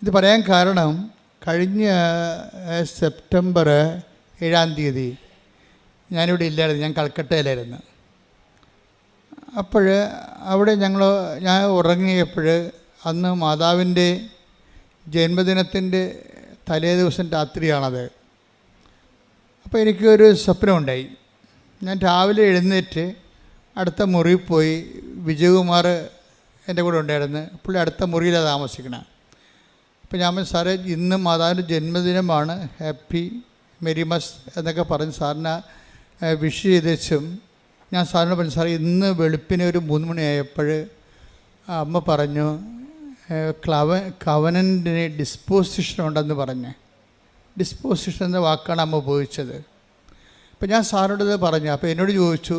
ഇത് പറയാൻ കാരണം കഴിഞ്ഞ സെപ്റ്റംബർ 7-ാം തീയതി ഞാനിവിടെ ഇല്ലായിരുന്നു, ഞാൻ കൽക്കട്ടയിലായിരുന്നു. അപ്പോൾ അവിടെ ഞാൻ ഉറങ്ങിയപ്പോൾ അന്ന് മാതാവിൻ്റെ ജന്മദിനത്തിൻ്റെ തലേ ദിവസം രാത്രിയാണത്. അപ്പോൾ എനിക്കൊരു സ്വപ്നമുണ്ടായി. ഞാൻ രാവിലെ എഴുന്നേറ്റ് അടുത്ത മുറിയിൽ പോയി. വിജയകുമാർ എൻ്റെ കൂടെ ഉണ്ടായിരുന്നു. പുള്ളി അടുത്ത മുറിയിലാണ് താമസിക്കണം. അപ്പോൾ ഞാൻ പറഞ്ഞു, സാറേ ഇന്ന് മാതാവിൻ്റെ ജന്മദിനമാണ്, ഹാപ്പി മെരിമസ് എന്നൊക്കെ പറഞ്ഞ് സാറിന് വിഷ് ചെയ്തേച്ചും ഞാൻ സാറിനോട് പറഞ്ഞു, സാറേ ഇന്ന് വെളുപ്പിന് ഒരു 3 മണിയായപ്പോൾ അമ്മ പറഞ്ഞു കവനൻറ്റിന് ഡിസ്പോസിഷൻ ഉണ്ടെന്ന് പറഞ്ഞ്. ഡിസ്പോസിഷൻ എന്ന വാക്കാണ് അമ്മ ഉപയോഗിച്ചത്. അപ്പോൾ ഞാൻ സാറിനോട് ഇത് പറഞ്ഞു. അപ്പോൾ എന്നോട് ചോദിച്ചു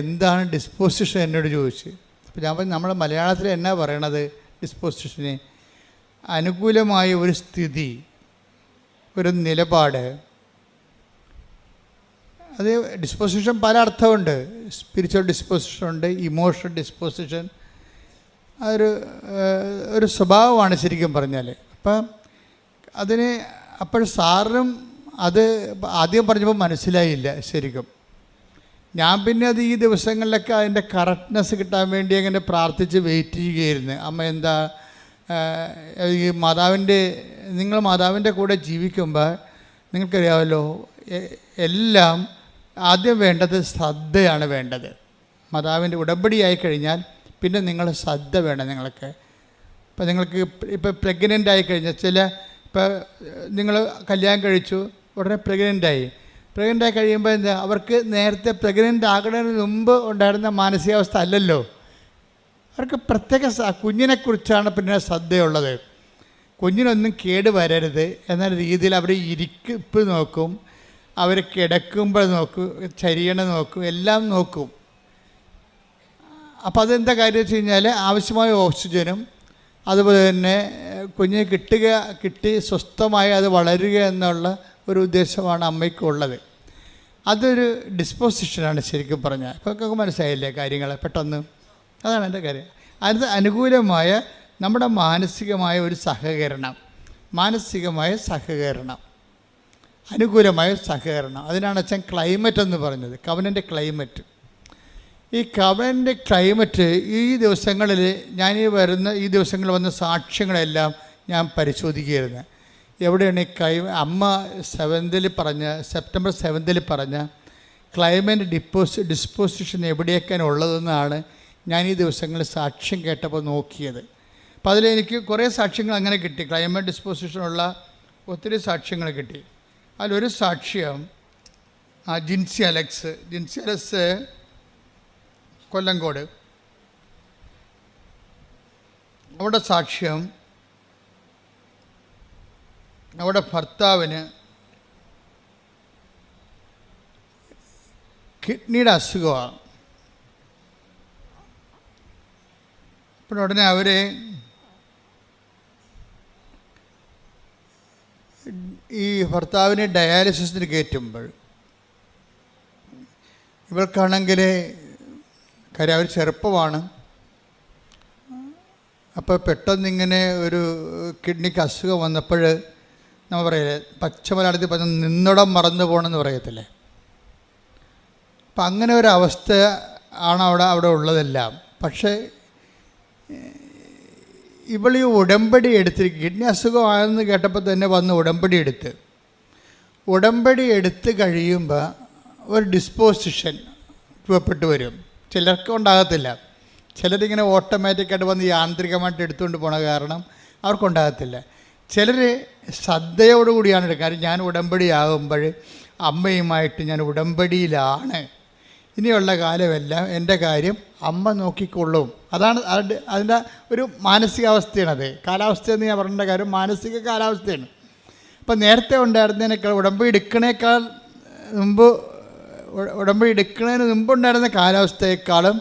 എന്താണ് ഡിസ്പോസിഷൻ എന്നോട് ചോദിച്ചു. അപ്പോൾ ഞാൻ പറഞ്ഞു, നമ്മൾ മലയാളത്തിൽ എന്നാ പറയണത് ഡിസ്പോസിഷന്? അനുകൂലമായ ഒരു സ്ഥിതി, ഒരു നിലപാട്. അത് ഡിസ്പോസിഷൻ പല അർത്ഥമുണ്ട്. സ്പിരിച്വൽ ഡിസ്പോസിഷൻ ഉണ്ട്, ഇമോഷണൽ ഡിസ്പോസിഷൻ. ഒരു സ്വഭാവമാണ് ശരിക്കും പറഞ്ഞാൽ. അപ്പം അപ്പോൾ സാറിനും അത് ആദ്യം പറഞ്ഞപ്പോൾ മനസ്സിലായില്ല ശരിക്കും. ഞാൻ പിന്നെ അത് ഈ ദിവസങ്ങളിലൊക്കെ അതിൻ്റെ കറക്റ്റ്നെസ് കിട്ടാൻ വേണ്ടി അങ്ങനെ പ്രാർത്ഥിച്ച് വെയിറ്റ് ചെയ്യുകയായിരുന്നു. അമ്മ എന്താ ഈ നിങ്ങൾ മാതാവിൻ്റെ കൂടെ ജീവിക്കുമ്പോൾ നിങ്ങൾക്കറിയാമല്ലോ, എല്ലാം ആദ്യം വേണ്ടത് ശ്രദ്ധയാണ് വേണ്ടത്. മാതാവിൻ്റെ ഉടമ്പടിയായി കഴിഞ്ഞാൽ പിന്നെ നിങ്ങൾ ശ്രദ്ധ വേണം നിങ്ങൾക്ക്. ഇപ്പം നിങ്ങൾക്ക് ഇപ്പോൾ പ്രഗ്നൻ്റ് ആയി കഴിഞ്ഞാൽ ഇപ്പോൾ നിങ്ങൾ കല്യാണം കഴിച്ചു, ഉടനെ പ്രഗ്നൻ്റ് ആയി കഴിയുമ്പോൾ എന്താ, അവർക്ക് നേരത്തെ പ്രഗ്നൻ്റ് ആകുന്നതിന് മുമ്പ് ഉണ്ടായിരുന്ന മാനസികാവസ്ഥ അല്ലല്ലോ. അവർക്ക് പ്രത്യേക കുഞ്ഞിനെക്കുറിച്ചാണ് പിന്നെ ശ്രദ്ധയുള്ളത്. കുഞ്ഞിനൊന്നും കേട് വരരുത് എന്ന രീതിയിൽ അവർ ഇരിപ്പ് നോക്കും, അവർ കിടക്കുമ്പോൾ നോക്കും, ചരിയണ നോക്കും, എല്ലാം നോക്കും. അപ്പോൾ അതെന്താ കാര്യം വെച്ച് കഴിഞ്ഞാൽ ആവശ്യമായ ഓക്സിജനും അതുപോലെ തന്നെ കുഞ്ഞിന് കിട്ടി സ്വസ്ഥമായി അത് വളരുക എന്നുള്ള ഒരു ഉദ്ദേശമാണ് അമ്മയ്ക്കുള്ളത്. അതൊരു ഡിസ്പോസിഷനാണ് ശരിക്കും പറഞ്ഞാൽ. ഇപ്പോൾ മനസ്സിലായില്ലേ കാര്യങ്ങൾ പെട്ടെന്ന്? അതാണ് എൻ്റെ കാര്യം. അത് അനുകൂലമായ നമ്മുടെ മാനസികമായ ഒരു സഹകരണം, അനുകൂലമായ സഹകരണം. അതിനാണ് അച്ഛൻ ക്ലൈമറ്റ് എന്ന് പറഞ്ഞത്, കവനൻ്റെ ക്ലൈമറ്റ്. ഈ കവനൻ്റെ ക്ലൈമറ്റ് ഈ ദിവസങ്ങളിൽ ഈ ദിവസങ്ങളിൽ വന്ന സാക്ഷ്യങ്ങളെല്ലാം ഞാൻ പരിശോധിക്കുകയായിരുന്നു. എവിടെയാണ് അമ്മ സെപ്റ്റംബർ 7 പറഞ്ഞ ക്ലൈമറ്റ് ഡിസ്പോസിഷൻ എവിടെയൊക്കെയാണ് ഉള്ളതെന്നാണ് ഞാൻ ഈ ദിവസങ്ങളിൽ സാക്ഷ്യം കേട്ടപ്പോൾ നോക്കിയത്. അപ്പോൾ അതിലെനിക്ക് കുറേ സാക്ഷ്യങ്ങൾ അങ്ങനെ കിട്ടി. ക്ലൈമറ്റ് ഡിസ്പോസിഷനുള്ള ഒത്തിരി സാക്ഷ്യങ്ങൾ കിട്ടി. അതിലൊരു സാക്ഷ്യം ജിൻസി അലക്സ് കൊല്ലങ്കോട്. അവിടെ സാക്ഷ്യം, അവിടെ ഭർത്താവിന് കിഡ്നിയുടെ അസുഖമാണ്. അപ്പോൾ ഉടനെ അവരെ ഈ ഭർത്താവിനെ ഡയാലിസിസിന് കയറ്റുമ്പോൾ ഇവർക്കാണെങ്കിൽ കാര്യം അവർ ചെറുപ്പമാണ്. അപ്പോൾ പെട്ടെന്നിങ്ങനെ ഒരു കിഡ്നിക്ക് അസുഖം വന്നപ്പോൾ നമ്മൾ പറയില്ലേ, പച്ചമലയാളത്തിൽ പറഞ്ഞ നിന്നിടം മറന്നു പോകണമെന്ന് പറയത്തില്ലേ. അപ്പം അങ്ങനെ ഒരവസ്ഥ ആണ് അവിടെ ഉള്ളതെല്ലാം. പക്ഷേ ഇവൾ ഈ ഉടമ്പടി എടുത്തിരിക്കും. കിഡ്നി അസുഖമാണെന്ന് കേട്ടപ്പോൾ തന്നെ വന്ന് ഉടമ്പടി എടുത്ത് കഴിയുമ്പോൾ ഒരു ഡിസ്പോസിഷൻ രൂപപ്പെട്ട് വരും. ചിലർക്ക് ഉണ്ടാകത്തില്ല. ചിലരിങ്ങനെ ഓട്ടോമാറ്റിക്കായിട്ട് വന്ന് യാന്ത്രികമായിട്ട് എടുത്തുകൊണ്ട് പോണ കാരണം അവർക്കുണ്ടാകത്തില്ല. ചിലർ ശ്രദ്ധയോടുകൂടിയാണ് എടുക്കുക. കാര്യം ഞാൻ ഉടമ്പടിയാകുമ്പോൾ അമ്മയുമായിട്ട് ഞാൻ ഉടമ്പടിയിലാണ്, ഇനിയുള്ള കാലമെല്ലാം എൻ്റെ കാര്യം അമ്മ നോക്കിക്കൊള്ളും. അതാണ് അതിൻ്റെ ഒരു മാനസികാവസ്ഥയാണത്. കാലാവസ്ഥയെന്ന് ഞാൻ പറഞ്ഞ കാര്യം മാനസിക കാലാവസ്ഥയാണ്. അപ്പം നേരത്തെ ഉണ്ടായിരുന്നതിനേക്കാൾ ഉടമ്പടി എടുക്കുന്നതിന് മുമ്പുണ്ടായിരുന്ന കാലാവസ്ഥയെക്കാളും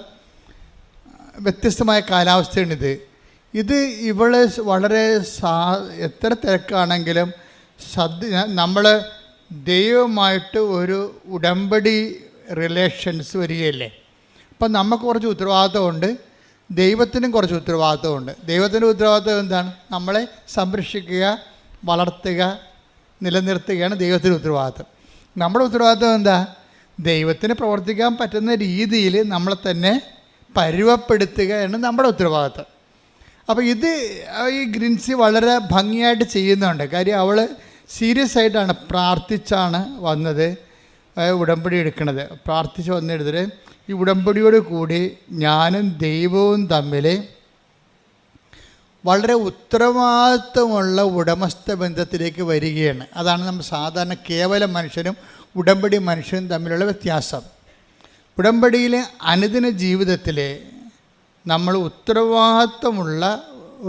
വ്യത്യസ്തമായ കാലാവസ്ഥയാണിത്. ഇവള് വളരെ എത്ര തിരക്കാണെങ്കിലും നമ്മൾ ദൈവമായിട്ട് ഒരു ഉടമ്പടി റിലേഷൻസ് വരികയല്ലേ. അപ്പം നമുക്ക് കുറച്ച് ഉത്തരവാദിത്തമുണ്ട്. ദൈവത്തിനും കുറച്ച് ഉത്തരവാദിത്വമുണ്ട്. ദൈവത്തിൻ്റെ ഉത്തരവാദിത്വം എന്താണ്? നമ്മളെ സംരക്ഷിക്കുക, വളർത്തുക, നിലനിർത്തുകയാണ് ദൈവത്തിൻ്റെ ഉത്തരവാദിത്വം. നമ്മുടെ ഉത്തരവാദിത്വം എന്താ? ദൈവത്തിന് പ്രവർത്തിക്കാൻ പറ്റുന്ന രീതിയിൽ നമ്മളെ തന്നെ പരുവപ്പെടുത്തുകയാണ് നമ്മുടെ ഉത്തരവാദിത്വം. അപ്പോൾ ഇത് ഈ ഗ്രിൻസി വളരെ ഭംഗിയായിട്ട് ചെയ്യുന്നുണ്ട്. കാര്യം അവൾ സീരിയസ് ആയിട്ടാണ്, പ്രാർത്ഥിച്ചാണ് വന്നത് ഉടമ്പടി എടുക്കുന്നത്. പ്രാർത്ഥിച്ച് വന്നെടുത്തിട്ട് ഈ ഉടമ്പടിയോട് കൂടി ഞാനും ദൈവവും തമ്മിൽ വളരെ ഉത്തരവാദിത്വമുള്ള ഉടമസ്ഥ ബന്ധത്തിലേക്ക് വരികയാണ്. അതാണ് നമ്മൾ സാധാരണ കേവല മനുഷ്യനും ഉടമ്പടി മനുഷ്യനും തമ്മിലുള്ള വ്യത്യാസം. ഉടമ്പടിയിലെ അനുദിന ജീവിതത്തിൽ നമ്മൾ ഉത്തരവാദിത്വമുള്ള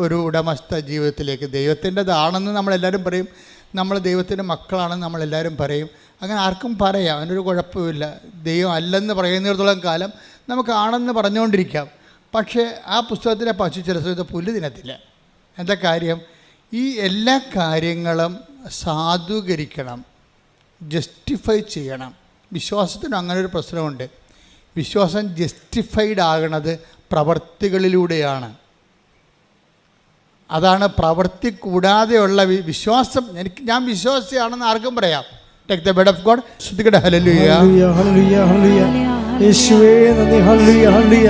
ഒരു ഉടമസ്ഥ ജീവിതത്തിലേക്ക്, ദൈവത്തിൻ്റെതാണെന്ന് നമ്മളെല്ലാവരും പറയും, നമ്മൾ ദൈവത്തിൻ്റെ മക്കളാണെന്ന് നമ്മളെല്ലാവരും പറയും. അങ്ങനെ ആർക്കും പറയാം, അതിനൊരു കുഴപ്പമില്ല. ദൈവം അല്ലെന്ന് പറയുന്നിടത്തോളം കാലം നമുക്കാണെന്ന് പറഞ്ഞുകൊണ്ടിരിക്കാം. പക്ഷേ ആ പുസ്തകത്തിലെ പശു ചില സമയത്ത് പുല്ല് തിന്നത്തില്ല. എന്താ കാര്യം? ഈ എല്ലാ കാര്യങ്ങളും സാധൂകരിക്കണം, ജസ്റ്റിഫൈ ചെയ്യണം. വിശ്വാസത്തിന് അങ്ങനെ ഒരു പ്രശ്നമുണ്ട്. വിശ്വാസം ജസ്റ്റിഫൈഡ് ആകണത് പ്രവൃത്തികളിലൂടെയാണ്. അതാണ് പ്രവൃത്തി കൂടാതെയുള്ള വിശ്വാസം. ഞാൻ വിശ്വാസിയാണെന്ന് ആർക്കും പറയാം. Take the bed of God. ശ്രദ്ധിക്കട്ടെ. ഹല്ലേലൂയ, ഹല്ലേലൂയ, ഹല്ലേലൂയ. യേശുവേ നന്ദി. ഹല്ലേലൂയ, ഹല്ലേലൂയ.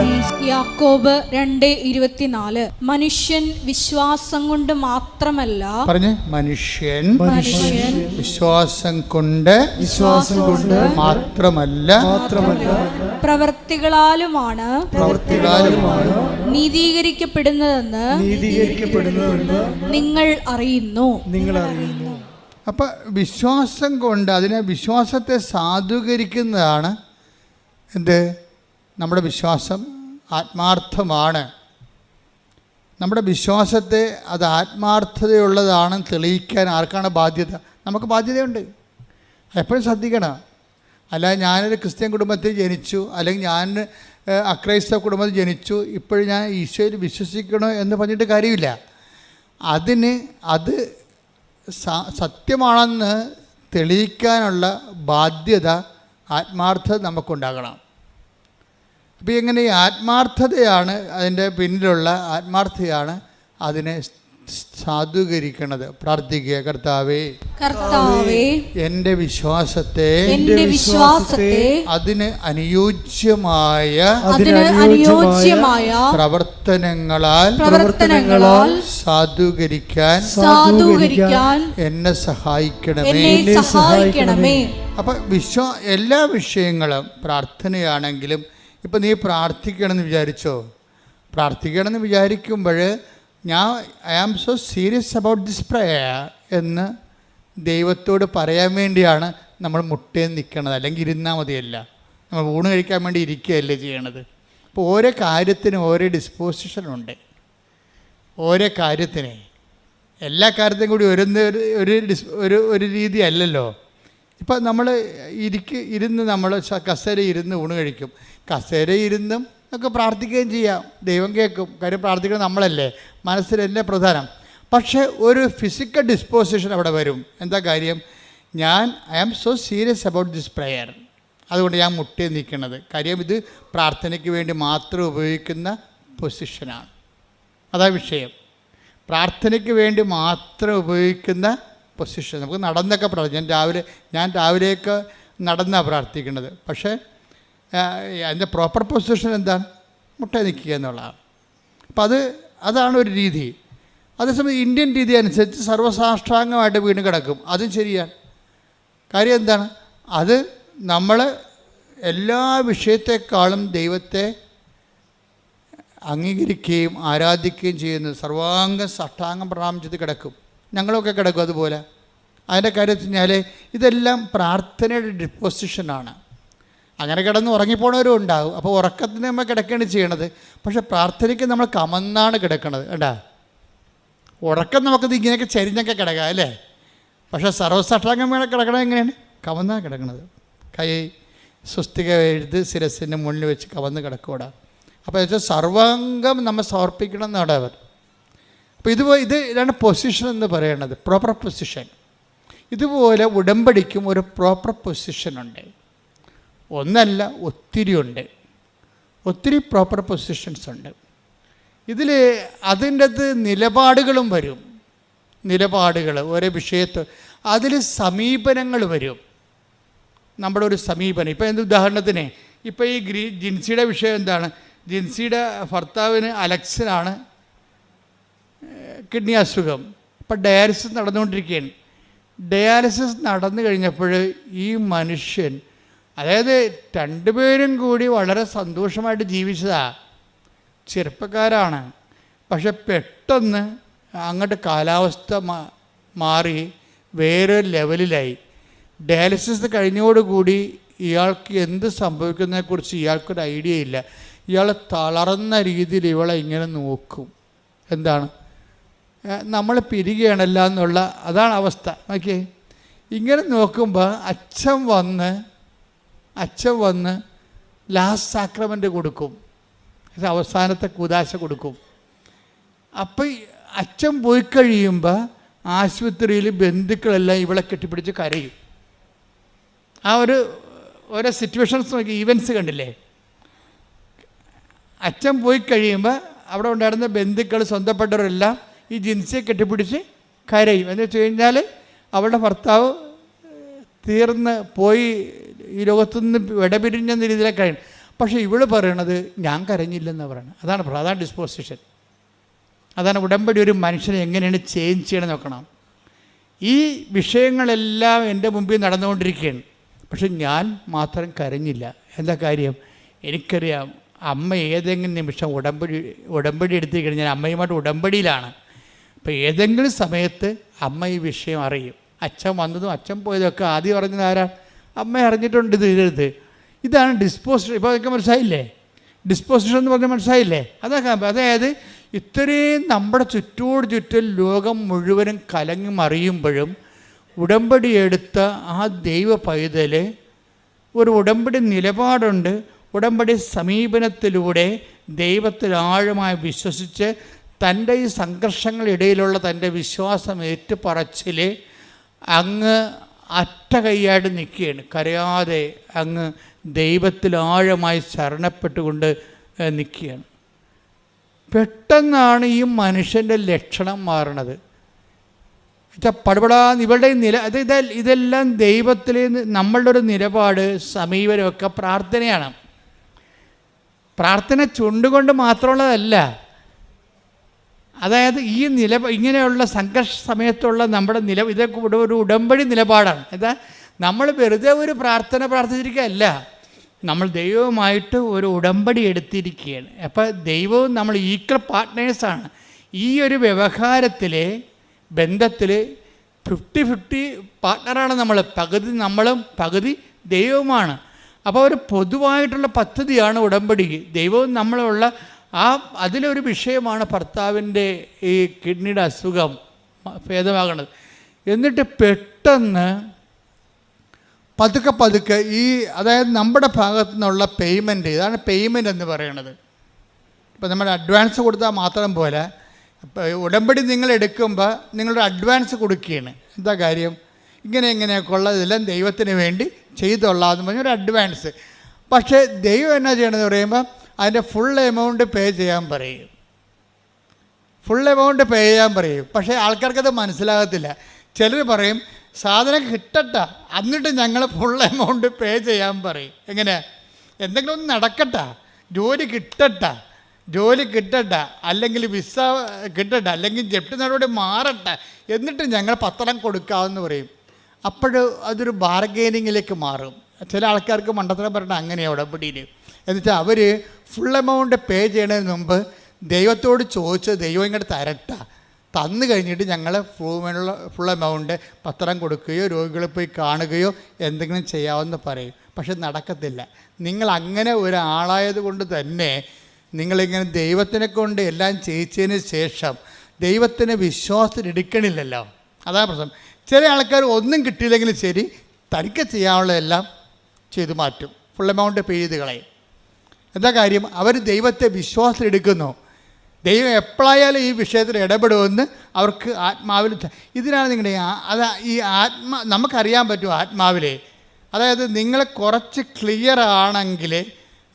യാക്കോബ് 2:24 മനുഷ്യൻ വിശ്വാസം കൊണ്ട് മാത്രമല്ല, പറഞ്ഞേ, മനുഷ്യൻ വിശ്വാസം കൊണ്ട് മാത്രമല്ല പ്രവൃത്തികളാലുമാണ് നീതീകരിക്കപ്പെടുന്നതെന്ന് നിങ്ങൾ അറിയുന്നു. അപ്പം വിശ്വാസം കൊണ്ട്, അതിനെ വിശ്വാസത്തെ സാധൂകരിക്കുന്നതാണ് എന്ത്? നമ്മുടെ വിശ്വാസം ആത്മാർത്ഥമാണ്. നമ്മുടെ വിശ്വാസത്തെ അത് ആത്മാർത്ഥതയുള്ളതാണെന്ന് തെളിയിക്കാൻ ആർക്കാണ് ബാധ്യത? നമുക്ക് ബാധ്യതയുണ്ട്. എപ്പോഴും ശ്രദ്ധിക്കണം. അല്ല, ഞാനൊരു ക്രിസ്ത്യൻ കുടുംബത്തിൽ ജനിച്ചു, അല്ലെങ്കിൽ ഞാൻ അക്രൈസ്തവ കുടുംബത്തിൽ ജനിച്ചു, ഇപ്പോഴും ഞാൻ ഈശോയിൽ വിശ്വസിക്കണോ എന്ന് പറഞ്ഞിട്ട് കാര്യമില്ല. അത് സത്യമാണെന്ന് തെളിയിക്കാനുള്ള ബാധ്യത, ആത്മാർത്ഥത നമുക്കുണ്ടാകണം. അപ്പോൾ ഇങ്ങനെ ഈ ആത്മാർത്ഥതയാണ് അതിൻ്റെ പിന്നിലുള്ള ആത്മാർത്ഥതയാണ് അതിനെ സാധൂകരിക്കണത്. പ്രാർത്ഥിക്കുക. കർത്താവേ, എൻ്റെ വിശ്വാസത്തെ അതിന് അനുയോജ്യമായ പ്രവർത്തനങ്ങളാൽ സാധൂകരിക്കാൻ എന്നെ സഹായിക്കണമേ. അപ്പം എല്ലാ വിഷയങ്ങളും പ്രാർത്ഥനയാണെങ്കിലും, ഇപ്പം നീ പ്രാർത്ഥിക്കണമെന്ന് വിചാരിക്കുമ്പോൾ I am so serious about this prayer എന്ന് ദൈവത്തോട് പറയാൻ വേണ്ടിയാണ് നമ്മൾ മുട്ടേന്ന് നിൽക്കണത്. അല്ലെങ്കിൽ ഇരുന്നാൽ മതിയല്ല, നമ്മൾ ഊണ് കഴിക്കാൻ വേണ്ടി ഇരിക്കുകയല്ലേ ചെയ്യണത്. അപ്പോൾ ഓരോ കാര്യത്തിനും ഓരോ ഡിസ്പോസിഷനുണ്ട്. ഓരോ കാര്യത്തിന്, എല്ലാ കാര്യത്തിനും കൂടി ഒരു രീതി അല്ലല്ലോ. ഇപ്പം നമ്മൾ ഇരുന്ന് നമ്മൾ കസേര ഇരുന്ന് ഊണ് കഴിക്കും. കസേര ഇരുന്നും ഒക്കെ പ്രാർത്ഥിക്കുകയും ചെയ്യാം, ദൈവം കേൾക്കും. കാര്യം പ്രാർത്ഥിക്കുന്നത് നമ്മളല്ലേ, മനസ്സിലല്ലേ പ്രധാനം. പക്ഷേ ഒരു ഫിസിക്കൽ ഡിസ്പോസിഷൻ അവിടെ വരും. എന്താ കാര്യം? I am so serious about this prayer, അതുകൊണ്ട് ഞാൻ മുട്ടി നിൽക്കുന്നത്. കാര്യം ഇത് പ്രാർത്ഥനയ്ക്ക് വേണ്ടി മാത്രം ഉപയോഗിക്കുന്ന പൊസിഷനാണ്. അതാ വിഷയം. പ്രാർത്ഥനയ്ക്ക് വേണ്ടി മാത്രം ഉപയോഗിക്കുന്ന പൊസിഷൻ. നമുക്ക് നടന്നൊക്കെ പ്രാർത്ഥിക്കും. ഞാൻ രാവിലെയൊക്കെ നടന്നാണ് പ്രാർത്ഥിക്കുന്നത്. പക്ഷേ അതിൻ്റെ പ്രോപ്പർ പൊസിഷൻ എന്താണ്? മുട്ട നിൽക്കുക എന്നുള്ളതാണ്. അപ്പം അതാണ് ഒരു രീതി. അതേസമയം ഇന്ത്യൻ രീതി അനുസരിച്ച് സർവ്വസാഷ്ടാംഗമായിട്ട് വീണ് കിടക്കും. അതും ശരിയാണ്. കാര്യം എന്താണ്? അത് നമ്മൾ എല്ലാ വിഷയത്തെക്കാളും ദൈവത്തെ അംഗീകരിക്കുകയും ആരാധിക്കുകയും ചെയ്യുന്നത് സർവാംഗം സാഷ്ടാംഗം പ്രണാമം ചെയ്ത് കിടക്കും. ഞങ്ങളൊക്കെ കിടക്കും അതുപോലെ. അതിൻ്റെ കാര്യത്തിൽ കഴിഞ്ഞാൽ ഇതെല്ലാം പ്രാർത്ഥനയുടെ ഡിപ്പോസിഷനാണ്. അങ്ങനെ കിടന്ന് ഉറങ്ങിപ്പോണവരും ഉണ്ടാകും. അപ്പോൾ ഉറക്കത്തിന് നമ്മൾ കിടക്കുകയാണ് ചെയ്യണത്. പക്ഷേ പ്രാർത്ഥനയ്ക്ക് നമ്മൾ കമന്നാണ് കിടക്കണത്. കേട്ടാ, ഉറക്കം നമുക്കത് ഇങ്ങനെയൊക്കെ ചരിഞ്ഞൊക്കെ കിടക്കാം അല്ലേ. പക്ഷേ സർവ്വസാഷ്ടാംഗം വേണം കിടക്കണത് എങ്ങനെയാണ്? കമന്നാണ് കിടക്കണത്. കൈ സ്വസ്തിക എഴുതി ശിരസിൻ്റെ മുന്നിൽ വെച്ച് കവന്ന് കിടക്കൂടാ. അപ്പോൾ വെച്ചാൽ സർവാംഗം നമ്മൾ സമർപ്പിക്കണം എന്നാണ് അവർ. അപ്പോൾ ഇതാണ് പൊസിഷൻ എന്ന് പറയണത്, പ്രോപ്പർ പൊസിഷൻ. ഇതുപോലെ ഉടമ്പടിക്കും ഒരു പ്രോപ്പർ പൊസിഷനുണ്ട്. ഒന്നല്ല, ഒത്തിരി പ്രോപ്പർ പൊസിഷൻസ് ഉണ്ട്. ഇതിൽ അതിൻ്റെ അകത്ത് നിലപാടുകളും വരും. നിലപാടുകൾ ഓരോ വിഷയത്ത് അതിൽ സമീപനങ്ങൾ വരും. നമ്മുടെ ഒരു സമീപനം. ഇപ്പോൾ എന്ത് ഉദാഹരണത്തിന് ഇപ്പോൾ ഈ ജിൻസിയുടെ വിഷയം എന്താണ്? ജിൻസിയുടെ ഭർത്താവിന് അലക്സിനാണ് കിഡ്നി അസുഖം. ഇപ്പം ഡയാലിസിസ് നടന്നുകൊണ്ടിരിക്കുകയാണ്. ഡയാലിസിസ് നടന്നു കഴിഞ്ഞപ്പോൾ ഈ മനുഷ്യൻ, അതായത് രണ്ടുപേരും കൂടി വളരെ സന്തോഷമായിട്ട് ജീവിച്ചതാണ്, ചെറുപ്പക്കാരാണ്. പക്ഷെ പെട്ടെന്ന് അങ്ങോട്ട് കാലാവസ്ഥ മാറി വേറെ ലെവലിലായി. ഡയാലിസിസ് കഴിഞ്ഞോടുകൂടി ഇയാൾക്ക് എന്ത് സംഭവിക്കുന്നതിനെക്കുറിച്ച് ഇയാൾക്കൊരു ഐഡിയ ഇല്ല. ഇയാൾ തളർന്ന രീതിയിൽ ഇവളെ ഇങ്ങനെ നോക്കും. എന്താണ്, നമ്മൾ പിരികയാണല്ല എന്നുള്ള അതാണ് അവസ്ഥ. ഓക്കെ, ഇങ്ങനെ നോക്കുമ്പോൾ അച്ഛൻ വന്ന് ലാസ്റ്റ് സാക്രമെൻ്റ് കൊടുക്കും, അവസാനത്തെ കൂദാശ കൊടുക്കും. അപ്പം അച്ഛൻ പോയി കഴിയുമ്പോൾ ആശുപത്രിയിൽ ബന്ധുക്കളെല്ലാം ഇവളെ കെട്ടിപ്പിടിച്ച് കരയും. ആ ഓരോ സിറ്റുവേഷൻസ് നോക്കി, ഈവൻസ് കണ്ടില്ലേ? അച്ഛൻ പോയി കഴിയുമ്പോൾ അവിടെ ഉണ്ടായിരുന്ന ബന്ധുക്കൾ, സ്വന്തപ്പെട്ടവരെല്ലാം ഈ ജിൻസിയെ കെട്ടിപ്പിടിച്ച് കരയും. എന്ന് വെച്ച് കഴിഞ്ഞാൽ അവളുടെ ഭർത്താവ് തീർന്ന് പോയി, ഈ ലോകത്തുനിന്ന് വിടപിരിഞ്ഞെന്ന രീതിയിലേക്ക് കഴിയും. പക്ഷേ ഇവള് പറയണത് ഞാൻ കരഞ്ഞില്ലെന്ന് പറയണം. അതാണ് ഡിസ്പോസിഷൻ. അതാണ് ഉടമ്പടി. ഒരു മനുഷ്യനെ എങ്ങനെയാണ് ചേഞ്ച് ചെയ്യണം നോക്കണം. ഈ വിഷയങ്ങളെല്ലാം എൻ്റെ മുമ്പിൽ നടന്നുകൊണ്ടിരിക്കുകയാണ്, പക്ഷെ ഞാൻ മാത്രം കരഞ്ഞില്ല. എന്താ കാര്യം? എനിക്കറിയാം അമ്മ ഏതെങ്കിലും നിമിഷം ഉടമ്പടി എടുത്തിരിക്കണം. ഞാൻ അമ്മയുമായിട്ട് ഉടമ്പടിയിലാണ്. അപ്പോൾ ഏതെങ്കിലും സമയത്ത് അമ്മ ഈ വിഷയം അറിയും. അച്ഛൻ വന്നതും അച്ഛൻ പോയതൊക്കെ ആദ്യം പറഞ്ഞത് ആരാ? അമ്മ അറിഞ്ഞിട്ടുണ്ട്. ഇത് ഇതാണ് ഡിസ്പോസിഷൻ. ഇപ്പോൾ അതൊക്കെ മനസ്സിലായില്ലേ? ഡിസ്പോസിഷൻ എന്ന് പറഞ്ഞാൽ മനസ്സിലായില്ലേ? അതൊക്കെ അതായത് ഇത്രയും നമ്മുടെ ചുറ്റും ലോകം മുഴുവനും കലങ്ങി മറിയുമ്പോഴും ഉടമ്പടി എടുത്ത ആ ദൈവ പൈതൽ ഒരു ഉടമ്പടി നിലപാടുണ്ട്. ഉടമ്പടി സമീപനത്തിലൂടെ ദൈവത്തിൽ ആഴമായി വിശ്വസിച്ച് തൻ്റെ ഈ സംഘർഷങ്ങളിടയിലുള്ള തൻ്റെ വിശ്വാസം ഏറ്റുപറച്ചിൽ അങ്ങ് അറ്റ കൈയായിട്ട് നിൽക്കുകയാണ്. കരയാതെ അങ്ങ് ദൈവത്തിൽ ആഴമായി ശരണപ്പെട്ടുകൊണ്ട് നിൽക്കുകയാണ്. പെട്ടെന്നാണ് ഈ മനുഷ്യൻ്റെ ലക്ഷണം മാറണത്. ഇവളുടെ ഇതെല്ലാം ദൈവത്തിൽ നമ്മളുടെ ഒരു നിലപാട്, സമീപനമൊക്കെ പ്രാർത്ഥനയാണ്. പ്രാർത്ഥന ചുണ്ടുകൊണ്ട് മാത്രമുള്ളതല്ല. അതായത് ഈ ഇങ്ങനെയുള്ള സംഘർഷ സമയത്തുള്ള നമ്മുടെ ഇതൊക്കെ ഒരു ഉടമ്പടി നിലപാടാണ്. നമ്മൾ വെറുതെ ഒരു പ്രാർത്ഥന പ്രാർത്ഥിച്ചിരിക്കുകയല്ല, നമ്മൾ ദൈവവുമായിട്ട് ഒരു ഉടമ്പടി എടുത്തിരിക്കുകയാണ്. അപ്പോൾ ദൈവവും നമ്മൾ ഈക്വൽ പാർട്ട്നേഴ്സാണ്. ഈ ഒരു വ്യവഹാരത്തിൽ, ബന്ധത്തിൽ 50-50 പാർട്ട്ണറാണ് നമ്മൾ. പകുതി നമ്മളും പകുതി ദൈവവുമാണ്. അപ്പോൾ ഒരു പൊതുവായിട്ടുള്ള പദ്ധതിയാണ് ഉടമ്പടി. ദൈവവും നമ്മളുള്ള അതിലൊരു വിഷയമാണ് ഭർത്താവിൻ്റെ ഈ കിഡ്നിയുടെ അസുഖം ഭേദമാകണത്. എന്നിട്ട് പെട്ടെന്ന് പതുക്കെ അതായത് നമ്മുടെ ഭാഗത്തു നിന്നുള്ള പേയ്മെൻറ്റ്, ഇതാണ് പേയ്മെൻറ്റ് എന്ന് പറയുന്നത്. ഇപ്പോൾ നമ്മൾ അഡ്വാൻസ് കൊടുത്താൽ മാത്രം പോലെ, ഉടമ്പടി നിങ്ങൾ എടുക്കുമ്പോൾ നിങ്ങളുടെ അഡ്വാൻസ് കൊടുക്കുകയാണ്. എന്താ കാര്യം? ഇങ്ങനെയൊക്കെ ഉള്ളതെല്ലാം ദൈവത്തിന് വേണ്ടി ചെയ്തുകൊള്ളാമെന്ന് പറഞ്ഞൊരു അഡ്വാൻസ്. പക്ഷേ ദൈവം എന്നാ ചെയ്യണമെന്ന് പറയുമ്പോൾ അതിൻ്റെ ഫുൾ എമൗണ്ട് പേ ചെയ്യാൻ പറയും. പക്ഷേ ആൾക്കാർക്കത് മനസ്സിലാകത്തില്ല. ചിലർ പറയും സാധനം കിട്ടട്ട എന്നിട്ട് ഞങ്ങൾ ഫുൾ എമൗണ്ട് പേ ചെയ്യാൻ പറയും. എങ്ങനെ? എന്തെങ്കിലും ഒന്ന് നടക്കട്ട, ജോലി കിട്ടട്ട, അല്ലെങ്കിൽ വിസ കിട്ടട്ട, അല്ലെങ്കിൽ ജപ്തി നടപടി മാറട്ടെ, എന്നിട്ട് ഞങ്ങൾ പത്രം കൊടുക്കാമെന്ന് പറയും. അതൊരു ബാർഗെയിനിങ്ങിലേക്ക് മാറും. ചില ആൾക്കാർക്ക് മണ്ടത്തരം പറഞ്ഞാൽ അങ്ങനെയാണ് ഉടമ്പടിയിൽ. എന്നുവെച്ചാൽ അവർ ഫുൾ എമൗണ്ട് പേ ചെയ്യുന്നതിന് മുമ്പ് ദൈവത്തോട് ചോദിച്ച് ദൈവം ഇങ്ങോട്ട് തന്നു കഴിഞ്ഞിട്ട് ഞങ്ങൾ ഫുൾ എമൗണ്ട് പത്രം കൊടുക്കുകയോ രോഗികളെ പോയി കാണുകയോ എന്തെങ്കിലും ചെയ്യാമെന്ന് പറയും. പക്ഷെ നടക്കത്തില്ല. നിങ്ങൾ അങ്ങനെ ഒരാളായത് കൊണ്ട് തന്നെ നിങ്ങളിങ്ങനെ ദൈവത്തിനെ കൊണ്ട് എല്ലാം ചെയ്യിച്ചതിന് ശേഷം ദൈവത്തിന് വിശ്വാസത്തിലെടുക്കണില്ലല്ലോ. അതാണ് പ്രശ്നം. ചില ആൾക്കാർ ഒന്നും കിട്ടിയില്ലെങ്കിലും ശരി, തനിക്ക് ചെയ്യാനുള്ളതെല്ലാം ചെയ്തു മാറ്റും, ഫുൾ എമൗണ്ട് പേ ചെയ്ത് കളയും. എന്താ കാര്യം? അവർ ദൈവത്തെ വിശ്വാസത്തിലെടുക്കുന്നു. ദൈവം എപ്പോഴായാലും ഈ വിഷയത്തിൽ ഇടപെടുമെന്ന് അവർക്ക് ആത്മാവിൽ. ഇതിനാണ് നിങ്ങളുടെ നമുക്കറിയാൻ പറ്റും ആത്മാവിൽ. അതായത് നിങ്ങൾ കുറച്ച് ക്ലിയർ ആണെങ്കിൽ,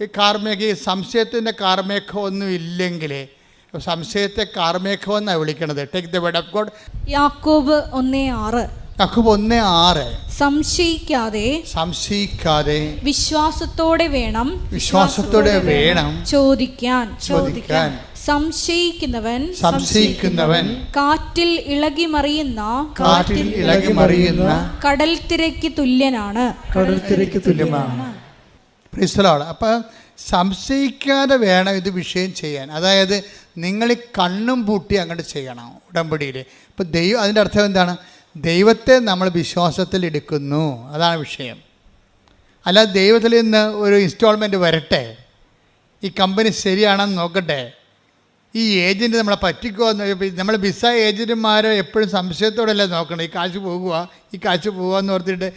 ഈ സംശയത്തിൻ്റെ കാർമേഘം ഒന്നും ഇല്ലെങ്കിൽ, സംശയത്തെ കാർമേഘമെന്നാണ് വിളിക്കണത്. Take the word of God. യാക്കോബ് 1:6. യാക്കോബ് 1:6. സംശയിക്കാതെ വിശ്വാസത്തോടെ വേണം ചോദിക്കാൻ. സംശയിക്കുന്നവൻ കാറ്റിൽ ഇളകി മറിയുന്ന കടൽ തിരക്ക് തുല്യനാണ്. അപ്പം സംശയിക്കാതെ വേണം ഇത് വിഷയം ചെയ്യാൻ. അതായത് നിങ്ങൾ കണ്ണും പൂട്ടി അങ്ങോട്ട് ചെയ്യണം ഉടമ്പടിയിൽ. ഇപ്പം അതിൻ്റെ അർത്ഥം എന്താണ്? ദൈവത്തെ നമ്മൾ വിശ്വാസത്തിൽ എടുക്കുന്നു, അതാണ് വിഷയം. അല്ലാതെ ദൈവത്തിൽ നിന്ന് ഒരു ഇൻസ്റ്റാൾമെൻറ്റ് വരട്ടെ, ഈ കമ്പനി ശരിയാണെന്ന് നോക്കട്ടെ, ഈ ഏജൻറ്റ് നമ്മളെ പറ്റിക്കുമോ. നമ്മൾ വിസ ഏജൻറ്റുമാരെ എപ്പോഴും സംശയത്തോടെയല്ലേ നോക്കണം, ഈ കാശ് പോകുക എന്ന് ഓർത്തിട്ട്.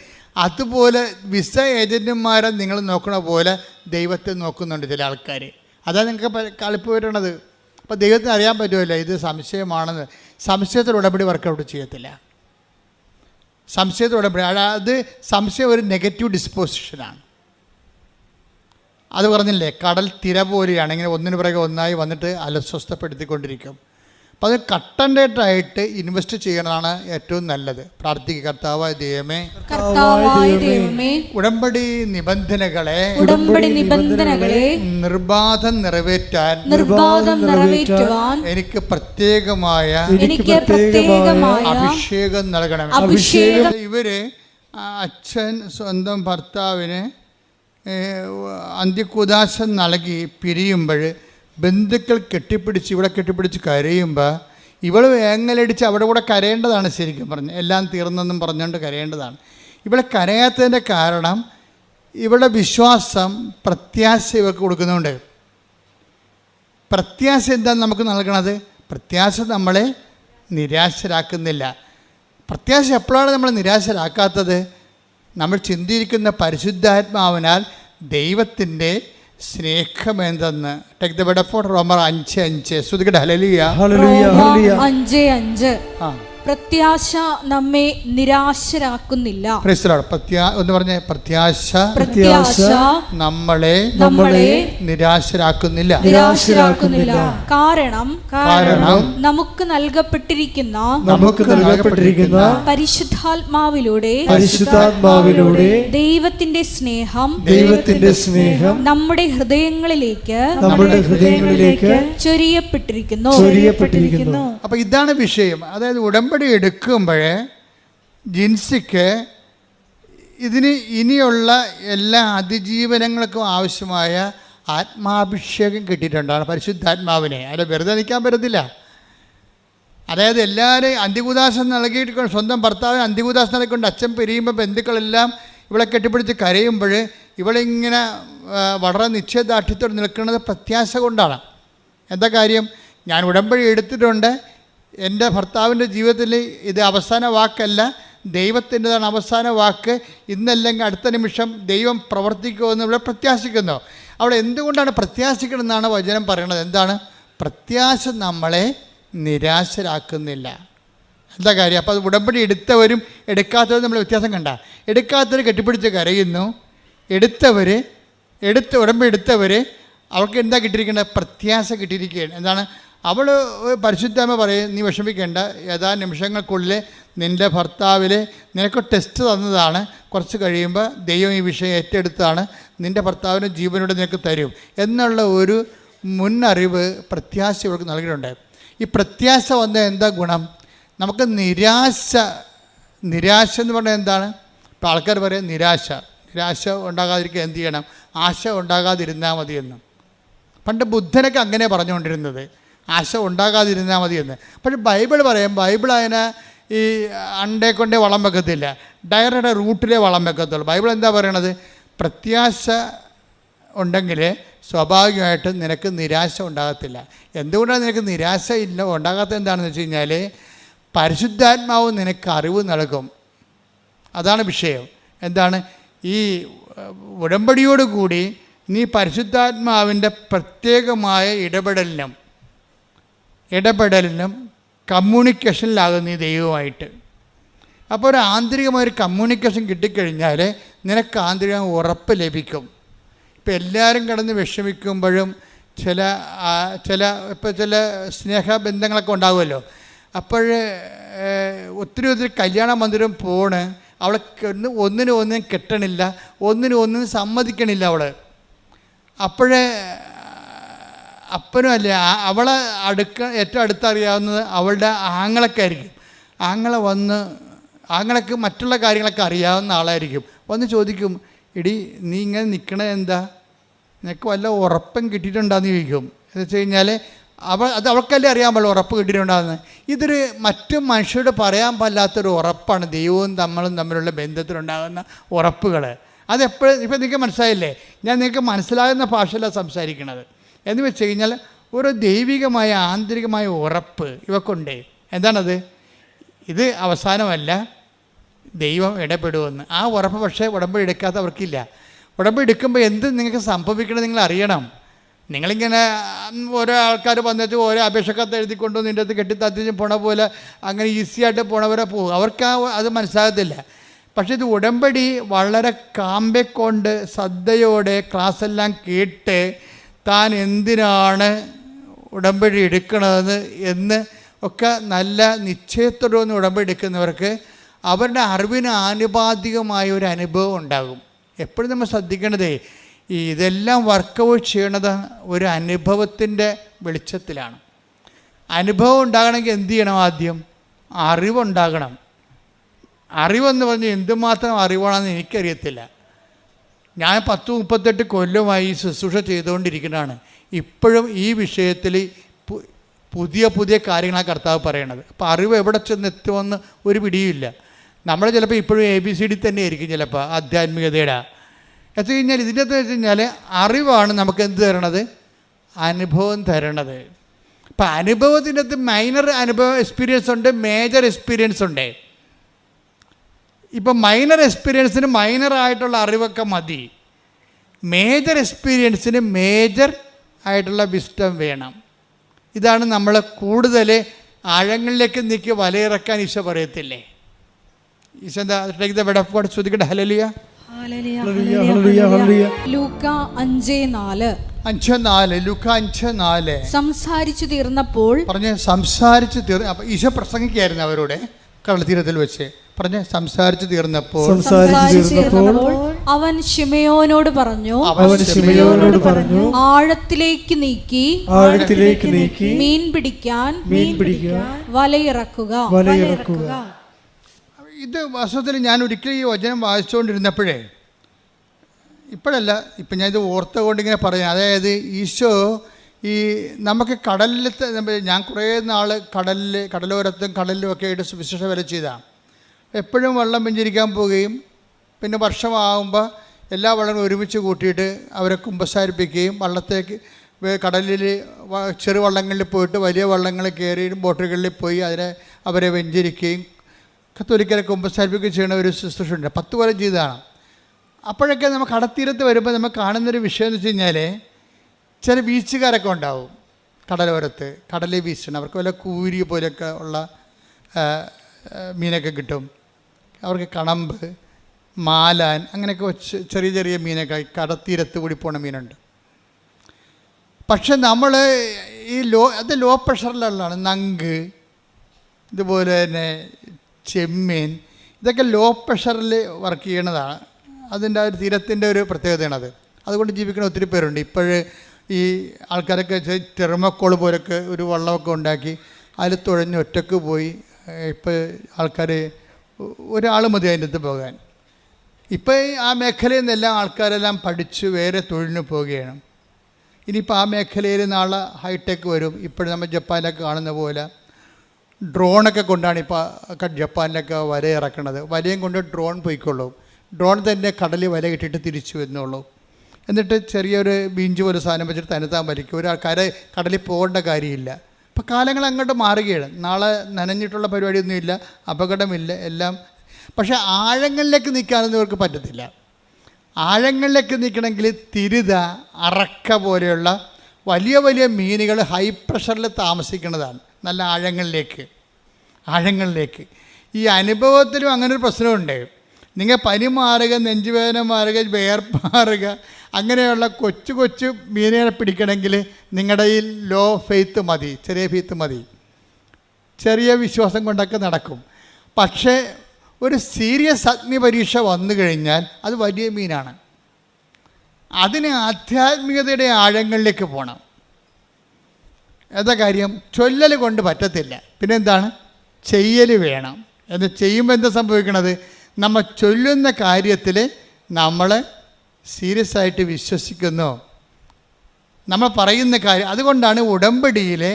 അതുപോലെ വിസ ഏജൻറ്റുമാരെ നിങ്ങൾ നോക്കണ പോലെ ദൈവത്തെ നോക്കുന്നുണ്ട് ചില ആൾക്കാർ. അതാണ് നിങ്ങൾക്ക് കളിപ്പ് വരുന്നത്. അപ്പോൾ ദൈവത്തിന് അറിയാൻ പറ്റുമല്ലോ ഇത് സംശയമാണെന്ന്. സംശയത്തിൽ ഉടമ്പടി വർക്കൗട്ട് ചെയ്യത്തില്ല. സംശയത്തിൽ ഉടമ്പടി, അത് സംശയം ഒരു നെഗറ്റീവ് ഡിസ്പോസിഷനാണ്. അത് പറഞ്ഞില്ലേ, കടൽ തിര പോലെയാണ്, ഇങ്ങനെ ഒന്നിനു പിറകെ ഒന്നായി വന്നിട്ട് അലസ്വസ്ഥപ്പെടുത്തിക്കൊണ്ടിരിക്കും. അപ്പോൾ അത് കട്ടൻഡേറ്റായിട്ട് ഇൻവെസ്റ്റ് ചെയ്യണതാണ് ഏറ്റവും നല്ലത്. പ്രാർത്ഥിക്കുക, കർത്താവായ ദൈവമേ, ഉടമ്പടി നിബന്ധനകളെ നിർബാധം നിറവേറ്റാൻ എനിക്ക് പ്രത്യേകമായ അഭിഷേകം നൽകണം. ഇവര് അച്ഛൻ സ്വന്തം ഭർത്താവിന് അന്ത്യകുദാശം നൽകി പിരിയുമ്പോൾ ബന്ധുക്കൾ ഇവിടെ കെട്ടിപ്പിടിച്ച് കരയുമ്പോൾ ഇവൾ വേങ്ങലടിച്ച് അവിടെ കൂടെ കരയേണ്ടതാണ്. ശരിക്കും പറഞ്ഞ് എല്ലാം തീർന്നെന്നും പറഞ്ഞുകൊണ്ട് കരയേണ്ടതാണ്. ഇവിടെ കരയാത്തതിൻ്റെ കാരണം ഇവിടെ വിശ്വാസം, പ്രത്യാശ ഇവർക്ക് കൊടുക്കുന്നുണ്ട്. പ്രത്യാശ എന്താണ് നമുക്ക് നൽകണത്? പ്രത്യാശ നമ്മളെ നിരാശരാക്കുന്നില്ല. പ്രത്യാശ എപ്പോഴാണ് നമ്മൾ നിരാശരാക്കാത്തത്? നമ്മൾ ചിന്തിയിരിക്കുന്ന പരിശുദ്ധാത്മാവിനാൽ ദൈവത്തിൻ്റെ സ്നേഹമെന്തെന്ന്. ടേക്ക് ദ വേർഡ് ഓഫ് റോമർ 5:5. ശ്രുതികട ഹല്ലേലൂയ. 5:5. പ്രത്യാശ നമ്മെ നിരാശരാക്കുന്നില്ല. എന്ന് പറഞ്ഞ പ്രത്യാശ നമ്മളെ നിരാശരാക്കുന്നില്ല. കാരണം നമുക്ക് നൽകപ്പെട്ടിരിക്കുന്ന പരിശുദ്ധാത്മാവിലൂടെ ദൈവത്തിന്റെ സ്നേഹം നമ്മുടെ ഹൃദയങ്ങളിലേക്ക് ചൊരിയപ്പെട്ടിരിക്കുന്നു. അപ്പൊ ഇതാണ് വിഷയം. അതായത് ഉടമ്പടി എടുക്കുമ്പോഴേ ജിൻസിക്ക് ഇതിന് ഇനിയുള്ള എല്ലാ അതിജീവനങ്ങൾക്കും ആവശ്യമായ ആത്മാഭിഷേകം കിട്ടിയിട്ടുണ്ടാണ്, പരിശുദ്ധാത്മാവിനെ. അല്ല വെറുതെ നിൽക്കാൻ പറ്റത്തില്ല. അതായത് എല്ലാവരും അന്ത്യകുദാശം നൽകിയിട്ട് സ്വന്തം ഭർത്താവിന് അന്ത്യകുദാശം നൽകിക്കൊണ്ട് അച്ഛൻ പിരിയുമ്പോൾ ബന്ധുക്കളെല്ലാം ഇവളെ കെട്ടിപ്പിടിച്ച് കരയുമ്പോൾ ഇവളിങ്ങനെ വളരെ നിശ്ചയദാർഢ്യത്തോടെ നിൽക്കുന്നത് പ്രത്യാശ കൊണ്ടാണ്. എന്താ കാര്യം? ഞാൻ ഉടമ്പടി എടുത്തിട്ടുണ്ട്, എൻ്റെ ഭർത്താവിൻ്റെ ജീവിതത്തിൽ ഇത് അവസാന വാക്കല്ല, ദൈവത്തിൻ്റെതാണ് അവസാന വാക്ക്. ഇന്നല്ലെങ്കിൽ അടുത്ത നിമിഷം ദൈവം പ്രവർത്തിക്കുമെന്ന് ഇവിടെ പ്രത്യാശിക്കുന്നു. അവിടെ എന്തുകൊണ്ടാണ് പ്രത്യാശിക്കണമെന്നാണ് വചനം പറയണത്. എന്താണ്? പ്രത്യാശ നമ്മളെ നിരാശരാക്കുന്നില്ല. എന്താ കാര്യം? അപ്പോൾ അത് ഉടമ്പടി എടുത്തവരും എടുക്കാത്തവരും നമ്മൾ വ്യത്യാസം കണ്ട. എടുക്കാത്തവർ കെട്ടിപ്പിടിച്ച് കരയുന്നു, ഉടമ്പടി എടുത്തവർ അവർക്ക് എന്താ കിട്ടിയിരിക്കേണ്ടത്? പ്രത്യാശ കിട്ടിയിരിക്കുകയാണ്. എന്താണ്? അവൾ പരിശുദ്ധാത്മ പറയും, നീ വിഷമിക്കേണ്ട, ഏതാനും നിമിഷങ്ങൾക്കുള്ളിൽ നിൻ്റെ ഭർത്താവിൽ നിനക്ക് ടെസ്റ്റ് തന്നതാണ്, കുറച്ച് കഴിയുമ്പോൾ ദൈവം ഈ വിഷയം ഏറ്റെടുത്താണ്, നിൻ്റെ ഭർത്താവിന് ജീവനോട് നിനക്ക് തരും എന്നുള്ള ഒരു മുന്നറിവ് പ്രത്യാശ ഇവർക്ക് നൽകിയിട്ടുണ്ട്. ഈ പ്രത്യാശ വന്ന എന്താ ഗുണം? നമുക്ക് നിരാശ എന്ന് പറഞ്ഞാൽ എന്താണ്? ഇപ്പോൾ ആൾക്കാർ പറയും നിരാശ ഉണ്ടാകാതിരിക്കുക എന്ത് ചെയ്യണം? ആശ ഉണ്ടാകാതിരുന്നാൽ മതിയെന്ന്. പണ്ട് ബുദ്ധനൊക്കെ അങ്ങനെ പറഞ്ഞുകൊണ്ടിരുന്നത്, ആശ ഉണ്ടാകാതിരുന്നാൽ മതിയെന്ന്. പക്ഷേ ബൈബിൾ പറയും, ബൈബിൾ അതിനെ ഈ അണ്ടേ കൊണ്ടേ വളം വെക്കത്തില്ല, ഡയറയുടെ റൂട്ടിലേ വളം വെക്കത്തുള്ളൂ. ബൈബിൾ എന്താ പറയണത്? പ്രത്യാശ ഉണ്ടെങ്കിൽ സ്വാഭാവികമായിട്ടും നിനക്ക് നിരാശ ഉണ്ടാകത്തില്ല. എന്തുകൊണ്ടാണ് നിനക്ക് നിരാശ ഉണ്ടാകാത്തത്? എന്താണെന്ന് വെച്ച് കഴിഞ്ഞാൽ പരിശുദ്ധാത്മാവ് നിനക്ക് അറിവ് നൽകും. അതാണ് വിഷയം. എന്താണ്? ഈ ഉടമ്പടിയോടുകൂടി നീ പരിശുദ്ധാത്മാവിൻ്റെ പ്രത്യേകമായ ഇടപെടലിനും കമ്മ്യൂണിക്കേഷനിലാകും നീ ദൈവമായിട്ട്. അപ്പോൾ ഒരു ആന്തരികമായൊരു കമ്മ്യൂണിക്കേഷൻ കിട്ടിക്കഴിഞ്ഞാൽ നിനക്ക് ആന്തരിക ഉറപ്പ് ലഭിക്കും. ഇപ്പോൾ എല്ലാവരും കിടന്ന് വിഷമിക്കുമ്പോഴും ഇപ്പോൾ ചില സ്നേഹബന്ധങ്ങളൊക്കെ ഉണ്ടാകുമല്ലോ. അപ്പോൾ ഒത്തിരി കല്യാണ മന്ദിരം പോണ്, അവളെ ഒന്നിനും കെട്ടണില്ല, ഒന്നിനും സമ്മതിക്കണില്ല അവൾ. അപ്പോഴേ അപ്പനും അല്ലേ അവളെ ഏറ്റവും അടുത്തറിയാവുന്നത് അവളുടെ ആങ്ങളൊക്കെയായിരിക്കും. ആങ്ങളക്ക് മറ്റുള്ള കാര്യങ്ങളൊക്കെ അറിയാവുന്ന ആളായിരിക്കും. വന്ന് ചോദിക്കും, എടി നീ ഇങ്ങനെ നിൽക്കണത് എന്താ, നിനക്ക് വല്ല ഉറപ്പം കിട്ടിയിട്ടുണ്ടാന്ന് ചോദിക്കും. എന്ന് വെച്ച് കഴിഞ്ഞാൽ അവൾക്കല്ലേ അറിയാൻ പാടില്ല ഉറപ്പ് കിട്ടിയിട്ടുണ്ടാകുന്നത്. ഇതൊരു മറ്റു മനുഷ്യരോട് പറയാൻ പാടില്ലാത്തൊരു ഉറപ്പാണ്, ദൈവവും തമ്മിലുള്ള ബന്ധത്തിലുണ്ടാകുന്ന ഉറപ്പുകൾ. അതെപ്പോഴും ഇപ്പം നിങ്ങൾക്ക് മനസ്സിലായില്ലേ, ഞാൻ നിങ്ങൾക്ക് മനസ്സിലാകുന്ന ഭാഷയിലാണ് സംസാരിക്കുന്നത്. എന്ന് വെച്ച് കഴിഞ്ഞാൽ ഒരു ദൈവികമായ ആന്തരികമായ ഉറപ്പ് ഇവക്കുണ്ട്. എന്താണത്? ഇത് അവസാനമല്ല, ദൈവം ഇടപെടുമെന്ന്. ആ ഉറപ്പ് പക്ഷേ ഉടമ്പടി എടുക്കാത്തവർക്കില്ല. ഉടമ്പടി എടുക്കുമ്പോൾ എന്ത് നിങ്ങൾക്ക് സംഭവിക്കണം നിങ്ങൾ അറിയണം. നിങ്ങളിങ്ങനെ ഓരോ ആൾക്കാർ വന്നിട്ട് ഓരോ അപേക്ഷക്കത്ത് എഴുതിക്കൊണ്ടു നിൻ്റെ അടുത്ത് കെട്ടിത്താത്തിച്ച് പോണ പോലെ അങ്ങനെ ഈസിയായിട്ട് പോണവരെ പോകും. അവർക്ക് അത് മനസ്സിലാകത്തില്ല. പക്ഷേ ഇത് ഉടമ്പടി വളരെ കാമ്പെക്കൊണ്ട് ശ്രദ്ധയോടെ ക്ലാസ്സെല്ലാം കേട്ട് താൻ എന്തിനാണ് ഉടമ്പടി എടുക്കണതെന്ന് എന്ന് ഒക്കെ നല്ല നിശ്ചയത്തോടെ ഉടമ്പടി എടുക്കുന്നവർക്ക് അവരുടെ അറിവിന് ആനുപാതികമായ ഒരു അനുഭവം ഉണ്ടാകും. എപ്പോഴും നമ്മൾ ശ്രദ്ധിക്കേണ്ടത് ഇതെല്ലാം വർക്കൗട്ട് ചെയ്യണത് ഒരു അനുഭവത്തിൻ്റെ വെളിച്ചത്തിലാണ്. അനുഭവം ഉണ്ടാകണമെങ്കിൽ എന്ത് ചെയ്യണം? ആദ്യം അറിവുണ്ടാകണം. അറിവെന്ന് പറഞ്ഞ് എന്തുമാത്രം അറിവാണെന്ന് എനിക്കറിയത്തില്ല. ഞാൻ 10-38 കൊല്ലമായി ഈ ശുശ്രൂഷ ചെയ്തുകൊണ്ടിരിക്കുന്നതാണ്. ഇപ്പോഴും ഈ വിഷയത്തിൽ പുതിയ കാര്യങ്ങളാണ് കർത്താവ് പറയണത്. അപ്പോൾ അറിവ് എവിടെ ചെന്ന് എത്തുമെന്ന് ഒരു പിടിയുമില്ല. നമ്മൾ ചിലപ്പോൾ ഇപ്പോഴും ABCD തന്നെ ആയിരിക്കും ചിലപ്പോൾ ആധ്യാത്മികതയുടെ. എന്നു കഴിഞ്ഞാൽ ഇതിൻ്റെ അകത്ത് വെച്ച് കഴിഞ്ഞാൽ അറിവാണ് നമുക്ക് എന്ത് തരണത്? അനുഭവം തരണത്. അപ്പം അനുഭവത്തിൻ്റെ അകത്ത് മൈനർ എക്സ്പീരിയൻസ് ഉണ്ട്, മേജർ എക്സ്പീരിയൻസ് ഉണ്ട്. ഇപ്പം മൈനർ എക്സ്പീരിയൻസിന് മൈനറായിട്ടുള്ള അറിവൊക്കെ മതി. മേജർ എക്സ്പീരിയൻസിന് മേജർ ആയിട്ടുള്ള വിസ്റ്റം വേണം. ഇതാണ് നമ്മൾ കൂടുതൽ ആഴങ്ങളിലേക്ക് നീക്കി വലയിറക്കാൻ ഈശോ പറയത്തില്ലേ? ഈശോ എന്താ take the word of God ശ്രദ്ധിക്കട്ടെ. ഹല്ലേലൂയ ലൂക്കാ 5:4. ലൂക്കാ 5:4. സംസാരിച്ചു തീർന്നപ്പോൾ സംസാരിച്ചു തീർന്ന അപ്പം ഈശോ പ്രസംഗിക്കായിരുന്നു അവരോട് കടൽത്തീരത്തിൽ വെച്ച്. സംസാരിച്ചു തീർന്നപ്പോൾ അവൻ ശിമയോനോട് പറഞ്ഞു, ആഴത്തിലേക്ക് നീക്കി മീൻ പിടിക്കാൻ വലയിറക്കുക. ഇത് വാസ്തവത്തിൽ ഞാൻ ഒരിക്കലും ഈ വചനം വായിച്ചുകൊണ്ടിരുന്നപ്പോഴേ, ഇപ്പോഴല്ല, ഇപ്പം ഞാൻ ഇത് ഓർത്തുകൊണ്ടിങ്ങനെ പറയാം. അതായത് ഈശോ ഈ നമുക്ക് കടലിലത്തെ, ഞാൻ കുറേ നാൾ കടലോരത്തും കടലിലും ഒക്കെ ആയിട്ട് സുവിശേഷ വേല ചെയ്താണ്. എപ്പോഴും വെള്ളം വെഞ്ചരിക്കാൻ പോവുകയും പിന്നെ വർഷമാകുമ്പോൾ എല്ലാ വള്ളങ്ങളും ഒരുമിച്ച് കൂട്ടിയിട്ട് അവരെ കുമ്പസാരിപ്പിക്കുകയും വള്ളത്തേക്ക് കടലിൽ ചെറുവള്ളങ്ങളിൽ പോയിട്ട് വലിയ വള്ളങ്ങളിൽ കയറി ബോട്ടുകളിൽ പോയി അവരെ വെഞ്ചരിക്കുകയും കത്തോലിക്കരെ കുമ്പസാരിപ്പിക്കുകയും ചെയ്യുന്ന ഒരു ശുശ്രൂഷയുണ്ട്. 10 കൊല്ലം ചെയ്തതാണ്. അപ്പോഴൊക്കെ നമ്മൾ കടത്തീരത്ത് വരുമ്പോൾ നമ്മൾ കാണുന്നൊരു വിഷയം എന്ന് വെച്ച് കഴിഞ്ഞാൽ ചില ബീച്ചുകാരൊക്കെ ഉണ്ടാവും കടലോരത്ത്, കടലിൽ വീശണം. അവർക്ക് വല്ല കൂരി പോലെയൊക്കെ ഉള്ള മീനൊക്കെ കിട്ടും. അവർക്ക് കണമ്പ്, മാലാൻ, അങ്ങനെയൊക്കെ ചെറിയ മീനൊക്കെ കടത്തീരത്ത് കൂടി പോണ മീനുണ്ട്. പക്ഷെ നമ്മൾ ഈ ലോ പ്രഷറിലുള്ളതാണ്. നങ്ക്, ഇതുപോലെ തന്നെ ചെമ്മീൻ, ഇതൊക്കെ ലോ പ്രഷറിൽ വർക്ക് ചെയ്യണതാണ്. അതിൻ്റെ ഒരു തീരത്തിൻ്റെ ഒരു പ്രത്യേകതയാണത്. അതുകൊണ്ട് ജീവിക്കുന്ന ഒത്തിരി പേരുണ്ട്. ഇപ്പോഴ് ഈ ആൾക്കാരൊക്കെ തെർമോക്കോൾ പോലൊക്കെ ഒരു വള്ളമൊക്കെ ഉണ്ടാക്കി അതിൽ തുഴഞ്ഞ് ഒറ്റക്ക് പോയി. ഇപ്പോൾ ആൾക്കാർ ഒരാൾ മതി അതിൻ്റെ അടുത്ത് പോകാൻ. ഇപ്പോൾ ആ മേഖലയിൽ നിന്നെല്ലാം ആൾക്കാരെല്ലാം പഠിച്ച് വേറെ തൊഴിലിന് പോവുകയാണ്. ഇനിയിപ്പോൾ ആ മേഖലയിൽ നാളെ ഹൈടെക് വരും. ഇപ്പോഴും നമ്മൾ ജപ്പാനിലൊക്കെ കാണുന്ന പോലെ ഡ്രോണൊക്കെ കൊണ്ടാണ് ഇപ്പോൾ ജപ്പാനിലൊക്കെ വല ഇറക്കണത്. വലയും കൊണ്ട് ഡ്രോൺ പോയിക്കൊള്ളൂ. ഡ്രോൺ തന്നെ കടലിൽ വല ഇട്ടിട്ട് തിരിച്ചു വരുന്നുള്ളൂ. എന്നിട്ട് ചെറിയൊരു ബീഞ്ച് പോലെ സാധനം വെച്ചിട്ട് തന്നെത്താൻ വലിക്കും. കടലിൽ പോകേണ്ട കാര്യമില്ല. ഇപ്പോൾ കാലങ്ങൾ അങ്ങോട്ട് മാറുകയാണ്. നാളെ നനഞ്ഞിട്ടുള്ള പരിപാടിയൊന്നുമില്ല, അപകടമില്ല, എല്ലാം. പക്ഷേ ആഴങ്ങളിലേക്ക് നിൽക്കാനൊന്നും ഇവർക്ക് പറ്റത്തില്ല. ആഴങ്ങളിലേക്ക് നിൽക്കണമെങ്കിൽ തിരുത, അറക്ക പോലെയുള്ള വലിയ മീനുകൾ ഹൈ പ്രഷറിൽ താമസിക്കുന്നതാണ്. നല്ല ആഴങ്ങളിലേക്ക്. ഈ അനുഭവത്തിലും അങ്ങനൊരു പ്രശ്നമുണ്ട്. നിങ്ങൾ പനി മാറുക, നെഞ്ചുവേദന മാറുക, വേർപ്പ് മാറുക, അങ്ങനെയുള്ള കൊച്ചു കൊച്ചു മീനുകളെ പിടിക്കണമെങ്കിൽ നിങ്ങളുടെ ഈ ലോ ഫെയ്ത്ത് മതി, ചെറിയ ഫെയ്ത്ത് മതി. ചെറിയ വിശ്വാസം കൊണ്ടൊക്കെ നടക്കും. പക്ഷേ ഒരു സീരിയസ് അഗ്നി പരീക്ഷ വന്നു കഴിഞ്ഞാൽ അത് വലിയ മീനാണ്. അതിന് ആധ്യാത്മികതയുടെ ആഴങ്ങളിലേക്ക് പോകണം. എന്താ കാര്യം? ചൊല്ലൽ കൊണ്ട് പറ്റത്തില്ല. പിന്നെ എന്താണ്? ചെയ്യൽ വേണം. എന്ന് ചെയ്യുമ്പോൾ എന്താ സംഭവിക്കണത്? നമ്മൾ ചൊല്ലുന്ന കാര്യത്തിൽ നമ്മൾ സീരിയസ് ആയിട്ട് വിശ്വസിക്കുന്നു, നമ്മൾ പറയുന്ന കാര്യം. അതുകൊണ്ടാണ് ഉടമ്പടിയിലെ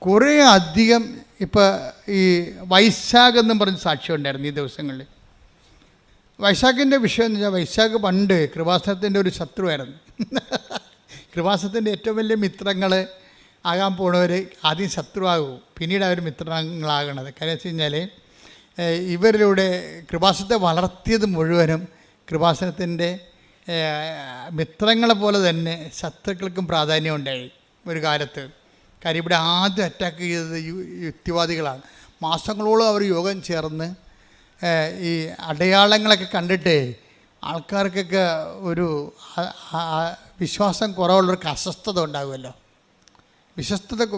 കുറേ അധികം, ഇപ്പോൾ ഈ വൈശാഖ് എന്നും പറഞ്ഞ് സാക്ഷ്യം ഉണ്ടായിരുന്നു ഈ ദിവസങ്ങളിൽ. വൈശാഖിൻ്റെ വിഷയം എന്ന് വെച്ചാൽ, വൈശാഖ് പണ്ട് കൃപാസനത്തിൻ്റെ ഒരു ശത്രുവായിരുന്നു. കൃപാസനത്തിൻ്റെ ഏറ്റവും വലിയ മിത്രങ്ങൾ ആകാൻ പോണവർ ആദ്യം ശത്രുവാകും, പിന്നീട് അവർ മിത്രങ്ങളാകണത്. കാര്യം വെച്ച് കഴിഞ്ഞാൽ ഇവരിലൂടെ കൃപാസനത്തെ വളർത്തിയത് മുഴുവനും കൃപാസനത്തിൻ്റെ മിത്രങ്ങളെ പോലെ തന്നെ ശത്രുക്കൾക്കും പ്രാധാന്യം ഉണ്ടായി ഒരു കാലത്ത്. കാര്യം ഇവിടെ ആദ്യം അറ്റാക്ക് ചെയ്തത് യുക്തിവാദികളാണ്. മാസങ്ങളോളം അവർ യോഗം ചേർന്ന് ഈ അടയാളങ്ങളൊക്കെ കണ്ടിട്ട് ആൾക്കാർക്കൊക്കെ ഒരു വിശ്വാസം കുറവുള്ളവർക്ക് അസ്വസ്ഥത ഉണ്ടാകുമല്ലോ.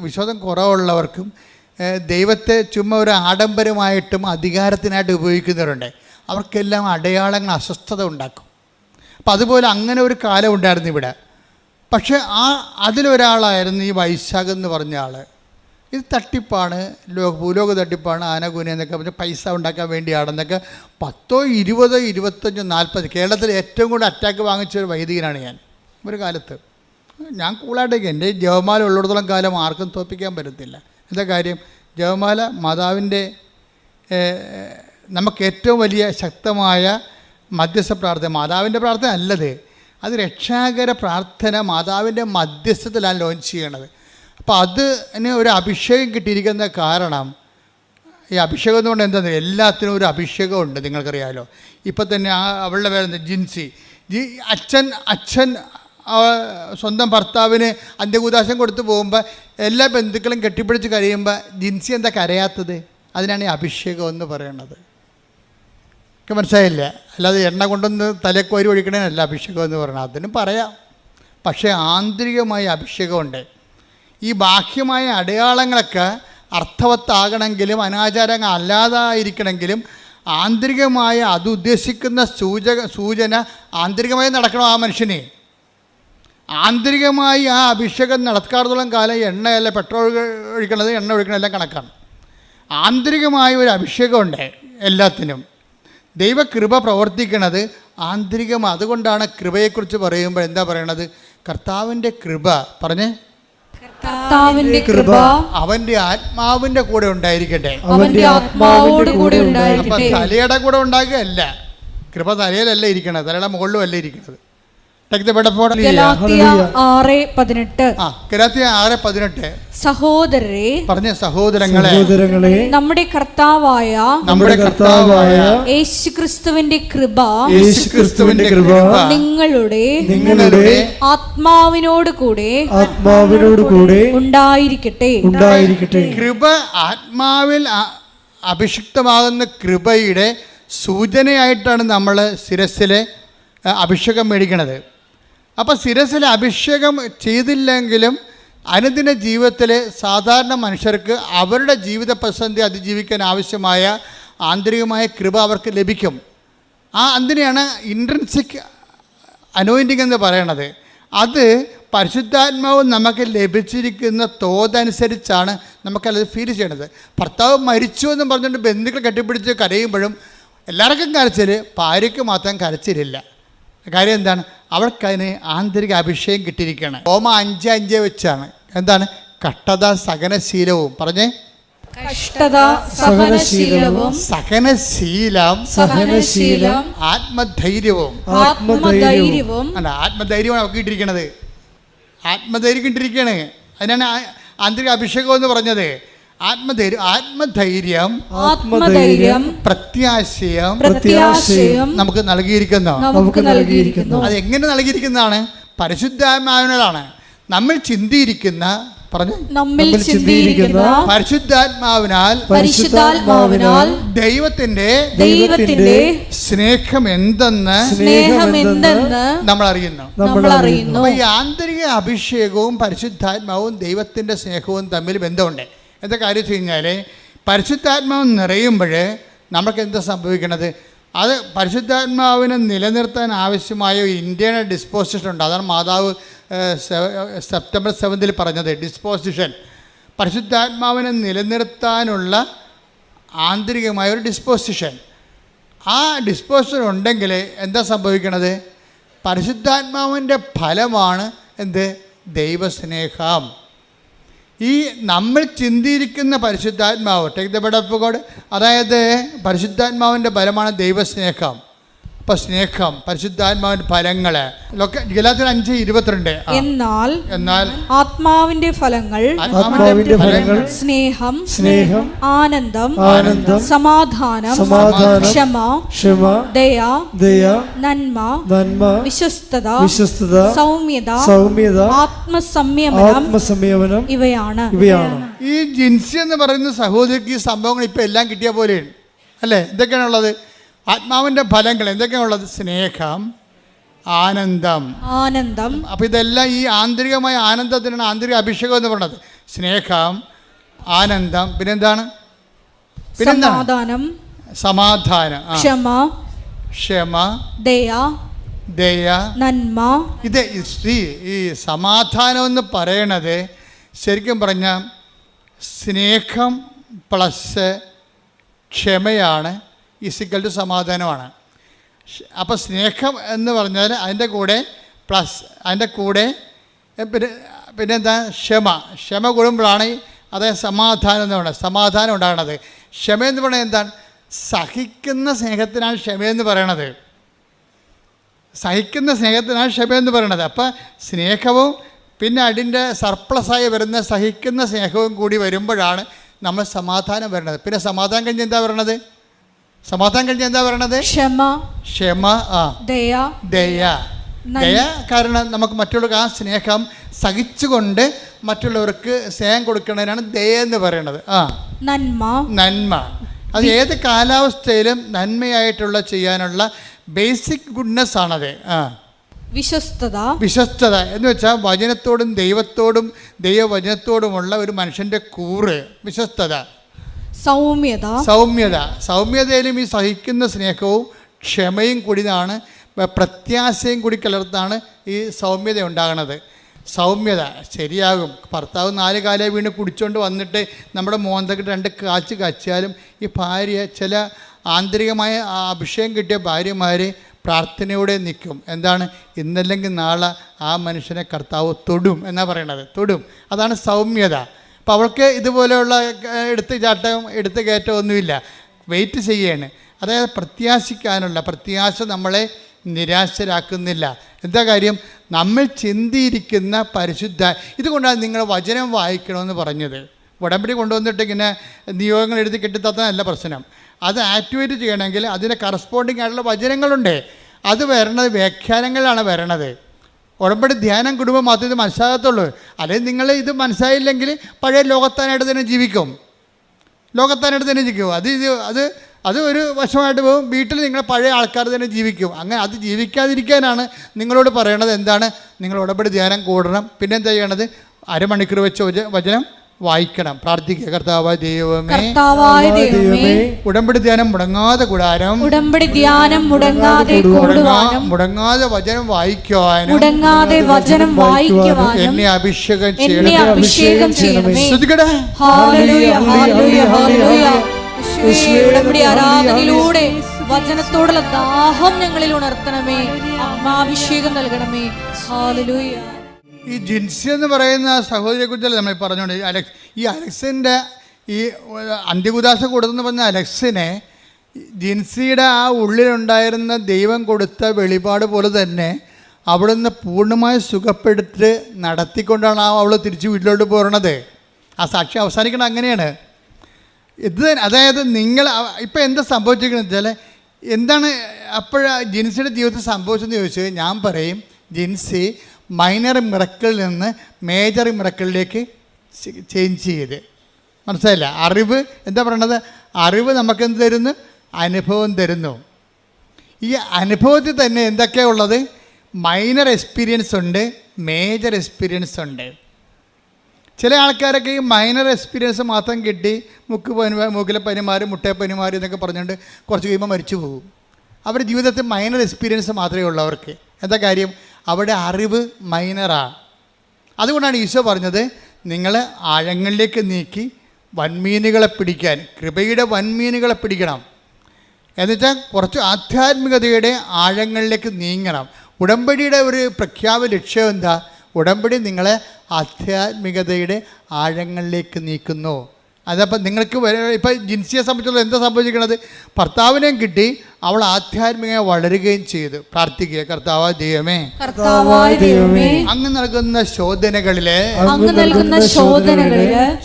വിശ്വാസം കുറവുള്ളവർക്കും ദൈവത്തെ ചുമ്മാ ഒരു ആഡംബരമായിട്ടും അധികാരത്തിനായിട്ട് ഉപയോഗിക്കുന്നവരുണ്ട്. അവർക്കെല്ലാം അടയാളങ്ങൾ അസ്വസ്ഥത ഉണ്ടാക്കും. അപ്പം അതുപോലെ അങ്ങനെ ഒരു കാലം ഉണ്ടായിരുന്നു ഇവിടെ. പക്ഷേ അതിലൊരാളായിരുന്നു ഈ വൈശാഖ് എന്ന് പറഞ്ഞ ആൾ. ഇത് തട്ടിപ്പാണ്, ഭൂലോക തട്ടിപ്പാണ്, ആനകൂന എന്നൊക്കെ പറഞ്ഞാൽ പൈസ ഉണ്ടാക്കാൻ വേണ്ടിയാണെന്നൊക്കെ 10, 20, 25, 40 കേരളത്തിൽ ഏറ്റവും കൂടുതൽ അറ്റാക്ക് വാങ്ങിച്ച ഒരു വൈദികനാണ് ഞാൻ ഒരു കാലത്ത്. ഞാൻ കൂളായിട്ടേക്ക് എൻ്റെ ജപമാല ഉള്ളിടത്തോളം കാലം ആർക്കും തോൽപ്പിക്കാൻ പറ്റത്തില്ല. എന്താ കാര്യം? ജപമാല മാതാവിൻ്റെ നമുക്ക് ഏറ്റവും വലിയ ശക്തമായ മധ്യസ്ഥ പ്രാർത്ഥന. മാതാവിൻ്റെ പ്രാർത്ഥന അല്ലത്, അത് രക്ഷാകര പ്രാർത്ഥന മാതാവിൻ്റെ മധ്യസ്ഥത്തിലാണ് ലോഞ്ച് ചെയ്യണത്. അപ്പോൾ അതിന് ഒരു അഭിഷേകം കിട്ടിയിരിക്കുന്ന കാരണം, ഈ അഭിഷേകം എന്നുകൊണ്ട് എന്താണെന്ന്, എല്ലാത്തിനും ഒരു അഭിഷേകമുണ്ട്. നിങ്ങൾക്കറിയാമല്ലോ. ഇപ്പം തന്നെ അവളുടെ പേരെന്താ, ജിൻസി. അച്ഛൻ സ്വന്തം ഭർത്താവിന് അന്ത്യകൂദാശം കൊടുത്ത് പോകുമ്പോൾ എല്ലാ ബന്ധുക്കളും കെട്ടിപ്പിടിച്ച് കഴിയുമ്പോൾ ജിൻസി എന്താ കരയാത്തത്? അതിനാണ് ഈ അഭിഷേകം എന്ന് പറയണത്. ഒക്കെ മനസ്സിലായില്ല? അല്ലാതെ എണ്ണ കൊണ്ടൊന്ന് തലക്കോരി ഒഴിക്കണേനല്ല അഭിഷേകം എന്ന് പറയണത്. അതിനും പറയാം. പക്ഷേ ആന്തരികമായ അഭിഷേകമുണ്ട്. ഈ ബാഹ്യമായ അടയാളങ്ങളൊക്കെ അർത്ഥവത്താകണമെങ്കിലും അനാചാരങ്ങൾ അല്ലാതായിരിക്കണമെങ്കിലും ആന്തരികമായ അത് ഉദ്ദേശിക്കുന്ന സൂചന ആന്തരികമായി നടക്കണം ആ മനുഷ്യനെ. ആന്തരികമായി ആ അഭിഷേകം നടക്കാത്തോളം കാലം എണ്ണയല്ല, പെട്രോൾ ഒഴിക്കണത്, എണ്ണ ഒഴിക്കണതെല്ലാം കണക്കാണ്. ആന്തരികമായ ഒരു അഭിഷേകമുണ്ട് എല്ലാത്തിനും. ദൈവകൃപ പ്രവർത്തിക്കണത് ആന്തരികമാണ്. അതുകൊണ്ടാണ് കൃപയെക്കുറിച്ച് പറയുമ്പോൾ എന്താ പറയണത്? കർത്താവിൻ്റെ കൃപ. പറഞ്ഞേ, കർത്താവിന്റെ കൃപ അവന്റെ ആത്മാവിന്റെ കൂടെ ഉണ്ടായിരിക്കട്ടെ. അവന്റെ ആത്മാവോട് കൂടെ അപ്പം ഉണ്ടായിരിക്കട്ടെ. തലയുടെ കൂടെ ഉണ്ടാകുകയല്ല, കൃപ തലയിലല്ല ഇരിക്കണത്, തലയുടെ മുകളിലും അല്ല ഇരിക്കണത്. ഗലാത്യ 6:18. ഗലാത്യ 6:18. സഹോദരരെ, പറഞ്ഞ സഹോദരങ്ങളെ, നമ്മുടെ കർത്താവായ യേശുക്രിസ്തുവിന്റെ കൃപ നിങ്ങളുടെ ആത്മാവിനോട് കൂടെ ഉണ്ടായിരിക്കട്ടെ. കൃപ ആത്മാവിൽ അഭിഷിക്തമാകുന്ന കൃപയുടെ സൂചനയായിട്ടാണ് നമ്മൾ ശിരസ്സിലെ അഭിഷേകം മേടിക്കണത്. അപ്പോൾ ശിരസ്സിൽ അഭിഷേകം ചെയ്തില്ലെങ്കിലും അനുദിന ജീവിതത്തിൽ സാധാരണ മനുഷ്യർക്ക് അവരുടെ ജീവിത പ്രതിസന്ധി അതിജീവിക്കാൻ ആവശ്യമായ ആന്തരികമായ കൃപ അവർക്ക് ലഭിക്കും. അതിനെയാണ് ഇൻട്രിൻസിക് അനോയിൻറ്റിങ് എന്ന് പറയണത്. അത് പരിശുദ്ധാത്മാവ് നമുക്ക് ലഭിച്ചിരിക്കുന്ന തോതനുസരിച്ചാണ് നമുക്കത് ഫീൽ ചെയ്യണത്. ഭർത്താവ് മരിച്ചു എന്ന് പറഞ്ഞുകൊണ്ട് ബന്ധുക്കൾ കെട്ടിപ്പിടിച്ച് കരയുമ്പോഴും എല്ലാവർക്കും കരച്ചിൽ, ഭാര്യയ്ക്ക് മാത്രം കരച്ചിലില്ല. കാര്യം എന്താണ്? അവർക്കതിന് ആന്തരിക അഭിഷേകം കിട്ടിയിരിക്കുകയാണ്. റോമ 5:5 വെച്ചാണ്. എന്താണ്? കഷ്ടത സഹനശീലവും. പറഞ്ഞേ, കഷ്ടത സഹനശീലവും, സഹനശീലം ആത്മധൈര്യവും. ആത്മധൈര്യമാണ് അവർക്ക് കിട്ടിയിരിക്കണത്. ആത്മധൈര്യം കിട്ടിയിരിക്കുകയാണ്. അതിനാണ് ആന്തരിക അഭിഷേകം എന്ന് പറഞ്ഞത്. ആത്മധൈര്യം പ്രത്യാശയം നമുക്ക് നൽകിയിരിക്കുന്നു. അതെങ്ങനെ നൽകിയിരിക്കുന്നതാണ്? പരിശുദ്ധാത്മാവിനാലാണ്. നമ്മൾ ചിന്തിയിരിക്കുന്ന പറഞ്ഞു. നമ്മിൽ ചിന്തിയിരിക്കുന്ന പരിശുദ്ധാത്മാവിനാൽ ദൈവത്തിന്റെ സ്നേഹം എന്തെന്ന് നമ്മൾ അറിയുന്നു. അപ്പൊ ഈ ആന്തരിക അഭിഷേകവും പരിശുദ്ധാത്മാവും ദൈവത്തിന്റെ സ്നേഹവും തമ്മിൽ ബന്ധമുണ്ട്. എന്താ കാര്യം വെച്ച് കഴിഞ്ഞാൽ, പരിശുദ്ധാത്മാവ് നിറയുമ്പോൾ നമുക്ക് എന്താ സംഭവിക്കണത്? അത് പരിശുദ്ധാത്മാവിനെ നിലനിർത്താൻ ആവശ്യമായ ഇന്റേണൽ ഡിസ്പോസിഷൻ ഉണ്ട്. അതാണ് മാതാവ് സെപ്റ്റംബർ 7 പറഞ്ഞത്, ഡിസ്പോസിഷൻ. പരിശുദ്ധാത്മാവിനെ നിലനിർത്താനുള്ള ആന്തരികമായ ഒരു ഡിസ്പോസിഷൻ. ആ ഡിസ്പോസിഷൻ ഉണ്ടെങ്കിൽ എന്താ സംഭവിക്കണത്? പരിശുദ്ധാത്മാവിൻ്റെ ഫലമാണ് എന്ത്? ദൈവസ്നേഹം. ഈ നമ്മൾ ചിന്തിയിരിക്കുന്ന പരിശുദ്ധാത്മാവ്, take the bed of God, അതായത് പരിശുദ്ധാത്മാവിൻ്റെ ഫലമാണ് ദൈവസ്നേഹം. അപ്പോൾ സ്നേഹം, പരിശുദ്ധാത്മാവിൻ്റെ ഫലങ്ങൾ ഗലാത്യർ 5:22. എന്നാൽ ആത്മാവിന്റെ ഫലങ്ങൾ സ്നേഹം, ആനന്ദം, സമാധാനം, ക്ഷമ, ദയ, നന്മ, വിശ്വസ്തത, സൗമ്യത, ആത്മസംയമനം ഇവയാണ്. ഈ ജിൻസി എന്ന് പറയുന്ന സഹോദരിക്ക് ഈ സംഭവങ്ങൾ ഇപ്പം എല്ലാം കിട്ടിയ പോലെയാണ് അല്ലേ? എന്തൊക്കെയാണുള്ളത്? ആത്മാവിൻ്റെ ഫലങ്ങൾ എന്തൊക്കെയാണുള്ളത്? സ്നേഹം, ആനന്ദം. അപ്പം ഇതെല്ലാം ഈ ആന്തരികമായ ആനന്ദത്തിനാണ് ആന്തരിക അഭിഷേകം എന്ന് പറയുന്നത്. സ്നേഹം, ആനന്ദം, പിന്നെന്താണ്? സമാധാനം, ക്ഷമ, ദയ, നന്മ. ഇത് ഈ സമാധാനം എന്ന് പറയണത് ശരിക്കും പറഞ്ഞാൽ സ്നേഹം പ്ലസ് ക്ഷമയാണ് ഈസിക്കൽ ടു സമാധാനമാണ്. അപ്പോൾ സ്നേഹം എന്ന് പറഞ്ഞാൽ അതിൻ്റെ കൂടെ പ്ലസ് അതിൻ്റെ കൂടെ പിന്നെന്താ? ക്ഷമ കൂടുമ്പോഴാണ് അതായത് സമാധാനം എന്ന് പറയുന്നത്, സമാധാനം ഉണ്ടാകണത്. ക്ഷമ എന്ന് പറയുന്നത് എന്താണ്? സഹിക്കുന്ന സ്നേഹത്തിനാണ് ക്ഷമയെന്ന് പറയണത്. സഹിക്കുന്ന സ്നേഹത്തിനാണ് ക്ഷമയെന്ന് പറയണത്. അപ്പം സ്നേഹവും പിന്നെ അതിൻ്റെ സർപ്ലസായി വരുന്ന സഹിക്കുന്ന സ്നേഹവും കൂടി വരുമ്പോഴാണ് നമ്മൾ സമാധാനം വരണത്. പിന്നെ സമാധാനം കഴിഞ്ഞ് എന്താ പറയണത്? ക്ഷമ, ദയ. കാരണം നമുക്ക് മറ്റുള്ളവർക്ക് ആ സ്നേഹം സഹിച്ചുകൊണ്ട് മറ്റുള്ളവർക്ക് സ്നേഹം കൊടുക്കുന്നതിനാണ് ദയ എന്ന് പറയുന്നത്. നന്മ. അത് ഏത് കാലാവസ്ഥയിലും നന്മയായിട്ടുള്ള ചെയ്യാനുള്ള ബേസിക് ഗുഡ്നെസ് ആണത്. വിശ്വസ്തത എന്ന് വെച്ചാൽ വചനത്തോടും ദൈവത്തോടും ദൈവവചനത്തോടുമുള്ള ഒരു മനുഷ്യൻ്റെ കൂറ് വിശ്വസ്തത. സൗമ്യതയിലും ഈ സഹിക്കുന്ന സ്നേഹവും ക്ഷമയും കൂടിയാണ്, പ്രത്യാശയും കൂടി കലർത്താണ് ഈ സൗമ്യത ഉണ്ടാകുന്നത്. സൗമ്യത ശരിയാകും. ഭർത്താവ് 4 കാലേ വീണ് കുടിച്ചുകൊണ്ട് വന്നിട്ട് നമ്മുടെ മോന്തക്കിട്ട് 2 കാച്ച് കാച്ചിയാലും ഈ ഭാര്യ, ചില ആന്തരികമായ അഭിഷേകം കിട്ടിയ ഭാര്യമാർ പ്രാർത്ഥനയോടെ നിൽക്കും. എന്താണ്? ഇന്നല്ലെങ്കിൽ നാളെ ആ മനുഷ്യനെ കർത്താവ് തൊടും എന്നാണ് പറയണത്. തൊടും, അതാണ് സൗമ്യത. അപ്പോൾ അവൾക്ക് ഇതുപോലെയുള്ള എടുത്ത് ചാട്ടവും എടുത്ത് കയറ്റവും ഒന്നുമില്ല, വെയിറ്റ് ചെയ്യാണ്. അതായത് പ്രത്യാശ നമ്മളെ നിരാശരാക്കുന്നില്ല. എന്താ കാര്യം? നമ്മൾ ചിന്തിയിരിക്കുന്ന ഇതുകൊണ്ടാണ് നിങ്ങൾ വചനം വായിക്കണമെന്ന് പറഞ്ഞത്. ഉടമ്പടി കൊണ്ടുവന്നിട്ട് ഇങ്ങനെ നിയോഗങ്ങൾ എഴുതി കെട്ടിത്തന്നല്ല പ്രശ്നം. അത് ആക്ടിവേറ്റ് ചെയ്യണമെങ്കിൽ അതിന് കറസ്പോണ്ടിങ് ആയിട്ടുള്ള വചനങ്ങളുണ്ട്. അത് വരണത് വ്യാഖ്യാനങ്ങളാണ് വരണത്. ഉടമ്പടി ധ്യാനം കുടുംബം മാത്രമേ ഇത് മനസ്സിലാകത്തുള്ളൂ. അല്ലെങ്കിൽ നിങ്ങൾ ഇത് മനസ്സിലായില്ലെങ്കിൽ പഴയ ലോകത്താനായിട്ട് തന്നെ ജീവിക്കും. അത് ഒരു വശമായിട്ട് പോകും. വീട്ടിൽ നിങ്ങൾ പഴയ ആൾക്കാർ തന്നെ ജീവിക്കും. അങ്ങനെ അത് ജീവിക്കാതിരിക്കാനാണ് നിങ്ങളോട് പറയണത്. എന്താണ്? നിങ്ങൾ ഉടമ്പടി ധ്യാനം കൂടണം. പിന്നെ എന്താ ചെയ്യണത്? 1/2 മണിക്കൂർ വെച്ച് വചനം വായിക്കണം, പ്രാർത്ഥിക്കുക. കർത്താവായ ദൈവമേ, ഉടമ്പടി ധ്യാനം മുടങ്ങാതെ കൂടാനും മുടങ്ങാതെ വചനം വായിക്കുവാനും എന്നെ അഭിഷേകം ചെയ്യണമേ. ശ്രദ്ധിക്കട്ടെ. ആരാധനയിലൂടെ വചനത്തോടുള്ള ദാഹം ഞങ്ങളിൽ ഉണർത്തണമേ. ആത്മാഭിഷേകം നൽകണമേ. ഹല്ലേലൂയ. ഈ ജിൻസി എന്ന് പറയുന്ന സഹോദരിയെ കുറിച്ചല്ല നമ്മൾ പറഞ്ഞുകൊണ്ട് ഈ അലക്സിൻ്റെ ഈ അന്ത്യകുദാശ കൊടുത്തെന്ന് പറഞ്ഞ അലക്സിനെ ജിൻസിയുടെ ആ ഉള്ളിലുണ്ടായിരുന്ന ദൈവം കൊടുത്ത വെളിപാട് പോലെ തന്നെ അവിടുന്ന് പൂർണ്ണമായി സുഖപ്പെടുത്തി നടത്തിക്കൊണ്ടാണ് അവൾ തിരിച്ച് വീട്ടിലോട്ട് പോരണത്. ആ സാക്ഷി അവസാനിക്കണം അങ്ങനെയാണ്. അതായത് നിങ്ങൾ ഇപ്പം എന്താ സംഭവിച്ചിരിക്കുന്നത് വെച്ചാൽ എന്താണ് ജിൻസിയുടെ ജീവിതത്തിൽ സംഭവിച്ചതെന്ന് ചോദിച്ചാൽ ഞാൻ പറയും, ജിൻസി മൈനർ മിറക്കിളിൽ നിന്ന് മേജർ മിറക്കിളിലേക്ക് ചേഞ്ച് ചെയ്ത്. മനസ്സിലായില്ല? അറിവ് എന്താ പറയണത്? അറിവ് നമുക്കെന്ത് തരുന്നു? അനുഭവം തരുന്നു. ഈ അനുഭവത്തിൽ തന്നെ എന്തൊക്കെയാണ് ഉള്ളത്? മൈനർ എക്സ്പീരിയൻസ് ഉണ്ട്, മേജർ എക്സ്പീരിയൻസ് ഉണ്ട്. ചില ആൾക്കാരൊക്കെ ഈ മൈനർ എക്സ്പീരിയൻസ് മാത്രം കിട്ടി മൂക്കിലെ പനിമാര് മുട്ടയപ്പനിമാർ എന്നൊക്കെ പറഞ്ഞുകൊണ്ട് കുറച്ച് കഴിയുമ്പോൾ മരിച്ചു പോകും. അവരുടെ ജീവിതത്തിൽ മൈനർ എക്സ്പീരിയൻസ് മാത്രമേ ഉള്ളൂ അവർക്ക്. എന്താ കാര്യം? അവിടെ അറിവ് മൈനറാണ്. അതുകൊണ്ടാണ് ഈശോ പറഞ്ഞത്, നിങ്ങൾ ആഴങ്ങളിലേക്ക് നീക്കി വൻമീനുകളെ പിടിക്കാൻ, കൃപയുടെ വൻമീനുകളെ പിടിക്കണം. എന്നുവെച്ചാൽ കുറച്ച് ആധ്യാത്മികതയുടെ ആഴങ്ങളിലേക്ക് നീങ്ങണം. ഉടമ്പടിയുടെ ഒരു പ്രഖ്യാപന ലക്ഷ്യം എന്താ? ഉടമ്പടി നിങ്ങളെ ആധ്യാത്മികതയുടെ ആഴങ്ങളിലേക്ക് നീക്കുന്നു. അതപ്പോൾ നിങ്ങൾക്ക് ഇപ്പം ജിൻസിയെ സംബന്ധിച്ചുള്ള എന്താ സംഭവിക്കുന്നത്? ഭർത്താവിനെയും കിട്ടി, അവൾ ആധ്യാത്മികമായി വളരുകയും ചെയ്തു. പ്രാർത്ഥിക്കുക, കർത്താവായ ദൈവമേ, അങ്ങ് നൽകുന്ന ശോധനകളില്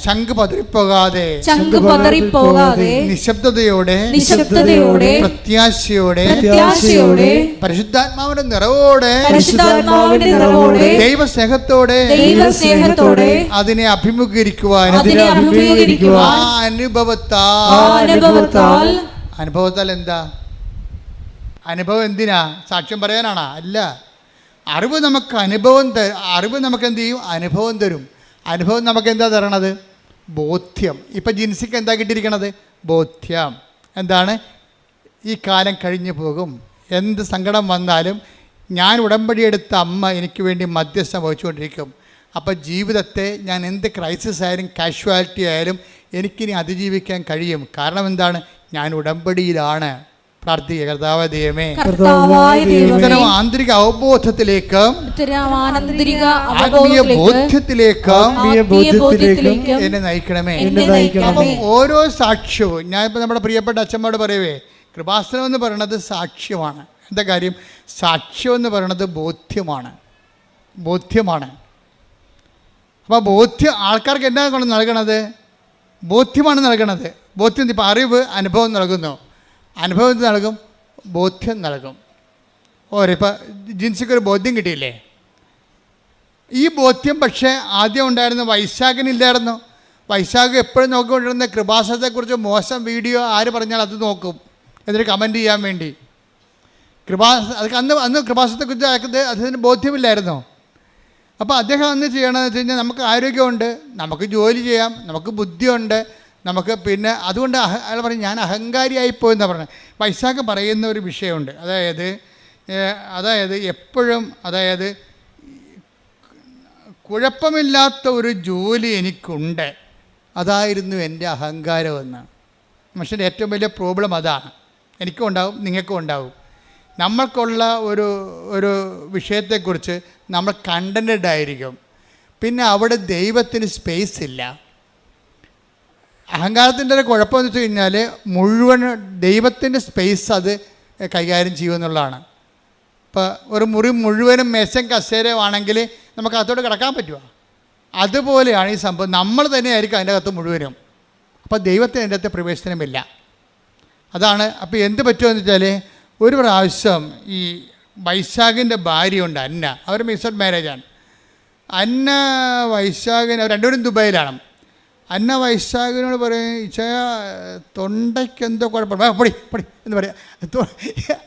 ശംഖ് പതറിപ്പോകാതെ നിശബ്ദതയോടെ പ്രത്യാശയോടെ പരിശുദ്ധാത്മാവിന്റെ നിറവോടെ ദൈവസ്നേഹത്തോടെ അതിനെ അഭിമുഖീകരിക്കുവാൻ ആ അനുഭവത്താൽ എന്താ? അനുഭവം എന്തിനാ? സാക്ഷ്യം പറയാനാണോ? അല്ല. അറിവ് നമുക്ക് അറിവ് നമുക്ക് എന്ത് ചെയ്യും? അനുഭവം തരും. അനുഭവം നമുക്ക് എന്താ തരണത്? ബോധ്യം. ഇപ്പം ജിൻസിക്ക് എന്താ കിട്ടിയിരിക്കണത്? ബോധ്യം. എന്താണ്? ഈ കാലം കഴിഞ്ഞു പോകും. എന്ത് സങ്കടം വന്നാലും ഞാൻ ഉടമ്പടി എടുത്ത അമ്മ എനിക്ക് വേണ്ടി മധ്യസ്ഥം വഹിച്ചുകൊണ്ടിരിക്കും. അപ്പോൾ ജീവിതത്തെ ഞാൻ എന്ത് ക്രൈസിസ് ആയാലും കാഷ്വാലിറ്റി ആയാലും എനിക്കിനി അതിജീവിക്കാൻ കഴിയും. കാരണം എന്താണ്? ഞാൻ ഉടമ്പടിയിലാണ്. പ്രാർത്ഥിക്കുക, കർത്താവായ ദൈവമേ, ഇത്തരം ആന്തരിക അവബോധത്തിലേക്ക് ആത്മീയ ബോധ്യത്തിലേക്ക് എന്നെ നയിക്കണമേ. അപ്പം ഓരോ സാക്ഷ്യവും ഞാനിപ്പോൾ നമ്മുടെ പ്രിയപ്പെട്ട അച്ഛന്മാരോട് പറയവേ, കൃപാസനം എന്ന് പറയുന്നത് സാക്ഷ്യമാണ്. എന്താ കാര്യം? സാക്ഷ്യം എന്ന് പറയുന്നത് ബോധ്യമാണ്. അപ്പോൾ ബോധ്യം ആൾക്കാർക്ക് എന്താ കൊണ്ട് നൽകണത്? ബോധ്യമാണ് നൽകണത്. ബോധ്യം. ഇപ്പോൾ അറിവ് അനുഭവം നൽകുന്നു, അനുഭവം നൽകും, ബോധ്യം നൽകും. ഇപ്പം ജിൻസിക്കൊരു ബോധ്യം കിട്ടിയില്ലേ? ഈ ബോധ്യം പക്ഷേ ആദ്യം ഉണ്ടായിരുന്ന വൈശാഖനില്ലായിരുന്നു. വൈശാഖ് എപ്പോഴും നോക്കിക്കൊണ്ടിരുന്ന കൃപാസനത്തെക്കുറിച്ച് മോശം വീഡിയോ ആര് പറഞ്ഞാൽ അത് നോക്കും, എന്നിട്ട് കമൻറ്റ് ചെയ്യാൻ വേണ്ടി. അന്ന് കൃപാസനത്തെക്കുറിച്ച് അദ്ദേഹത്തിന് ബോധ്യമില്ലായിരുന്നോ? അപ്പോൾ അദ്ദേഹം അന്ന് ചെയ്യണമെന്ന് വെച്ച് കഴിഞ്ഞാൽ നമുക്ക് ആരോഗ്യമുണ്ട്, നമുക്ക് ജോലി ചെയ്യാം, നമുക്ക് ബുദ്ധിയുണ്ട്, നമുക്ക് പിന്നെ അതുകൊണ്ട് അയാൾ പറയും ഞാൻ അഹങ്കാരിയായിപ്പോയെന്നാണ് പറഞ്ഞത്. വൈശാഖ് പറയുന്ന ഒരു വിഷയമുണ്ട്. അതായത് എപ്പോഴും കുഴപ്പമില്ലാത്ത ഒരു ജോലി എനിക്കുണ്ട്, അതായിരുന്നു എൻ്റെ അഹങ്കാരമെന്ന്. മനുഷ്യൻ്റെ ഏറ്റവും വലിയ പ്രോബ്ലം അതാണ്. എനിക്കും ഉണ്ടാവും, നിങ്ങൾക്കും ഉണ്ടാവും. നമ്മൾക്കുള്ള ഒരു വിഷയത്തെക്കുറിച്ച് നമ്മൾ കണ്ടൻറ്റഡ് ആയിരിക്കും, പിന്നെ അവിടെ ദൈവത്തിന് സ്പേസ് ഇല്ല. അഹങ്കാരത്തിൻ്റെ ഒരു കുഴപ്പമെന്ന് വെച്ച് കഴിഞ്ഞാൽ മുഴുവൻ ദൈവത്തിൻ്റെ സ്പേസ് അത് കൈകാര്യം ചെയ്യുമെന്നുള്ളതാണ്. ഇപ്പോൾ ഒരു മുറി മുഴുവനും മേശം കസേരയാണെങ്കിൽ നമുക്ക് അകത്തോട്ട് കിടക്കാൻ പറ്റുമോ? അതുപോലെയാണ് ഈ സംഭവം. നമ്മൾ തന്നെയായിരിക്കും അതിൻ്റെ അകത്ത് മുഴുവനും. അപ്പോൾ ദൈവത്തിന് അതിൻ്റെ അകത്ത് പ്രവേശനമില്ല. അതാണ്. അപ്പോൾ എന്ത് പറ്റുമെന്ന് വെച്ചാൽ, ഒരു പ്രാവശ്യം ഈ വൈശാഖിൻ്റെ ഭാര്യയുണ്ട് അന്ന, അവർ മിക്സഡ് മാരേജാണ്. അന്ന വൈശാഖിന് രണ്ടുപേരും ദുബായിലാണ്. അന്ന വൈശാഖിനോട് പറയും, ഇച്ചയ തൊണ്ടയ്ക്കെന്തോ കുഴപ്പമുണ്ട്, പൊടി എന്ന് പറയാം.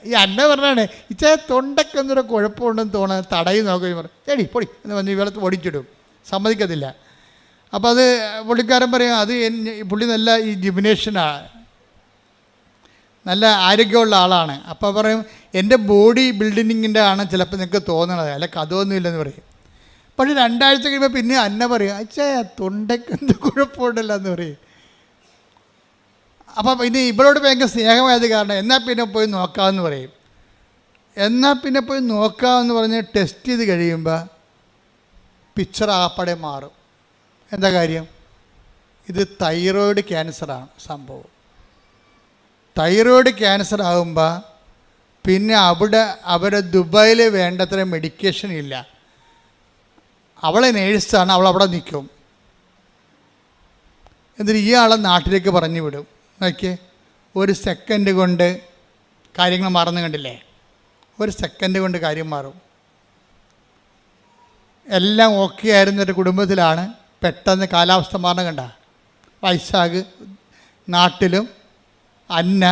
ഈ അന്ന പറഞ്ഞാണ്, ഇച്ചയ തൊണ്ടയ്ക്കെന്തോ കുഴപ്പമുണ്ടെന്ന് തോന്നുന്നത് തടയി നോക്കുകയും പറയും, ചേടി പൊടി എന്ന് പറഞ്ഞ് ഇവളെ ഓടിച്ചിടും, സമ്മതിക്കത്തില്ല. അപ്പോൾ അത് പുള്ളിക്കാരൻ പറയും, അത് പുള്ളി നല്ല ഈ ജിംനേഷ്യനാണ്, നല്ല ആരോഗ്യമുള്ള ആളാണ്. അപ്പോൾ പറയും എൻ്റെ ബോഡി ബിൽഡിങ്ങിൻ്റെ ആണ് ചിലപ്പോൾ നിങ്ങൾക്ക് തോന്നണത്, അല്ല കഥയൊന്നുമില്ലെന്ന് പറയും. പക്ഷേ 2 ആഴ്ച കഴിയുമ്പോൾ പിന്നെ അന്ന പറയും, അച്ഛാ തൊണ്ടയ്ക്ക് എന്ത് കുഴപ്പമുണ്ടല്ലോ എന്ന് പറയും. അപ്പോൾ പിന്നെ ഇവളോട് ഭയങ്കര സ്നേഹമായത് കാരണം എന്നാൽ പിന്നെ പോയി നോക്കാമെന്ന് പറയും. എന്നാൽ പിന്നെ പോയി നോക്കാമെന്ന് പറഞ്ഞ് ടെസ്റ്റ് ചെയ്ത് കഴിയുമ്പോൾ പിക്ചർ ആപ്പടെ മാറും. എന്താ കാര്യം? ഇത് തൈറോയിഡ് ക്യാൻസറാണ് സംഭവം. തൈറോയിഡ് ക്യാൻസർ ആകുമ്പോൾ പിന്നെ അവിടെ ദുബായിൽ വേണ്ടത്ര മെഡിക്കേഷൻ ഇല്ല. അവളെ നേഴ്സാണ്, അവളവിടെ നിൽക്കും. എന്നിട്ട് ഇയാളെ നാട്ടിലേക്ക് പറഞ്ഞു വിടും. നോക്കിയേ, 1 സെക്കൻഡ് കൊണ്ട് കാര്യങ്ങൾ മാറുന്നു കണ്ടില്ലേ? 1 സെക്കൻഡ് കൊണ്ട് കാര്യം മാറും. എല്ലാം ഓക്കെ ആയിരുന്നൊരു കുടുംബത്തിലാണ് പെട്ടെന്ന് കാലാവസ്ഥ മാറണം കണ്ട. വൈശാഖ് നാട്ടിലും അന്ന